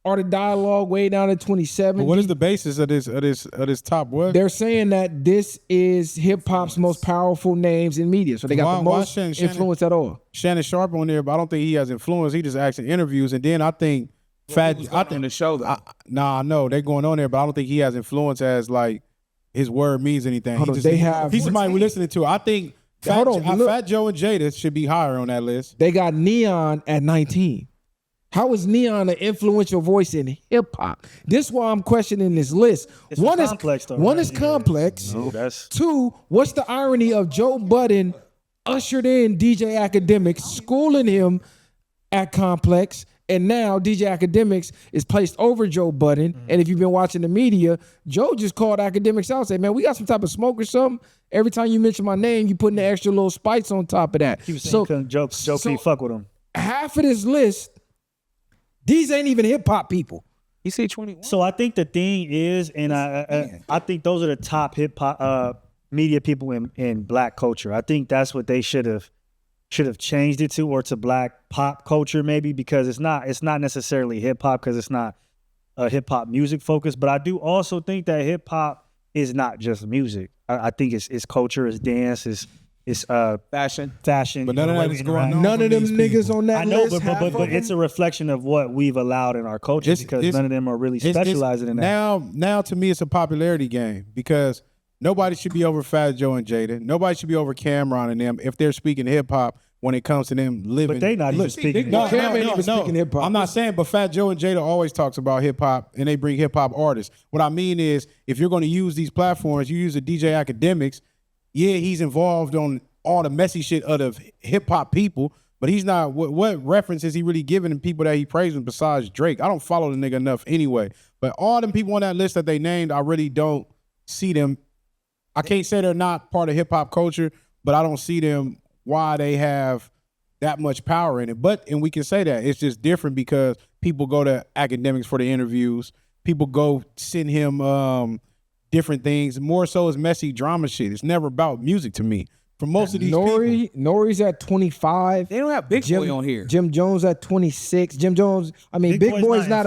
Art of Dialogue way down at 27. But what is the basis of this top? What they're saying that this is hip hop's most powerful names in media, so they got the most influence at all. Shannon Sharp on there, but I don't think he has influence. He just acts in interviews, and then I think I think the show though. I know they're going on there, but I don't think he has influence as like his word means anything. He's somebody we're listening to. I think Fat Joe and Jada should be higher on that list. They got Neon at 19. How is Neon an influential voice in hip hop? This is why I'm questioning this list. One is complex. No, that's 2, what's the irony of Joe Budden ushered in DJ Academics, schooling him at Complex, and now DJ Academics is placed over Joe Budden. And if you've been watching the media, Joe just called Academics out and said, man, we got some type of smoke or something. Every time you mention my name, you putting the extra little spice on top of that. he was saying Joe can't fuck with him. Half of this list, these ain't even hip hop people. You see 21. So I think the thing is, and I think those are the top hip hop media people in black culture. I think that's what they should have changed it to, or to black pop culture maybe, because it's not necessarily hip hop, because it's not a hip hop music focus. But I do also think that hip hop is not just music. I think it's culture, it's dance, it's fashion. But none of that is going on. None of them niggas on that list. I know, but it's a reflection of what we've allowed in our culture, because none of them are really specializing in that. Now to me, it's a popularity game, because nobody should be over Fat Joe and Jada. Nobody should be over Cameron and them if they're speaking hip hop when it comes to them living. But they not even speaking. No, speaking hip hop. I'm not saying, but Fat Joe and Jada always talks about hip hop, and they bring hip hop artists. What I mean is, if you're going to use these platforms, you use the DJ Academics. Yeah, he's involved on all the messy shit of the hip hop people, but he's not. What reference is he really giving to people that he praising besides Drake? I don't follow the nigga enough anyway. But all them people on that list that they named, I really don't see them. I can't say they're not part of hip hop culture, but I don't see them why they have that much power in it. And we can say that it's just different because people go to Academics for the interviews. People go send him different things. More so is messy drama shit. It's never about music to me. For most of these people. Nori's at 25. They don't have Big Boy on here. Jim Jones at 26. Jim Jones, I mean, Big Boy's he's not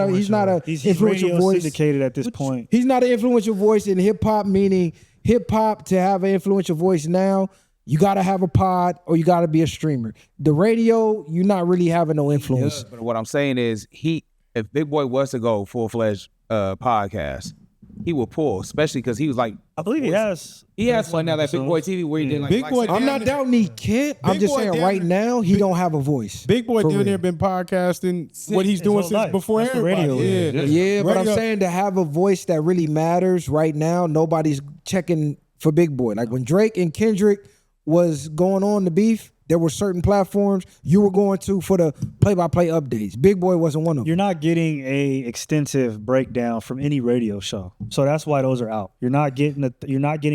a influential voice. Syndicated at this point. He's not an influential voice in hip hop, meaning hip hop, to have an influential voice now, you got to have a pod or you got to be a streamer. The radio, you're not really having no influence. But what I'm saying is, if Big Boy was to go full-fledged podcast, he will pull, especially because he was like, I believe he has one now, that Big Boy TV where he did like Big Boy. I'm not doubting he can't. I'm just saying right now he don't have a voice. Big Boy down there been podcasting what he's doing since before everybody. Radio. Yeah, but I'm saying to have a voice that really matters right now, nobody's checking for Big Boy. Like when Drake and Kendrick was going on the beef, there were certain platforms you were going to for the play-by-play updates. Big Boy wasn't one of them. You're not getting a extensive breakdown from any radio show, so that's why those are out. You're not getting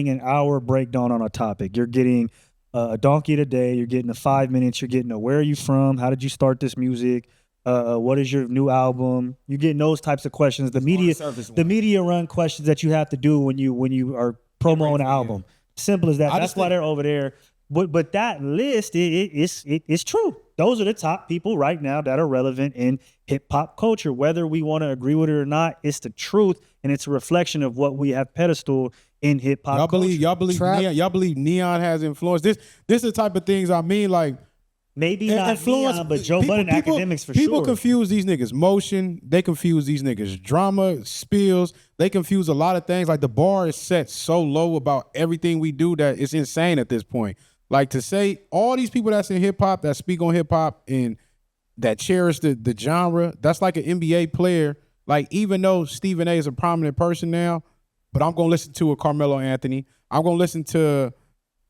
an hour breakdown on a topic. You're getting a donkey today. You're getting a 5 minutes. You're getting a where are you from? How did you start this music? What is your new album? You're getting those types of questions. The media run questions that you have to do when you are promoting an album. Simple as that. That's why they're over there. But that list, it's true. Those are the top people right now that are relevant in hip hop culture. Whether we want to agree with it or not, it's the truth, and it's a reflection of what we have pedestal in hip hop. Y'all believe Neon has influence. This is the type of things I mean, like maybe not influence, Neon, but Joe Budden Academics for sure. People confuse these niggas motion. They confuse these niggas drama, spills. They confuse a lot of things. Like the bar is set so low about everything we do that it's insane at this point. Like to say all these people that's in hip hop, that speak on hip hop and that cherish the genre, that's like an NBA player. Like even though Stephen A is a prominent person now, but I'm gonna listen to a Carmelo Anthony. I'm gonna listen to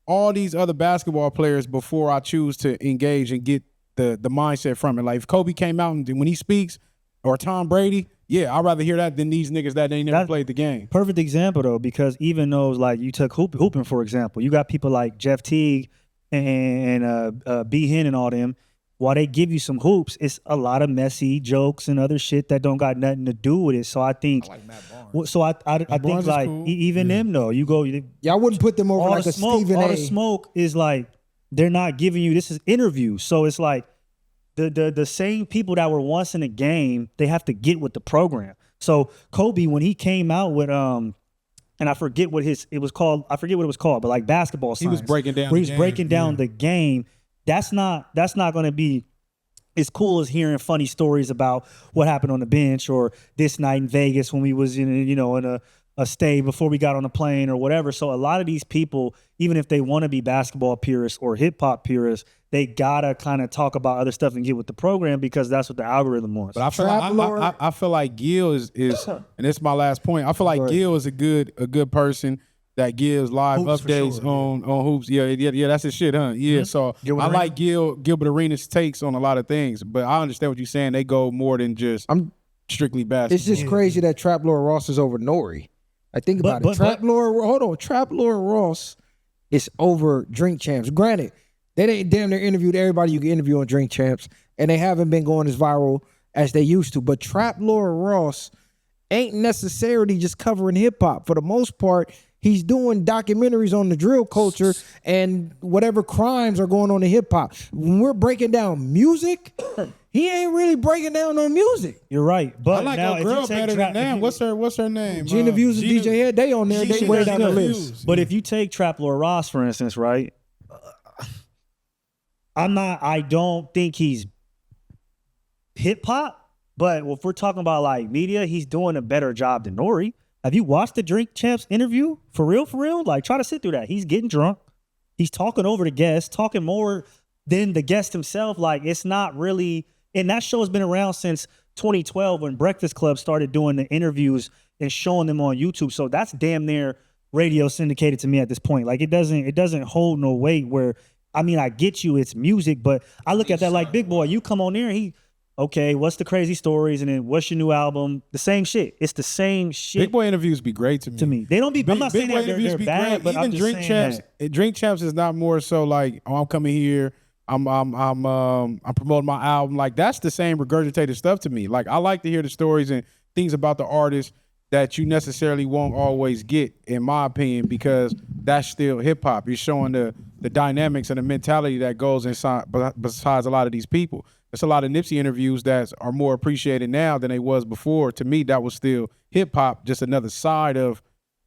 all these other basketball players before I choose to engage and get the mindset from it. Like if Kobe came out and when he speaks, or Tom Brady, yeah, I'd rather hear that than these niggas that ain't never played the game. Perfect example though, because even those like you took hooping for example, you got people like Jeff Teague and B Hen and all them. While they give you some hoops, it's a lot of messy jokes and other shit that don't got nothing to do with it. So I think, so I think like cool. Even them though, you go. Yeah, I wouldn't put them over like a Stephen all A. the smoke is like they're not giving you. This is interviews, so it's like the same people that were once in the game, they have to get with the program. So Kobe, when he came out with and I forget what it was called, but like basketball science. He was breaking down. Where he's breaking down the game. That's not going to be as cool as hearing funny stories about what happened on the bench or this night in Vegas when we was in a stay before we got on a plane or whatever. So a lot of these people, even if they want to be basketball purists or hip hop purists, they gotta kind of talk about other stuff and get with the program because that's what the algorithm wants. But I feel like Gil is and this is my last point. I feel like Gil is a good person that gives live Hoops updates on hoops. Yeah, that's his shit, huh? Yeah, so I like Gilbert Arenas' takes on a lot of things, but I understand what you're saying. They go more than just strictly basketball. It's just crazy that Trap Lord Ross is over Nori. I think about it. Trap Lord Ross is over Drink Champs. Granted, they didn't damn near interviewed everybody you can interview on Drink Champs, and they haven't been going as viral as they used to. But Trap Lord Ross ain't necessarily just covering hip hop. For the most part, he's doing documentaries on the drill culture and whatever crimes are going on in hip hop. When we're breaking down music, he ain't really breaking down no music. You're right, but I like now a girl better than them. What's her name? Gina Views and DJ Head, they on there. They way down the list. But if you take Trap Lord Ross, for instance, right? I don't think he's hip hop, but if we're talking about like media, he's doing a better job than Nori. Have you watched the Drink Champs interview? For real? Like, try to sit through that. He's getting drunk. He's talking over the guest, talking more than the guest himself. Like, it's not really, and that show's been around since 2012 when Breakfast Club started doing the interviews and showing them on YouTube. So that's damn near radio syndicated to me at this point. Like, it doesn't hold no weight where, I mean, I get you, it's music, but I look at that like, Big Boy, you come on there and okay, what's the crazy stories? And then what's your new album? The same shit. It's the same shit. Big Boy interviews be great to me. They don't be, I'm not saying that they're bad, but even I'm just Drink saying Champs, that. Drink Champs is not more so like, oh, I'm coming here, I'm promoting my album. Like, that's the same regurgitated stuff to me. Like, I like to hear the stories and things about the artist that you necessarily won't always get, in my opinion, because that's still hip hop. You're showing the dynamics and the mentality that goes inside besides a lot of these people. There's a lot of Nipsey interviews that are more appreciated now than they was before. To me, that was still hip hop, just another side of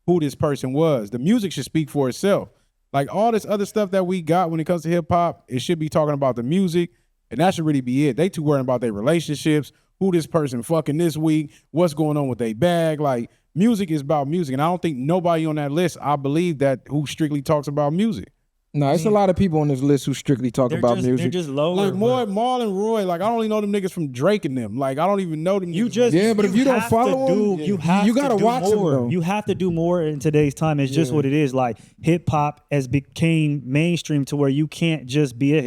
who this person was. The music should speak for itself. Like, all this other stuff that we got when it comes to hip hop, it should be talking about the music, and that should really be it. They too worrying about their relationships, who this person fucking this week, what's going on with their bag. Like, music is about music, and I don't think nobody on that list, I believe, that who strictly talks about music. No, it's a lot of people on this list who strictly talk about music. They're just lower. Like Marl and Roy, like, I don't even know them niggas from Drake and them. Like, I don't even know them. But if you don't follow them, you gotta watch them though. You have to do more in today's time. It's just what it is. Like, hip hop has became mainstream to where you can't just be a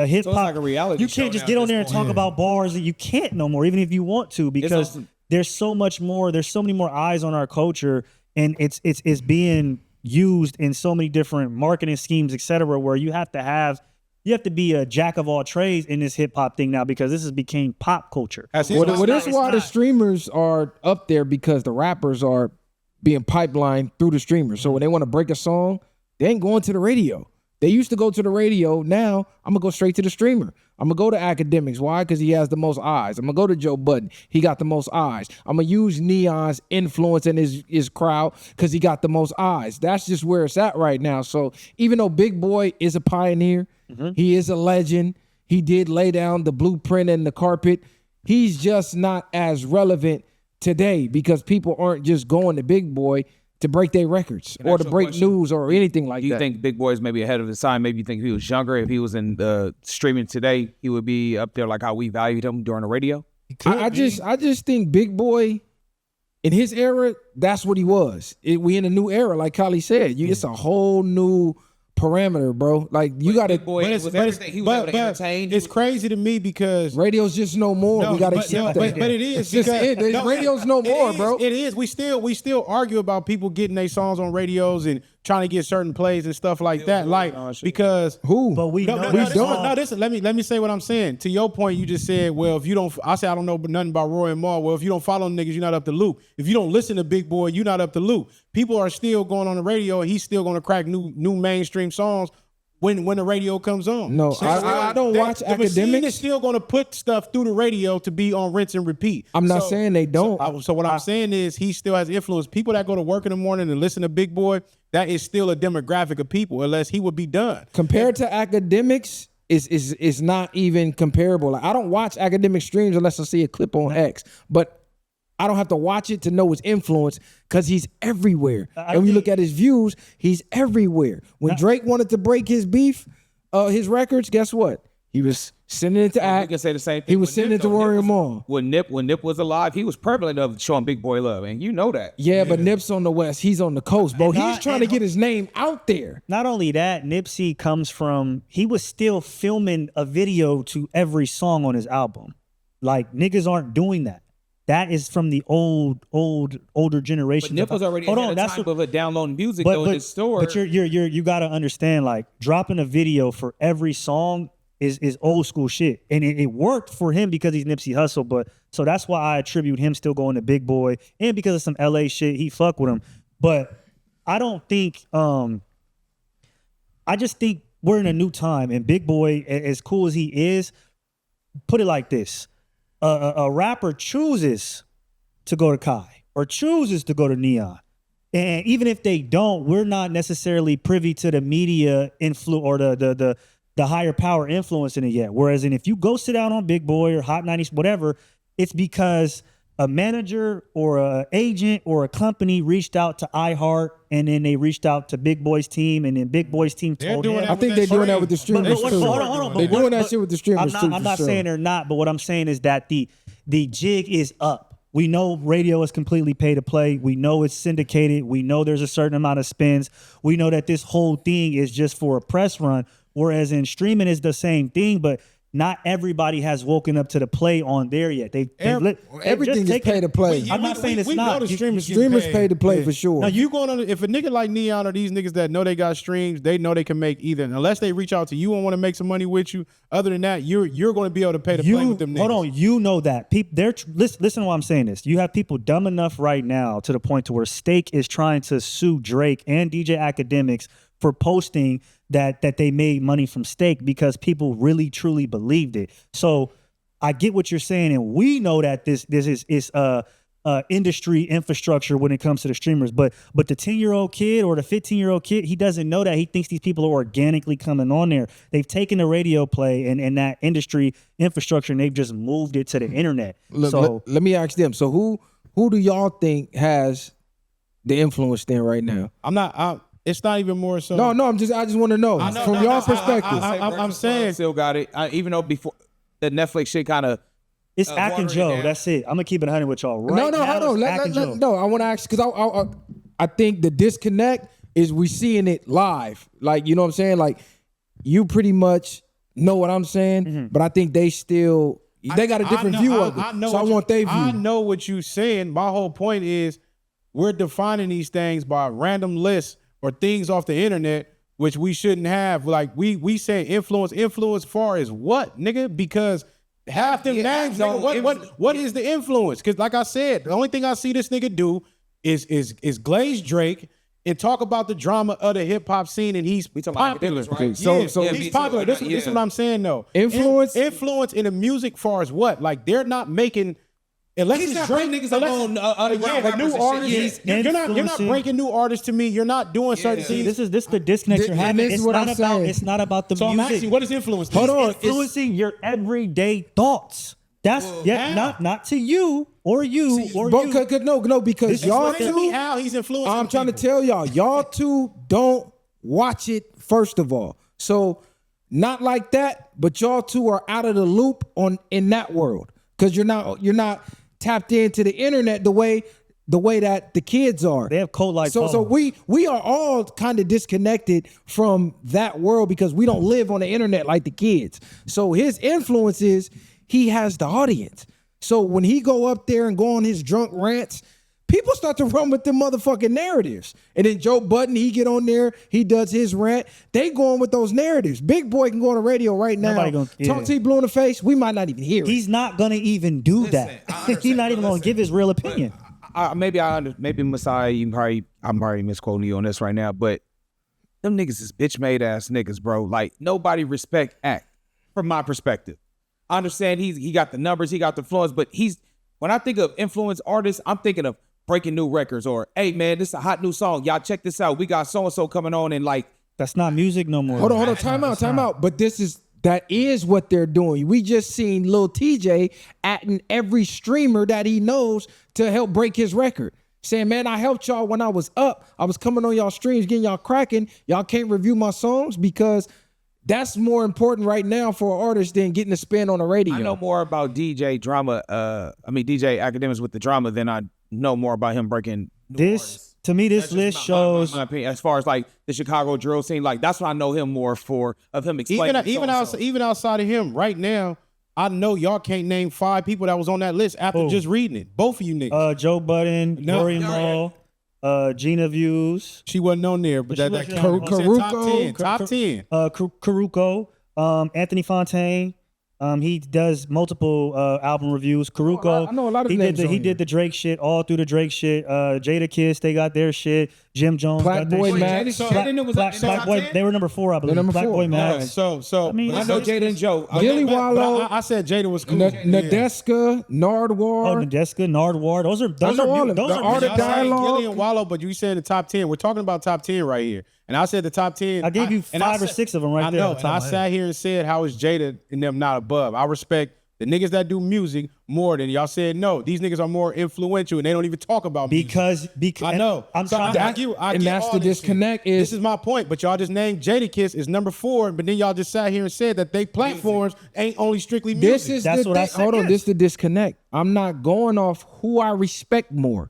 hip hop. like a reality You show can't just now get at on this there and point. talk about bars. You can't no more, even if you want to, because there's so much more. There's so many more eyes on our culture, and it's being used in so many different marketing schemes, etc., where you have to be a jack of all trades in this hip hop thing now, because this has became pop culture. That's why the streamers are up there, because the rappers are being pipelined through the streamers. So when they want to break a song, they ain't going to the radio. They used to go to the radio. Now I'm gonna go straight to the streamer. I'm gonna go to Academics. Why? Because he has the most eyes. I'm gonna go to Joe Budden. He got the most eyes. I'm gonna use Neon's influence in his crowd because he got the most eyes. That's just where it's at right now. So even though Big Boy is a pioneer, he is a legend. He did lay down the blueprint and the carpet. He's just not as relevant today because people aren't just going to Big Boy to break their records or to break news or anything like that. Do you think Big Boy is maybe ahead of his time? Maybe you think if he was younger, if he was in streaming today, he would be up there like how we valued him during the radio? I just think Big Boy, in his era, that's what he was. We in a new era, like Kali said. It's a whole new parameter, bro. Like you got to. Boy, it was everything. He was able to entertain. It's crazy to me because Radio's just no more. No, we got to but, accept no, that. but it is It's just because it. Radio's no more, bro. It is. We still argue about people getting their songs on radios and trying to get certain plays and stuff like that. Like because who? But we know listen. Let me say what I'm saying. To your point, you just said, well, if you don't, I say I don't know nothing about Roy and Maul. Well, if you don't follow them niggas, you're not up to loop. If you don't listen to Big Boy, you're not up to loop. People are still going on the radio, and he's still going to crack new mainstream songs when the radio comes on. No, I don't watch the machine academics. is still going to put stuff through the radio to be on rinse and repeat. I'm not saying they don't. So what I'm saying is he still has influence. People that go to work in the morning and listen to Big Boy, that is still a demographic of people, unless he would be done. Compared to academics, is not even comparable. Like, I don't watch academic streams unless I see a clip on X, but I don't have to watch it to know his influence because he's everywhere. And when you look at his views, he's everywhere. When Drake wanted to break his beef, his records, guess what? He was sending it to You Act. can say the same thing. He was with sending Nip, it to though. Rory Moore. When Nip was alive, he was prevalent of showing Big Boy love, and you know that. Yeah, but Nip's on the West. He's on the coast, bro. And He's trying to get his name out there. Not only that, Nipsey comes from, he was still filming a video to every song on his album. Like, niggas aren't doing that. That is from the older generation. But Nip was already ahead of time of downloading music though in his store. But you gotta understand, like, dropping a video for every song is old school shit. And it worked for him because he's Nipsey Hussle. But so that's why I attribute him still going to Big Boy. And because of some LA shit, he fuck with him. But I don't think I just think we're in a new time, and Big Boy, as cool as he is, put it like this. A rapper chooses to go to Kai or chooses to go to Neon. And even if they don't, we're not necessarily privy to the media influence or the higher power influence in it yet. Whereas if you go sit down on Big Boy or Hot 90s, whatever, it's because a manager or an agent or a company reached out to iHeart, and then they reached out to Big Boy's team, and then Big Boy's team told him. I think they're doing that with the streamers too. Hold on. They're doing that shit with the streamers too. I'm not saying they're not, but what I'm saying is that the jig is up. We know radio is completely pay to play. We know it's syndicated. We know there's a certain amount of spins. We know that this whole thing is just for a press run, whereas in streaming is the same thing, but not everybody has woken up to the play on there yet. Everything is pay to play. I'm not saying it's not. Know the Streamers pay to play for sure. Now you going on? If a nigga like Neon or these niggas that know they got streams, they know they can make either. Unless they reach out to you and want to make some money with you. Other than that, you're going to be able to pay to play with them niggas. Hold on, you know that people. Listen to why I'm saying this. You have people dumb enough right now to the point to where Steak is trying to sue Drake and DJ Academics for posting that they made money from Steak because people really truly believed it. So I get what you're saying, and we know that this is industry infrastructure when it comes to the streamers. But the 10-year-old kid or the 15-year-old kid, he doesn't know that. He thinks these people are organically coming on there. They've taken the radio play and that industry infrastructure, and they've just moved it to the internet. Let me ask them. So who do y'all think has the influence then right now? It's not even more so. No. I just want to know from y'all perspective. I'm saying still got it. Even though before the Netflix shit kind of. It's Ack and Joe. That's it. I'm gonna keep it 100 with y'all. Right No, now, hold on. No, I want to ask because I think the disconnect is we seeing it live. Like, you know what I'm saying? Like, you pretty much know what I'm saying, but I think they got a different view of it. I want their view. I know what you're saying. My whole point is we're defining these things by random lists or things off the internet, which we shouldn't have. Like we say influence far as what, nigga? Because half them names, nigga, what is the influence? Because like I said, the only thing I see this nigga do is glaze Drake and talk about the drama of the hip hop scene, and he's popular. Right? So he's popular. This is what I'm saying though. Influence in the music far as what? Like they're not making. Unless He's it's not Drake, bringing niggas up on underground new rappers and artists. shit. You're not breaking new artists to me. You're not doing certain things. This is the disconnect you're having. It's not about the So music. I'm asking, what is influence? Hold on. Influencing your everyday thoughts. That's not to you or you or Bro, you. no, because y'all Explain to me two. how he's influencing. I'm trying to people. tell y'all two don't watch it first of all. So not like that, but y'all two are out of the loop in that world because you're not tapped into the internet the way the way that the kids are. They have cult-like So tones. we are all kind of disconnected from that world because we don't live on the internet like the kids. So his influence is he has the audience. So when he go up there and go on his drunk rants, people start to run with them motherfucking narratives. And then Joe Budden, he get on there, he does his rant. They going with those narratives. Big Boy can go on the radio right now. Talk to you blue in the face. We might not even hear it. He's not gonna even do that. He's not even gonna give his real opinion. Maybe Messiah, I'm probably misquoting you on this right now, but them niggas is bitch made ass niggas, bro. Like nobody respect Act from my perspective. I understand he got the numbers, he got the influence, but when I think of influence artists, I'm thinking of breaking new records or, hey man, this is a hot new song. Y'all check this out. We got so-and-so coming on and like. That's not music no more. Hold on. Time out. But that is what they're doing. We just seen Lil TJ atting every streamer that he knows to help break his record. Saying, man, I helped y'all when I was up. I was coming on y'all streams, getting y'all cracking. Y'all can't review my songs because that's more important right now for an artist than getting a spin on the radio. I know more about DJ Academics with the drama than I know more about him breaking this. To me, this list shows my opinion, as far as like the Chicago drill scene. Like that's what I know him more for, of him explaining. Even outside of him, right now, I know y'all can't name 5 people that was on that list after just reading it. Both of you niggas. Joe Budden, Lori Moore, Gina Views. She wasn't on there, but that Caruco, top 10. Caruco, Anthony Fontaine. He does multiple album reviews. Caruco, I know a lot of he names did on he did the Drake shit, all through the Drake shit. Jada Kiss, they got their shit. Jim Jones Black got their Boy shit. Max. Black Boy, they were number 4, I believe. Number Black 4. Boy Max. So I mean, I know Jada and Joe. Gilly Wallow. I said Jada was cool. Nadeska, Nardwar. Nadeska, Nardwar. Those are all of them. The Art of Dialogue. Gilly and Wallow, but you said the top 10. We're talking about top 10 right here. And I said the top 10. I gave you 5 or 6 of them right there. I know. And I sat here and said, how is Jada and them not above? I respect the niggas that do music more than y'all said no. These niggas are more influential and they don't even talk about music. Because I know. I'm trying to argue. And that's the disconnect This is my point. But y'all just named Jadakiss is number 4, but then y'all just sat here and said that they platforms ain't only strictly music. That's what I said. Hold on, this is the disconnect. I'm not going off who I respect more.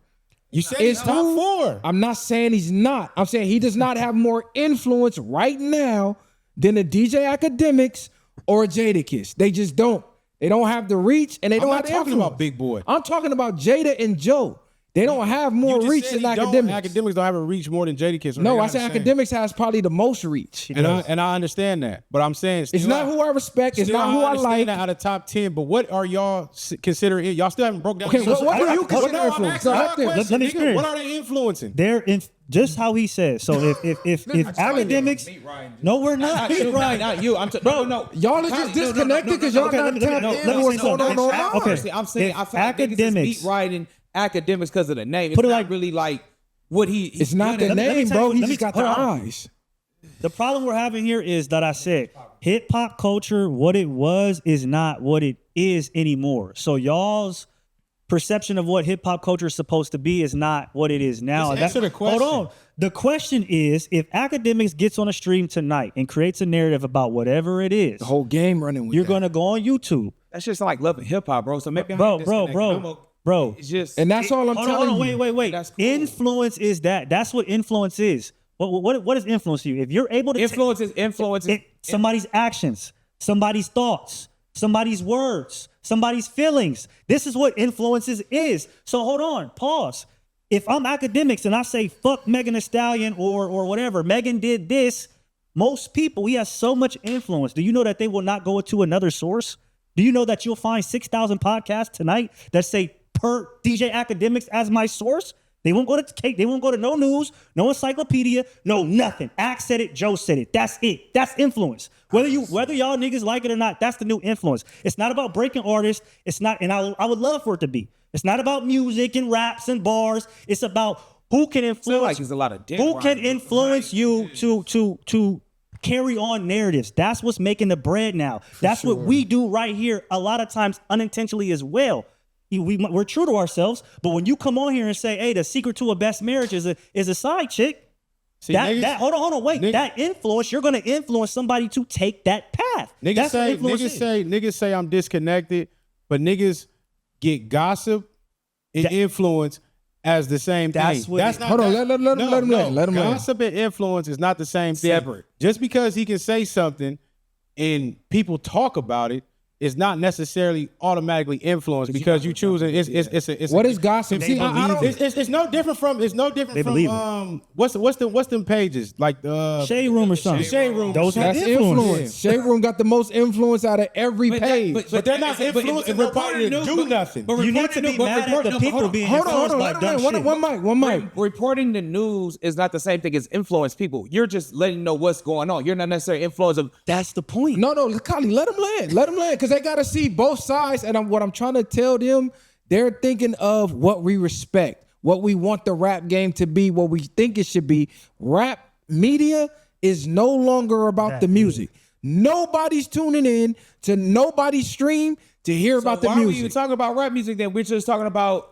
You said he's top 4. I'm not saying he's not. I'm saying he does not have more influence right now than a DJ Academics or a Jadakiss. They just don't. They don't have the reach and they don't have the influence. I'm not talking about Big Boy. I'm talking about Jada and Joe. They don't have more reach than Academics. Academics don't have a reach more than Jadakiss. No, I said Academics has probably the most reach. And I understand that. But I'm saying it's not who I respect. It's not who I like. That out of top 10. But what are y'all considering? Y'all still haven't broke down. Okay, what do you consider influence? Let me experience. What are they influencing? They're just how he says. So if Academics, no, we're not. Not you. Bro, no. Y'all are just disconnected because y'all not tapped in. Let me say something. Okay, I'm saying Academics beat riding Academics because of the name. It's Put it not like really like what he. It's not the name, bro. He just got the eyes. The problem we're having here is that I said hip hop culture, what it was, is not what it is anymore. So y'all's perception of what hip hop culture is supposed to be is not what it is now. Just answer the question. Hold on. The question is, if Academics gets on a stream tonight and creates a narrative about whatever it is, The whole game running with you're that. going to go on YouTube. That's just like loving hip hop, bro. So maybe Bro. It's just And that's all I'm telling you. Wait. That's cool. Influence is that. That's what influence is. What is influence to you? If you're able to influence is somebody's actions, somebody's thoughts, somebody's words, somebody's feelings. This is what influences is. So hold on, pause. If I'm Academics and I say fuck Megan Thee Stallion or whatever, Megan did this, most people, he has so much influence. Do you know that they will not go to another source? Do you know that you'll find 6,000 podcasts tonight that say per DJ Academics as my source? They won't go to Kate. They won't go to no news, no encyclopedia, no nothing. Axe said it, Joe said it. That's it. That's influence. Whether y'all niggas like it or not, that's the new influence. It's not about breaking artists. It's not, and I would love for it to be. It's not about music and raps and bars. It's about who can influence. like there's a lot of who can influence you to carry on narratives. That's what's making the bread now. That's what we do right here. A lot of times unintentionally as well. We're true to ourselves, but when you come on here and say, "Hey, the secret to a best marriage is a side chick," hold on, wait. That influence, you're gonna influence somebody to take that path. Niggas say I'm disconnected, but niggas get gossip and influence as the same That's thing. what That's it- not. Hold on, that- let him land. Let him land. Gossip and influence is not the same thing. Separate. Just because he can say something and people talk about it is not necessarily automatically influenced because you choose it. It's What is gossip? See, I don't. It's no different from They believe it. what's them pages like the Shade room or something. Shade room. Those have That's influence. influence. Shade Room got the most influence out of every page. But they're not influencing nobody to do nothing. You need to be mad at the people being influenced by dumb shit. One mic. Reporting the news is not the same thing as influence people. You're just letting you know what's going on. You're not necessarily influencing. That's the point. No, Kylie, let him land, because they gotta see both sides. And what I'm trying to tell them, they're thinking of what we respect, what we want the rap game to be, what we think it should be. Rap media is no longer about the music. Nobody's tuning in to nobody's stream to hear about the Why are we music. even talking about rap music then? We're just talking about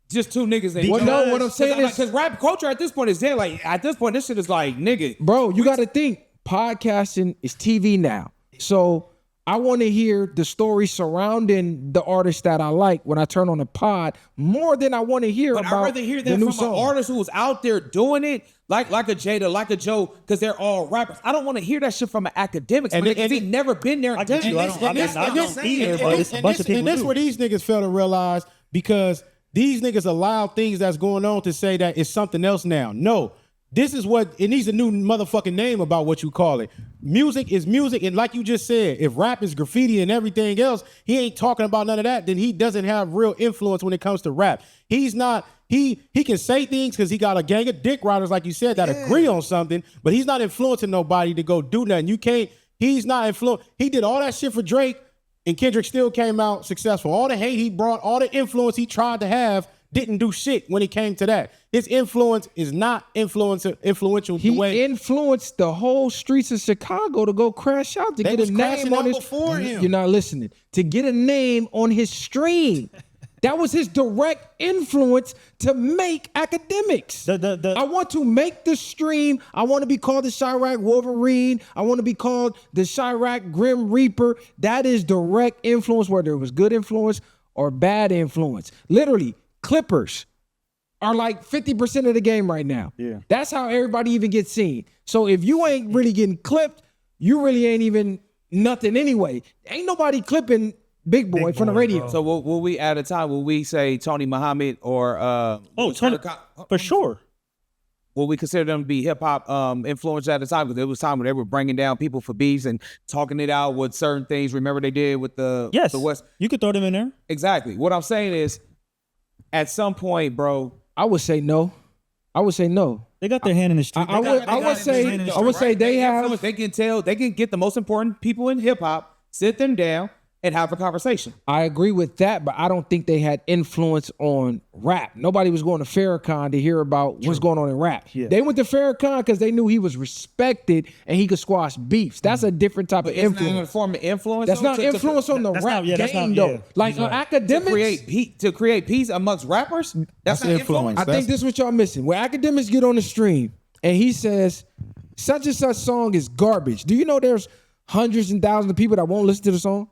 just two niggas. Well, no, what I'm saying is, because rap culture at this point is dead. Like at this point, this shit is like nigga. bro, you got to think podcasting is TV now. So I want to hear the story surrounding the artist that I like when I turn on the pod more than I want to hear But I'd about rather hear the that new from song. an artist who's out there doing it, like a Jada, like a Joe, because they're all rappers. I don't want to hear that shit from an academic. And And he never been there. I get you. I don't either, but it's a bunch of people. And that's do. where these niggas fail to realize, because these niggas allow things that's going on to say that it's something else now. No, this is what it needs, a new motherfucking name about what you call it. Music is music, and like you just said, if rap is graffiti and everything else, he ain't talking about none of that. Then he doesn't have real influence when it comes to rap. He's not. He can say things because he got a gang of dick riders, like you said, that agree on something, but he's not influencing nobody to go do nothing. You can't. He's not influenced. He did all that shit for Drake, and Kendrick still came out successful. All the hate he brought, all the influence he tried to have, didn't do shit when it came to that. His influence is not influential the He way influenced the whole streets of Chicago to go crash out to They get was a name crashing on out his. before him. You're not listening. To get a name on his stream. That was his direct influence to make academics. I want to make the stream. I want to be called the Chirac Wolverine. I want to be called the Chirac Grim Reaper. That is direct influence, whether it was good influence or bad influence. Literally, Clippers are like 50% of the game right now. Yeah. That's how everybody even gets seen. So if you ain't really getting clipped, you really ain't even nothing anyway. Ain't nobody clipping Big Boy from the radio. So will we at a time? Will we say Tony Muhammad or Tony, for sure. Will we consider them to be hip hop influencers at the time? Because there was time when they were bringing down people for beefs and talking it out with certain things. Remember they did with the West. You could throw them in there. Exactly. What I'm saying is, at some point, bro. I would say no. They got their hand in the street. I would say they have. They can tell. They can get the most important people in hip hop, sit them down, and have a conversation. I agree with that, but I don't think they had influence on rap. Nobody was going to Farrakhan to hear about what's going on in rap. Yeah. They went to Farrakhan because they knew he was respected and he could squash beefs. That's a different type of Isn't that influence. a form of influence? That's though, not to- influence on the that's rap not- yeah, that's game, not- though. yeah. Like He's right. academics. to create peace amongst rappers. That's not influence. I think this is what y'all missing. Where academics get on the stream and he says, such and such song is garbage. Do you know there's hundreds and thousands of people that won't listen to the song?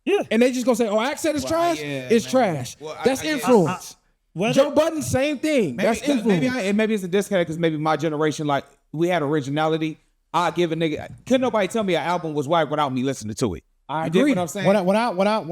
Yeah. And they just gonna say, oh, Accent is trash? yeah, It's man. trash. Well, That's I- influence. Whether- Joe Budden, same thing. That's influence. Maybe it's a disconnect because maybe my generation, like we had originality. I give a nigga. Couldn't nobody tell me an album was whack without me listening to it. I You dig agree. what I'm saying?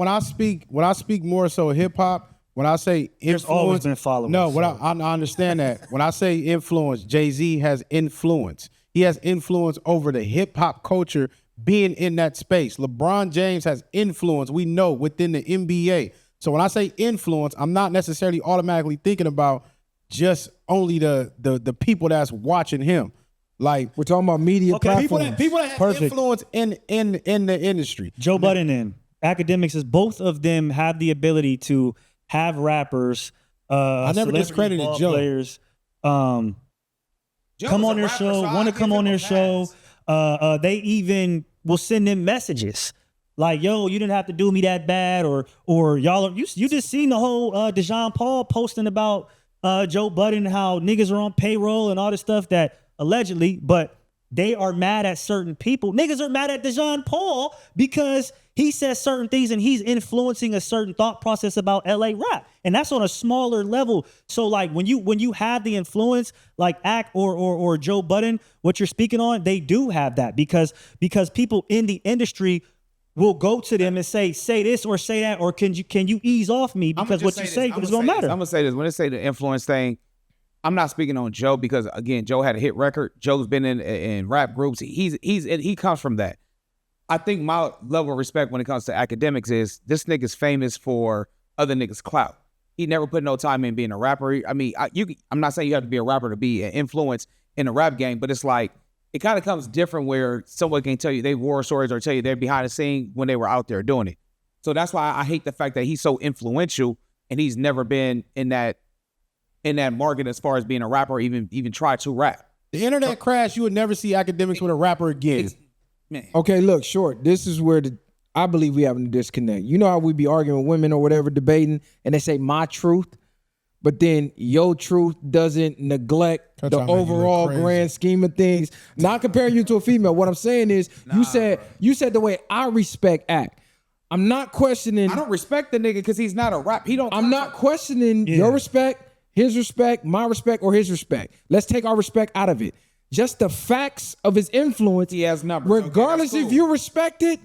when I speak more so hip hop, when I say influence, There's always been followers, No, what so. I understand that. When I say influence, Jay-Z has influence. He has influence over the hip hop culture being in that space. LeBron James has influence, we know, within the NBA. So when I say influence, I'm not necessarily automatically thinking about just only the people that's watching him. Like We're talking about media platforms. people that have Perfect. influence in the industry. Joe Budden and academics is both of them have the ability to have rappers. I never celebrity discredited ball Joe. Players, Joe come was on a their rapper, show, so I want to give come him on a their show. pass. They even will send them messages like, "Yo, you didn't have to do me that bad," or y'all, you just seen the whole DeJean Paul posting about Joe Budden, how niggas are on payroll and all this stuff that allegedly, but they are mad at certain people. Niggas are mad at DeJean Paul because he says certain things and he's influencing a certain thought process about LA rap. And that's on a smaller level. So like when you have the influence like Ack or Joe Budden, what you're speaking on, they do have that because people in the industry will go to them and say this or say that, or can you ease off me because what you say is gonna matter. I'm gonna say this. When they say the influence thing, I'm not speaking on Joe because again, Joe had a hit record. Joe's been in rap groups. He comes from that. I think my level of respect when it comes to academics is this nigga's famous for other niggas' clout. He never put no time in being a rapper. I mean, I'm not saying you have to be a rapper to be an influence in the rap game, but it's like, it kind of comes different where someone can tell you they war stories or tell you they're behind the scene when they were out there doing it. So that's why I hate the fact that he's so influential and he's never been in that market as far as being a rapper or even try to rap. The internet crash, you would never see academics with a rapper again. Man. Okay, look, Short, this is where I believe we having a disconnect. You know how we be arguing with women or whatever, debating, and they say my truth, but then your truth doesn't neglect the overall grand scheme of things. Not comparing you to a female. What I'm saying is, you said the way I respect Act. I'm not questioning. I don't respect the nigga because he's not a rap. I'm not questioning your respect, his respect, my respect, or his respect. Let's take our respect out of it. Just the facts of his influence. He has numbers. Regardless if you respect it,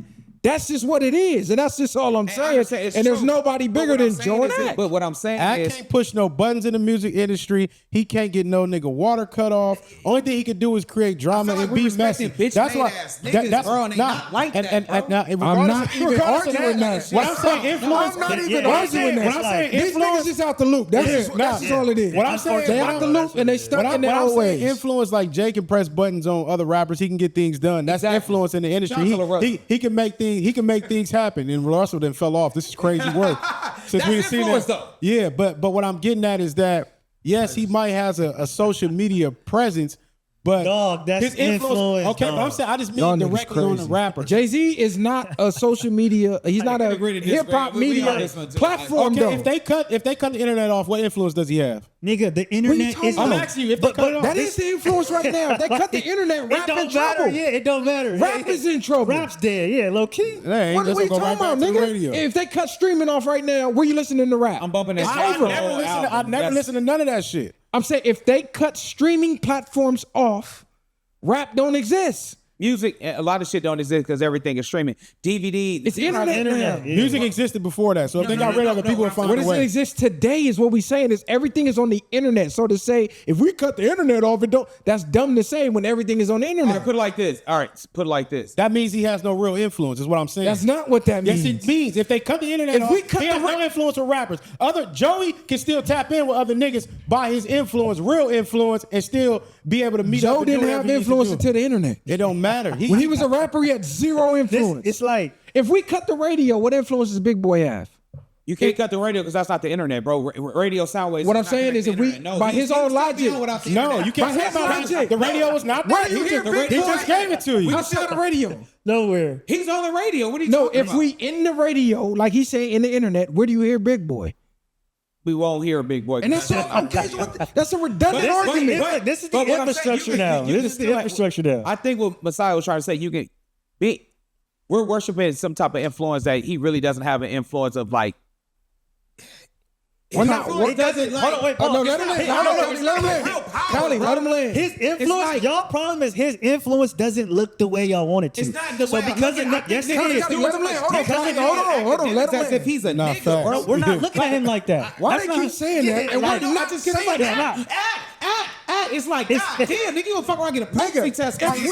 that's just what it is. And that's just all I'm saying. And there's nobody bigger than Joe and Ack. But what I'm saying Ack is, can't push no buttons in the music industry. He can't get no nigga water cut off. Only thing he can do is create drama and be messy. That's why. That's not like that. I'm not even arguing that. What I'm saying, influence. I'm not even arguing that. What I'm saying, These niggas is out the loop. That's just all it is. What I'm saying, they out the loop and they stuck in their own ways. Influence like Jay can press buttons on other rappers. He can get things done. That's influence in the industry. He can make things happen. And Russell then fell off. This is crazy work. Since we've seen that. Though. Yeah, but what I'm getting at is that yes, he might has a social media presence, but dog, that's his influence. Okay, but I'm saying I just mean directly on the rapper. Jay-Z is not a social media. He's not a hip hop media platform. Okay, if they cut the internet off, what influence does he have? Nigga, the internet is. I'm asking you if they cut it off. That is the influence right now. If they cut the internet, rap in trouble. Yeah, it don't matter. Rap is in trouble. Rap's dead. Yeah, low key. What are we talking about, nigga? If they cut streaming off right now, where you listening to rap? I'm bumping that. I never listen to none of that shit. I'm saying if they cut streaming platforms off, rap don't exist. Music, a lot of shit don't exist because everything is streaming. DVD, it's internet now. Yeah. Music existed before that, so if they got rid of it, people would find a way. What does it exist today is what we saying is everything is on the internet. So to say if we cut the internet off, that's dumb to say when everything is on the internet. Right, put it like this. All right, put it like this. That means he has no real influence, is what I'm saying. That's not what that means. Yes, it means if they cut the internet off, he has no influence with rappers. Joey can still tap in with other niggas by his influence, real influence, and still be able to meet up. Joe didn't have influence until the internet. It don't matter. When he was a rapper, he had zero influence. It's like if we cut the radio, what influence does Big Boy have? You can't cut the radio because that's not the internet, bro. Radio sound waves. What I'm saying is, if we, by his own logic, no, you can't say logic. The radio is not there. He just gave it to you. Outside the radio, nowhere. He's on the radio. What are you talking about? No, if we in the radio, like he's saying in the internet, where do you hear Big Boy? We won't hear a Big Boy. And that's that's a redundant argument. This is the infrastructure now. This is the infrastructure now. I think what Messiah was trying to say, you can be. We're worshiping some type of influence that he really doesn't have an influence of like. We're not. It doesn't. Hold on, wait. No, let him land. Callie, let him land. His influence. Y'all problem is his influence doesn't look the way y'all want it to. It's not the way. So because of yes, it is. Let him land. Hold on. Let him land. As if he's a nigga, bro. We're not looking at him like that. Why they keep saying that? And we're not just saying that. It's like, God damn, nigga, you gonna fuck around and get a pregnancy test. If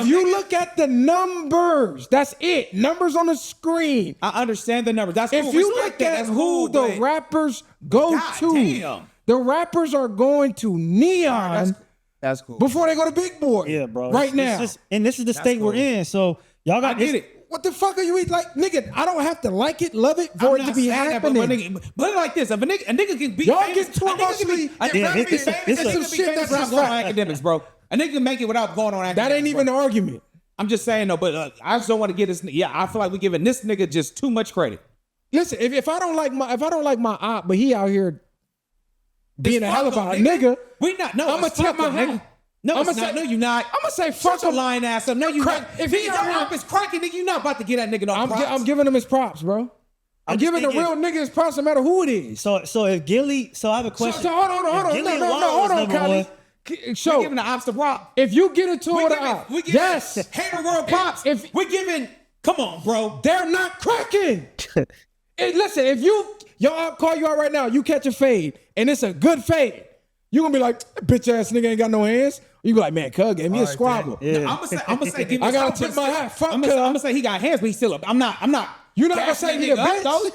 you look at the numbers, that's it. Numbers on the screen. I understand the numbers. That's if you look at who the rappers go to, the rappers are going to Neon. That's cool. Before they go to Big Boy. Yeah, bro. Right now. And this is the state we're in. So y'all got. I get it. What the fuck are you eating? Like, nigga, I don't have to like it, love it for it to be happening. But like this, if a nigga can be y'all get too emotionally. It's some shit that's not going on academics, bro. A nigga can make it without going on academics. That ain't even an argument. I'm just saying though, but I just don't want to get this. Yeah, I feel like we're giving this nigga just too much credit. Listen, if I don't like my op, but he out here being a hell of a nigga, we not. No, I'm gonna tip my hat. No, I'ma it's not. say- No, you're not. I'ma say Shut fuck your him. lying ass up. No, you Crack. not. If If he your out here- op is cracking, nigga, you're not about to get that nigga no props. I'm giving him his props, bro. I'm just giving the thinking- real nigga his props no matter who it is. So if Gilly, so I have a question. So hold on. If Gilly alone Hold was on, number one, Kylie. So giving the ops the prop. if you get into We it, giving yes, Hater World props. If- We're giving, come on, bro. they're not cracking. Hey, listen, if your op call you out right now, you catch a fade, and it's a good fade, you gonna be like, bitch ass nigga ain't got no hands. You be like, man, Cug gave me a squabble. Yeah. I'm gonna say, give me I gotta some tip my hat. Fuck I'm Cug. gonna say he got hands, but he's still up. I'm not. You're not gonna gassing say that he a nigga up, bitch? though.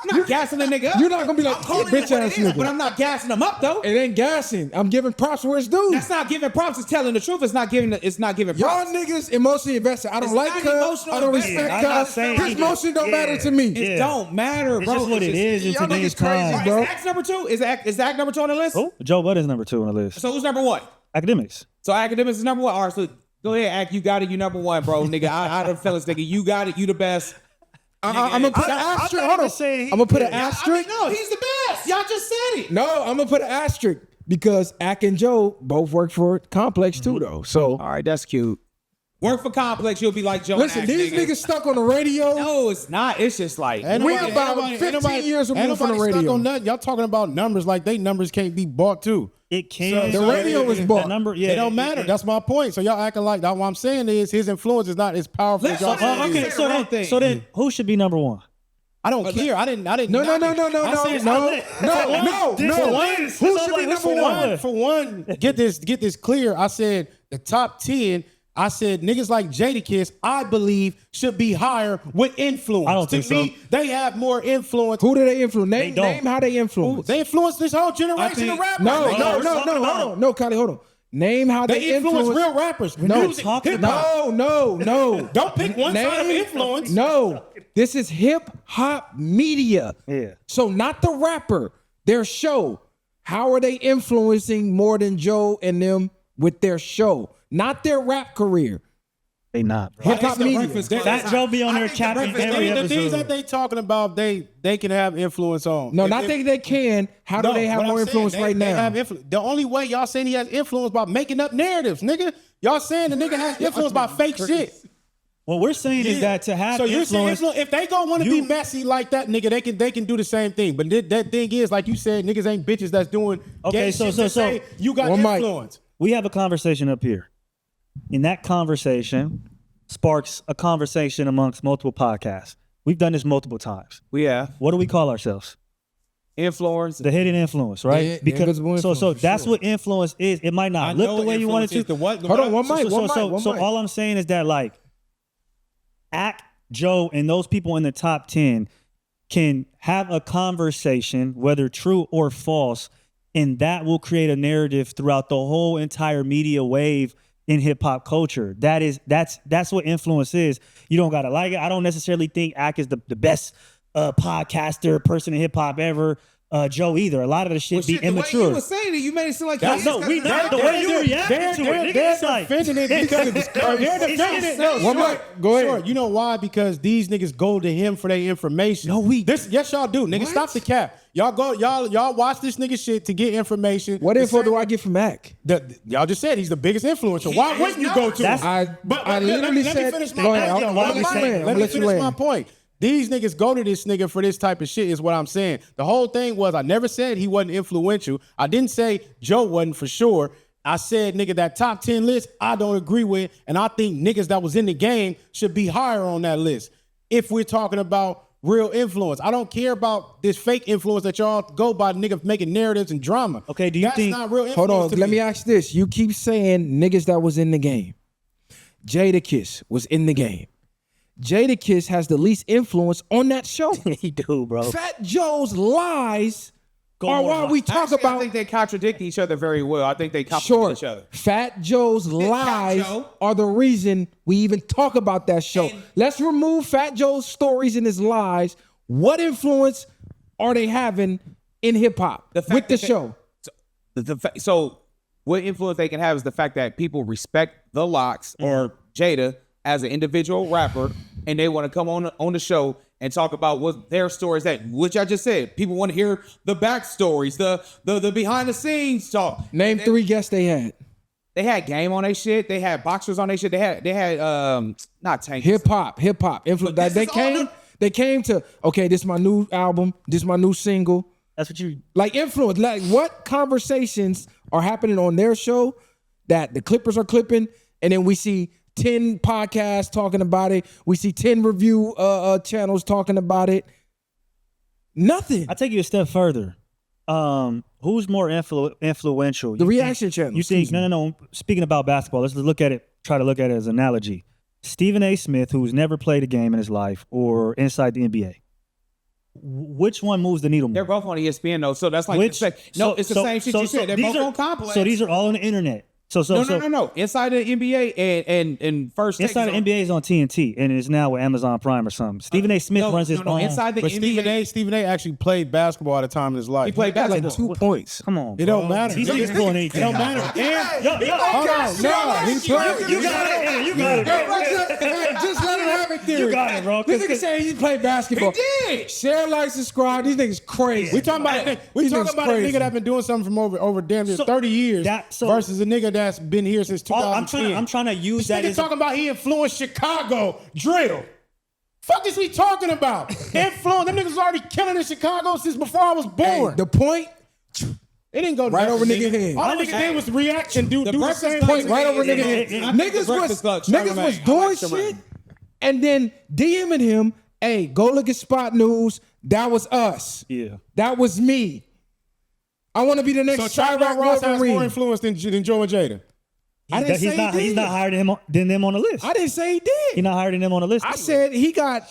I'm not gassing the nigga up. You're not gonna be like, I'm calling bitch it what ass it is, nigga. but I'm not gassing him up though. It ain't gassing. I'm giving props where it's due. That's not giving props. It's telling the truth. It's not giving. It's not giving Y'all props. niggas emotionally invested. I don't It's like not Cuz. emotional I don't investment. respect I'm not Cuz. saying His he- emotion don't matter to me. It don't matter, It's bro. just what it is in y'all today's niggas crazy, time. bro. Is Act number 2? Is Act number 2 on the list? Oh, Joe Butt is number 2 on the list. So who's number 1? Academics. So Academics is number 1. All right, so go ahead, Act. You got it. You number 1, bro, nigga. I the fellas, nigga. You got it. You the best. I'm gonna put an asterisk. thought Hold he on. was saying he- I'm gonna put an I mean, asterisk. no, he's the best. Y'all just said it. No, I'm gonna put an asterisk because Ack and Joe both work for Complex too, though. So All right, that's cute. Work for Complex, you'll be like Joe. listen, and Act, these nigga. niggas stuck on the radio. No, it's not. It's just like We about 15 years removed from the Stuck radio. on nothing. Y'all talking about numbers like they numbers can't be bought too. It can. The radio was bought. The number, yeah, It don't matter. That's my point. So y'all acting like that. What I'm saying is his influence is not as powerful as y'all saying. okay, it is. So then, who should be number 1? I don't care. I didn't. No. I said it's not lit. No. Who should be number one? For one, get this clear. I said the top 10. I said niggas like Jadakiss, I believe, should be higher with influence. I don't think to me, they have more influence. Who do they influence? They don't. Name how they influence. They influence this whole generation of rappers. No, Nigga, no, we're no, talking no, about- hold on. No, Kylie, hold on. Name how They they influence real rappers. No, Music, hip-hop. no. Don't pick one side of influence. No, this is hip hop media. Yeah. So not the rapper, their show. How are they influencing more than Joe and them with their show? Not their rap career. They not. Bro. Hip hop media. Fat Joe be on there capping every The things episode. that they talking about, they can have influence on. No, If- not if- think they can. How do they have what more I'm saying, influence right they now? have the only way y'all saying he has influence by making up narratives, nigga. Y'all saying the nigga has influence by fake shit. What we're saying is that to have So you're saying influence, if they gonna want to be messy like that, nigga, they can do the same thing. But that thing is, like you said, niggas ain't bitches that's doing. Okay, gay so- shit so- to so- say you got One mic. influence. we have a conversation up here. In that conversation sparks a conversation amongst multiple podcasts. We've done this multiple times. we have What do we call ourselves? influence. The hidden influence, right? Yeah, the invisible so influence, for that's sure. what influence is. It might not look the way you want it to. Hold on, one mic, one mic. So all I'm saying is that like Ack, Joe, and those people in the top 10 can have a conversation, whether true or false, and that will create a narrative throughout the whole entire media wave in hip hop culture. That's what influence is. You don't gotta like it. I don't necessarily think Ack is the best podcaster person in hip hop ever. Joe either. A lot of the shit be The way immature. you were saying it, you made it seem like No, we not the way you reacted to it. Nigga, it's like defending it because they're defending it. One mic. Go ahead. Sure, you know why? Because these niggas go to him for their information. No, we- yes, y'all do. Nigga, stop the cap. Y'all watch this nigga shit to get information. What The info same- do I get from Mac? Y'all just said he's the biggest influencer. Why wouldn't you go to him? I literally let said. me finish my Go ahead. point. I'm why gonna we let you saying- land. Let I'm me gonna let you finish my land. point. These niggas go to this nigga for this type of shit is what I'm saying. The whole thing was I never said he wasn't influential. I didn't say Joe wasn't for sure. I said, nigga, that top 10 list, I don't agree with. And I think niggas that was in the game should be higher on that list. If we're talking about real influence. I don't care about this fake influence that y'all go by niggas making narratives and drama. Okay, do you That's think- not real influence? Hold on. to Let me ask this. You keep saying niggas that was in the game. Jadakiss was in the game. Jadakiss has the least influence on that show. he do, bro. Fat Joe's lies are more why on. we talk Actually, I about. think they contradict each other very well. I think they Sure. complement each other. Fat Joe's lies Joe. are the reason we even talk about that show. Let's remove Fat Joe's stories and his lies. What influence are they having in hip hop fact with the that they- show? So what influence they can have is the fact that people respect the Locks or Jada as an individual rapper, and they want to come on the show and talk about what their stories that, which I just said. People want to hear the backstories, the behind the scenes talk. Name three guests they had. They had game on their shit. They had boxers on their shit. They had not tank. Hip hop. They came to, okay, this is my new album. This is my new single. That's what you Like influence. Like what conversations are happening on their show that the Clippers are clipping, and then we see 10 podcasts talking about it. We see 10 review channels talking about it. Nothing. I take you a step further. Who's more influential? The reaction channel. You think? No. Speaking about basketball, let's look at it. Try to look at it as an analogy. Stephen A. Smith, who's never played a game in his life, or inside the NBA. Which one moves the needle more? They're both on ESPN though, so that's like it's the same shit you said. They're both on Complex. So these are all on the internet. No. Inside the NBA and First Take Inside the NBA is on TNT and is now with Amazon Prime or something. Stephen A. Smith runs his own. Inside the But NBA. Stephen A. actually played basketball at a time in his life. He played Got basketball. like 2 points. Come on, It don't matter. These niggas doing anything. It don't matter. Hold on. No, he played. You got it. Hey, just let him have it, theory. You got it, bro. This nigga saying he played basketball. He did. Share, like, subscribe. These niggas crazy. We talking about a nigga that's been doing something from over damn near 30 years versus a nigga that's been here since 2010. I'm trying to use that Nigga as talking about he influenced Chicago drill. Fuck is we talking about? Influence. Them niggas already killing in Chicago since before I was born. Hey, the point, It didn't go right down, over nigga head. All niggas did was react and do the same Point thing. right over nigga head. Niggas was doing shit and then DMing him, hey, go look at Spot News. That was us. Yeah. That was me. I want to be the next So Tyrone Ross has more Wolverine. influence than Joe and Jada. I didn't say he did. He's not higher than them on the list. I didn't say he did. He's not higher than them on the list. I said he got.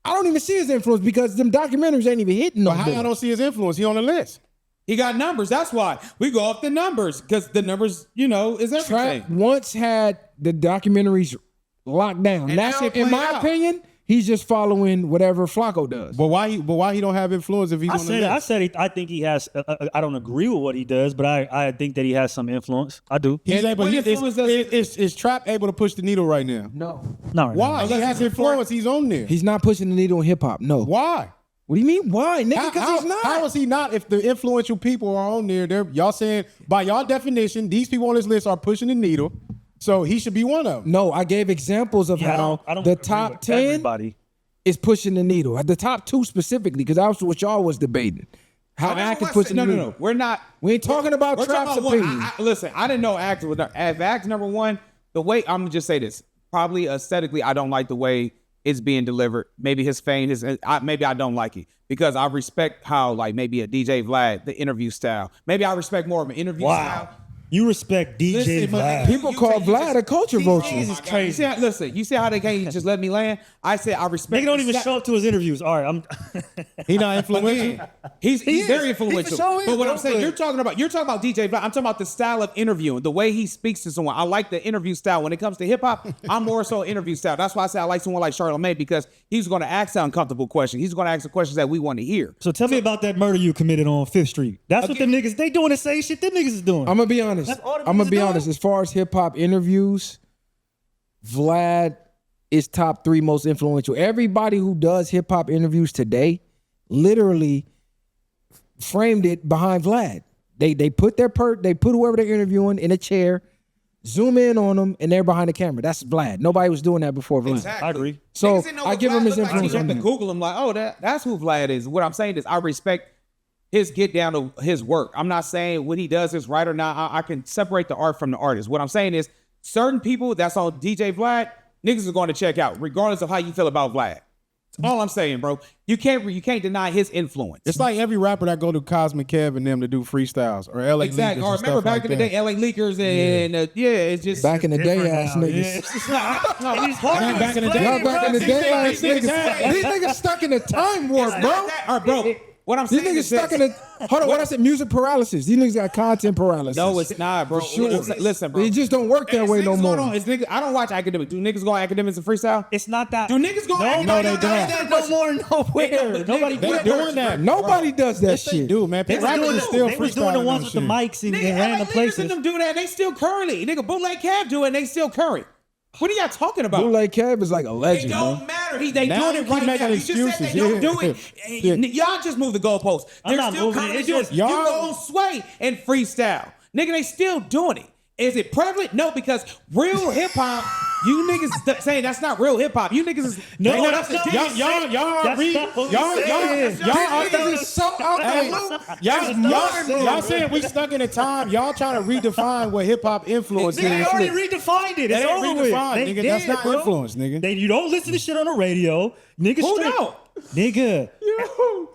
I don't even see his influence because them documentaries ain't even hitting no But how more. I don't see his influence? He on the list. He got numbers. That's why we go off the numbers because the numbers, is everything. Trap once had the documentaries locked down. And that Now, shit in played my out. opinion, he's just following whatever Flacco does. But why he don't have influence if he's on the list? I think he has. I don't agree with what he does, but I think that he has some influence. I do. He's able. what influence does- Is Trap able to push the needle right now? No, Not right Why? now. He has influence. He's on there. he's not pushing the needle in hip hop. No. Why? What do you mean? Why, nigga? Because he's not. How is he not? If the influential people are on there, y'all saying by y'all definition, these people on this list are pushing the needle, so he should be one of them. No, I gave examples of how I don't the agree top with 10 everybody. is pushing the needle. The top 2 specifically, because that was what y'all was debating. How Act is pushing the needle. No. We're not. We ain't talking about We're Trap's talking about opinion. listen, I didn't know Act was as Act number one. The way I'm gonna just say this, probably aesthetically, I don't like the way it's being delivered. Maybe his fame, maybe I don't like it because I respect how like maybe a DJ Vlad, the interview style. Maybe I respect more of an interview style. You respect DJ Listen, but Vlad. People call Vlad a culture vulture. Jesus Christ. You see how they can't just let me land? I said I respect. They don't even show up to his interviews. All right, I'm. He not influential. Again, he's very influential. for sure is, But what I'm bro. saying, you're talking about DJ Vlad. I'm talking about the style of interviewing, the way he speaks to someone. I like the interview style. When it comes to hip hop, I'm more so interview style. That's why I say I like someone like Charlamagne because he's going to ask uncomfortable questions. He's going to ask the questions that we want to hear. So tell me about that murder you committed on 5th Street. That's what them niggas. They doing the same shit them niggas is doing. I'm gonna be honest. That's all them I'm gonna niggas be doing? honest. As far as hip hop interviews, Vlad is top 3 most influential. Everybody who does hip hop interviews today, literally framed it behind Vlad. They put they put whoever they're interviewing in a chair, zoom in on them, and they're behind the camera. That's Vlad. Nobody was doing that before Vlad. Exactly. I agree. So Niggas didn't know I what give Vlad him his looked like. influence You on have to that. Google him like, oh, that's who Vlad is. What I'm saying is I respect his get down to his work. I'm not saying what he does is right or not. I can separate the art from the artist. What I'm saying is certain people that's on DJ Vlad, niggas are going to check out, regardless of how you feel about Vlad. That's all I'm saying, bro. You can't deny his influence. It's like every rapper that go to Cosmic Kev and them to do freestyles or LA exactly. Leakers Or and remember stuff back like in the that. day, LA Leakers and it's just Back in the day, Different ass now, niggas. yeah. Back in the day, Y'all back in the day, ass These niggas. These niggas stuck in the time warp, bro. all right, bro. What I'm These saying niggas is stuck this. in the. Hold on, what I said? Music paralysis. These niggas got content paralysis. No, it's not, bro. sure. Listen, bro. It just don't work that Is way no niggas more. going on- is niggas- I don't watch academics. Do niggas go on academics and freestyle? It's not that. Do niggas go on academics? no, they don't. No more nowhere. Nobody They doing that. Nobody does that Yes, they shit. do, man. They was Rappers doing, is still they was doing the freestyling ones with and the shit. mics in Nigga, random LA Leakers places. and them do that. They still currently. Nigga, Bootleg Cab do it and they still current. What are y'all talking about? Bootleg Cab is like a It legend, don't bro. matter. They Now doing you it keep right making now. You just said excuses, they don't yeah. do it. Y'all just move the goalposts. I'm They're not still moving it. currently It's doing just it. You y'all- go on Sway and freestyle. Nigga, they still doing it. Is it prevalent? No, because real hip hop, you niggas saying that's not real hip hop. You niggas is No, that's not what Y'all saying we stuck in a time. Y'all trying to redefine what hip hop influence is. They already redefined it. It's over with. Nigga. That's not influence, nigga. You don't listen to shit on the radio. Nigga, Who straight. don't? Nigga.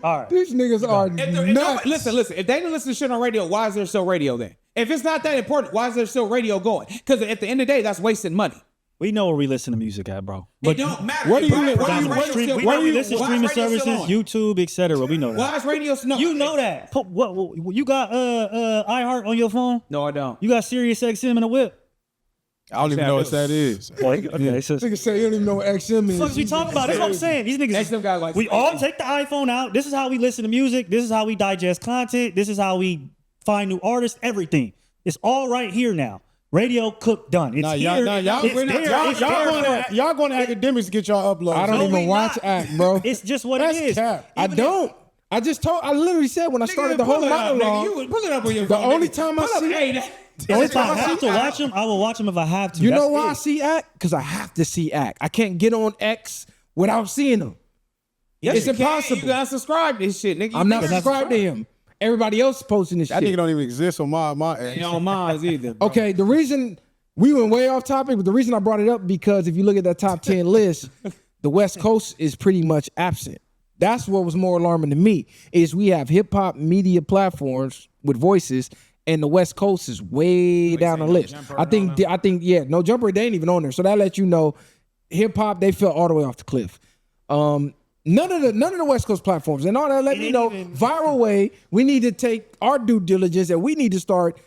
All right. These niggas are nuts. Listen. If they didn't listen to shit on radio, why is there still radio then? If it's not that important, why is there still radio going? Because at the end of the day, that's wasting money. We know where we listen to music at, bro. It don't matter. What do you Why We listen to streaming services, YouTube, etc. We know that. Why is radio? No, You know that. What you got iHeart on your phone? No, I don't. You got Sirius XM in the whip? I don't even know what that is. Okay, it's just, Niggas say you don't even know what XM is. what we talking about? That's what I'm saying. These niggas, XM guys like we all take the iPhone out. This is how we listen to music. This is how we digest content. This is how we find new artists. Everything. It's all right here now. Radio, cook, done. It's here. Y'all going to academics to get y'all uploads. I don't even watch act, bro. It's just what That's it is. cap. I don't. I literally said when I started the whole monologue. You pull it up on your The phone. only time I see If I have to watch them, I will watch them if I have to. You That's know why I it. see act? Because I have to see act. I can't get on X without seeing him. Yes, It's you can. impossible. You gotta subscribe to this shit, nigga. I'm not subscribed to him. Everybody else posting this That shit. nigga don't even exist on my You don't mind either. Bro. Okay, the reason we went way off topic, but the reason I brought it up because if you look at that top 10 list, the West Coast is pretty much absent. That's what was more alarming to me is we have hip hop media platforms with voices, and the West Coast is way down the list. I think no jumper. They ain't even on there, so that lets you know hip hop they fell all the way off the cliff. None of the West Coast platforms and all that let me know viral way we need to take our due diligence and we need to start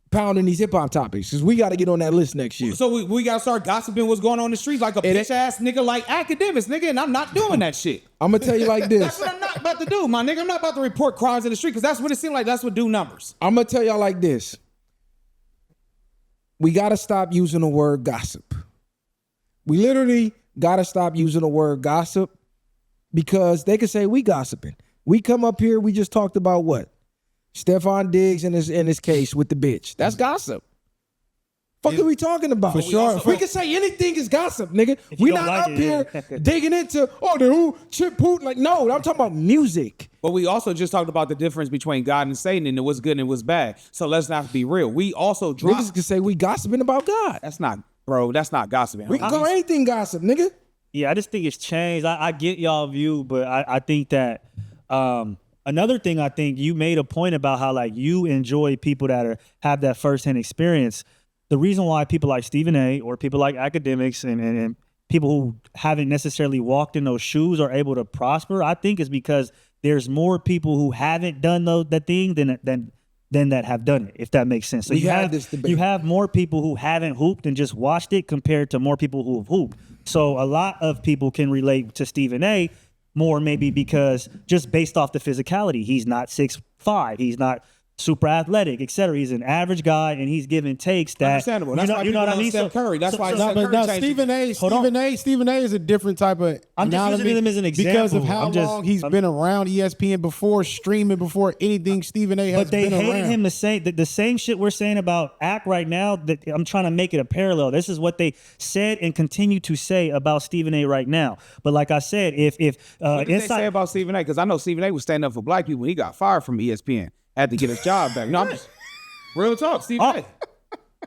pounding these hip hop topics because we got to get on that list next year. So we gotta start gossiping what's going on in the streets like a bitch ass nigga like academics, nigga, and I'm not doing that shit. I'm gonna tell you like this. That's what I'm not about to do, my nigga. I'm not about to report crimes in the street because that's what it seems like. That's what do numbers. I'm gonna tell y'all like this. We gotta stop using the word gossip. We literally gotta stop using the word gossip because they can say we gossiping. We come up here, we just talked about what? Stefon Diggs in his case with the bitch. That's gossip. Fuck are we talking about? For sure. We can say anything is gossip, nigga. We don't not like up it, here yeah. digging into, the who, Chip Poot. Like, no, I'm talking about music. But we also just talked about the difference between God and Satan and what's good and what's bad. So let's not be real. We also drop. Niggas can say we gossiping about God. That's not, bro. That's not gossiping. We can call anything gossip, nigga. Yeah, I just think it's changed. I get y'all view, but I think that another thing, I think you made a point about how like you enjoy people that have that firsthand experience. The reason why people like Stephen A. or people like academics and people who haven't necessarily walked in those shoes are able to prosper, I think is because there's more people who haven't done that thing than that have done it, if that makes sense. So We had this debate. you have more people who haven't hooped and just watched it compared to more people who have hooped. So a lot of people can relate to Stephen A. more maybe because just based off the physicality, he's not 6'5", he's not super athletic, etc. He's an average guy, and he's giving takes that Understandable. That's why you know what I mean. Steph Curry. That's why No, Steph but Curry now changed. Stephen A is a different type of I'm just analogy using him as an because of example. how long he's been around ESPN before streaming, before anything Stephen A has But they been hate around. him the same shit we're saying about Ack right now. That I'm trying to make it a parallel. This is what they said and continue to say about Stephen A. right now. But like I said, if What did they say about Stephen A? Because I know Stephen A was standing up for black people when he got fired from ESPN. Had to get his job back. No, I'm just real talk, Stephen A.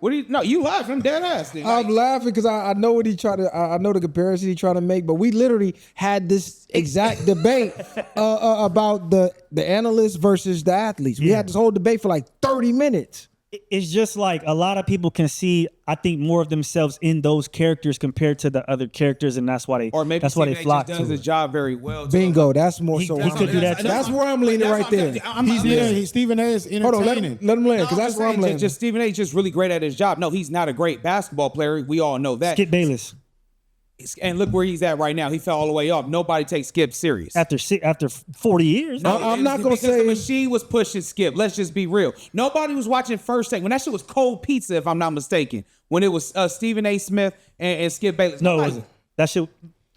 What do you? No, you laughing? I'm dead ass. Dude. I'm laughing because I know what he tried to. I know the comparison he trying to make, but we literally had this exact debate about the analysts versus the athletes. We had this whole debate for like 30 minutes. it's just like a lot of people can see, I think, more of themselves in those characters compared to the other characters, and that's why they flock does to his it. job very well. Bingo. That's more so. he could do that too. That's where I'm leaning right there. Stephen A is Hold on, let entertaining. him land because that's where I'm landing. Just Stephen A. just really great at his job. No, he's not a great basketball player. We all know that. Skip Bayless. And look where he's at right now. He fell all the way off. Nobody takes Skip serious. After 40 years. I'm not gonna because say the machine was pushing Skip. Let's just be real. Nobody was watching First Take when that shit was cold pizza, if I'm not mistaken. When it was Stephen A. Smith and Skip Bayless. No, Nobody- that shit.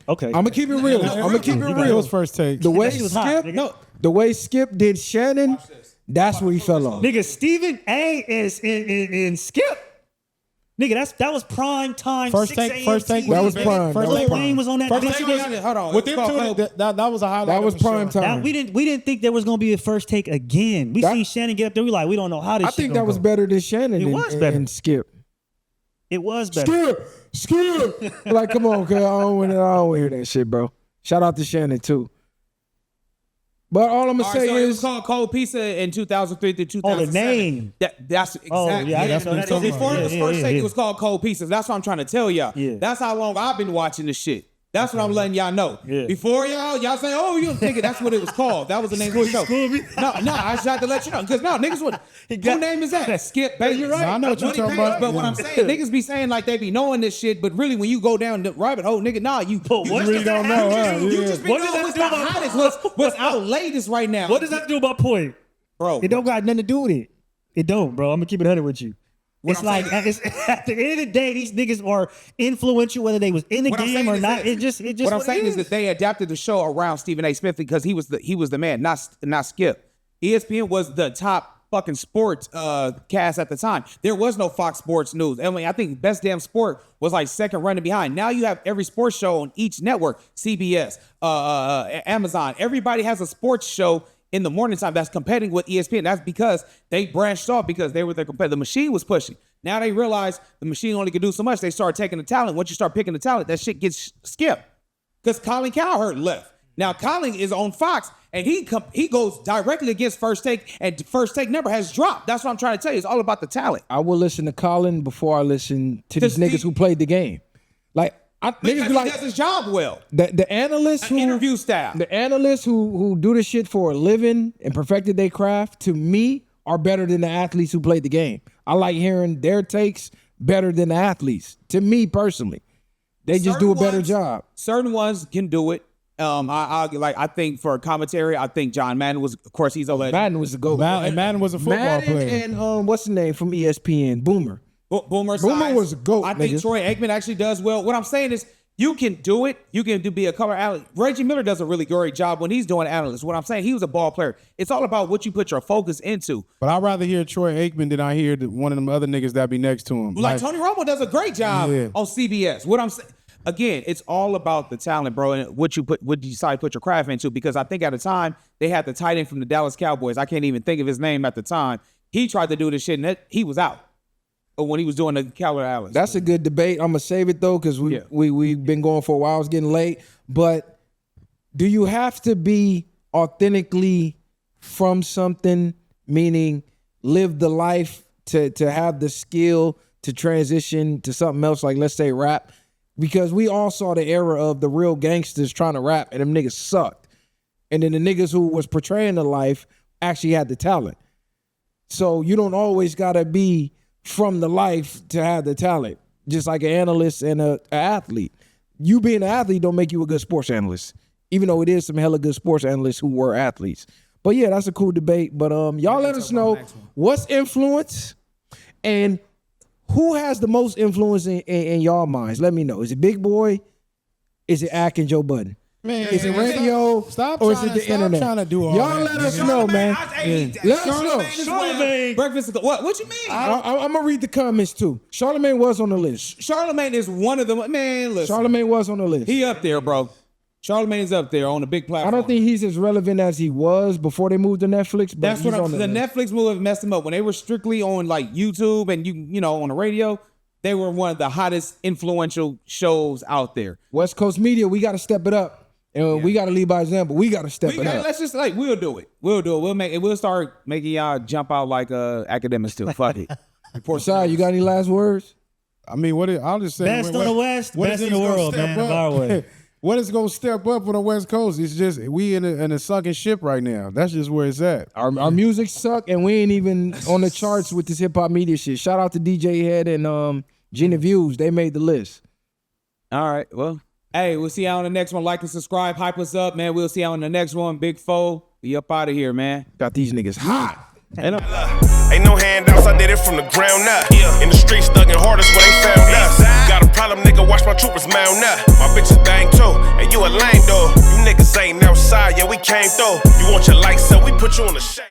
Okay. I'm gonna keep it real. I'm gonna keep it It real. was first take. The way That shit was hot, Skip, nigga. the way Skip did Shannon, that's where he fell off. Nigga, Stephen A. is in Skip. Nigga, that was prime time. First 6 take, a.m. first take. TV, That was baby. prime. That Lil was prime. Wayne was on that. First bitch. take, Hold on. with them two, that was a highlight. That was of the show. prime time. We didn't think there was gonna be a first take again. We seen Shannon get up there. We like, we don't know how this. I think that was better than Shannon. It was better. And Skip. It was better. Skip. Like, come on, cuz I don't want to hear that shit, bro. Shout out to Shannon too. But all I'm gonna say so it was is called Cold Pizza in 2003 to 2007. Oh, the name. That's exactly. Oh, yeah, I didn't know that. So Yeah, before it was yeah, first yeah, take, yeah. it was called Cold Pizza. That's what I'm trying to tell y'all. Yeah. That's how long I've been watching this shit. That's what I'm letting y'all know. Yeah. Before y'all say, oh, you think it? That's what it was called. That was the name of the show. No, I just had to let you know. Because no, niggas would. Who name is that? Skip, baby. You're right. I know what you're talking about. But what I'm saying, niggas be saying like they be knowing this shit, but really when you go down the rabbit hole, nigga, nah, you really don't know, huh? You Yeah. just be What does knowing that what's do the about- hottest, what's out latest right now. What does that do about point? Bro? It don't got nothing to do with it. It don't, bro. I'm gonna keep it 100 with you. It's I'm like saying- at the end of the day, these niggas are influential, whether they was in the What I'm game saying or is not. that- It just what I'm saying is that they adapted the show around Stephen A. Smith because he was the man, not Skip. ESPN was the top fucking sports cast at the time. There was no Fox Sports News. I mean, I think Best Damn Sport was like second running behind. Now you have every sports show on each network, CBS, Amazon. Everybody has a sports show in the morning time that's competing with ESPN. That's because they branched off because they were the competitor. The machine was pushing. Now they realize the machine only can do so much. They start taking the talent. Once you start picking the talent, that shit gets skipped. Because Colin Cowherd left. Now Colin is on Fox, and he goes directly against First Take, and First Take never has dropped. That's what I'm trying to tell you. It's all about the talent. I will listen to Colin before I listen to these Because niggas who played the game. Like niggas Because be he like does his job well. the analysts who Interview style. The analysts who do this shit for a living and perfected their craft, to me, are better than the athletes who played the game. I like hearing their takes better than the athletes. To me personally, they just do a better job. Certain ones can do it. I think for commentary, I think John Madden was, of course, he's a legend. Madden was the GOAT. Madden was a football Madden player. and what's the name from ESPN? Boomer. Boomer was a GOAT, I think nigga. Troy Aikman actually does well. What I'm saying is, you can do it. You can be a color analyst. Reggie Miller does a really great job when he's doing analyst. What I'm saying, he was a ball player. It's all about what you put your focus into. But I'd rather hear Troy Aikman than I hear one of them other niggas that be next to him. Like Tony Romo does a great job Yeah. on CBS. What I'm saying, again, it's all about the talent, bro, and what you decide to put your craft into. Because I think at the time they had the tight end from the Dallas Cowboys. I can't even think of his name at the time. He tried to do this shit and he was out when he was doing the color analyst. That's a good debate. I'm gonna save it though because we've been going for a while. It's getting late. But do you have to be authentically from something, meaning live the life to have the skill to transition to something else, like let's say rap? Because we all saw the era of the real gangsters trying to rap and them niggas sucked. And then the niggas who was portraying the life actually had the talent. So you don't always gotta be from the life to have the talent, just like an analyst and an athlete. You being an athlete don't make you a good sports analyst, even though it is some hella good sports analysts who were athletes. But yeah, that's a cool debate. But y'all let us know what's influence and who has the most influence in y'all minds. Let me know. Is it Big Boy? Is it Ack and Joe Budden? Man, Is it radio? Stop or is trying it to- the stop internet? trying to do all y'all that, let us nigga. know, man. Let us know. Charlamagne. Breakfast. What you mean? I'm gonna read the comments too. Charlamagne was on the list. Charlamagne is one of them. Man, listen. Charlamagne was on the list. He up there, bro. Charlamagne's up there on a big I platform. don't think he's as relevant as he was before they moved to Netflix. But That's he's what on the list. Netflix movie messed them up. When they were strictly on like YouTube and you know on the radio, they were one of the hottest influential shows out there. West Coast media, we got to step it up, and we got to lead by example. We got to step it up. Let's just we'll do it. We'll start making y'all jump out like academics too. Fuck it. Sorry, you got any last words? I mean, I'll just say Best on the West, best in the world, man. Our way. What is going to step up on the West Coast? It's just we in a sucking ship right now. That's just where it's at. Our music suck, and we ain't even on the charts with this hip hop media shit. Shout out to DJ Head and Gina Views. They made the list. All right. Well, hey, we'll see y'all on the next one. Like and subscribe. Hype us up, man. We'll see y'all on the next one. Big Foe. We up out of here, man. Got these niggas hot. Ain't no handouts, I did it from the ground up. In the streets, thugging hardest when they found us. Got a problem, nigga, watch my troopers mount up. My bitch is bang too, and you a lame though. You niggas ain't outside, yeah, we came through. You want your lights up, we put you on the shade.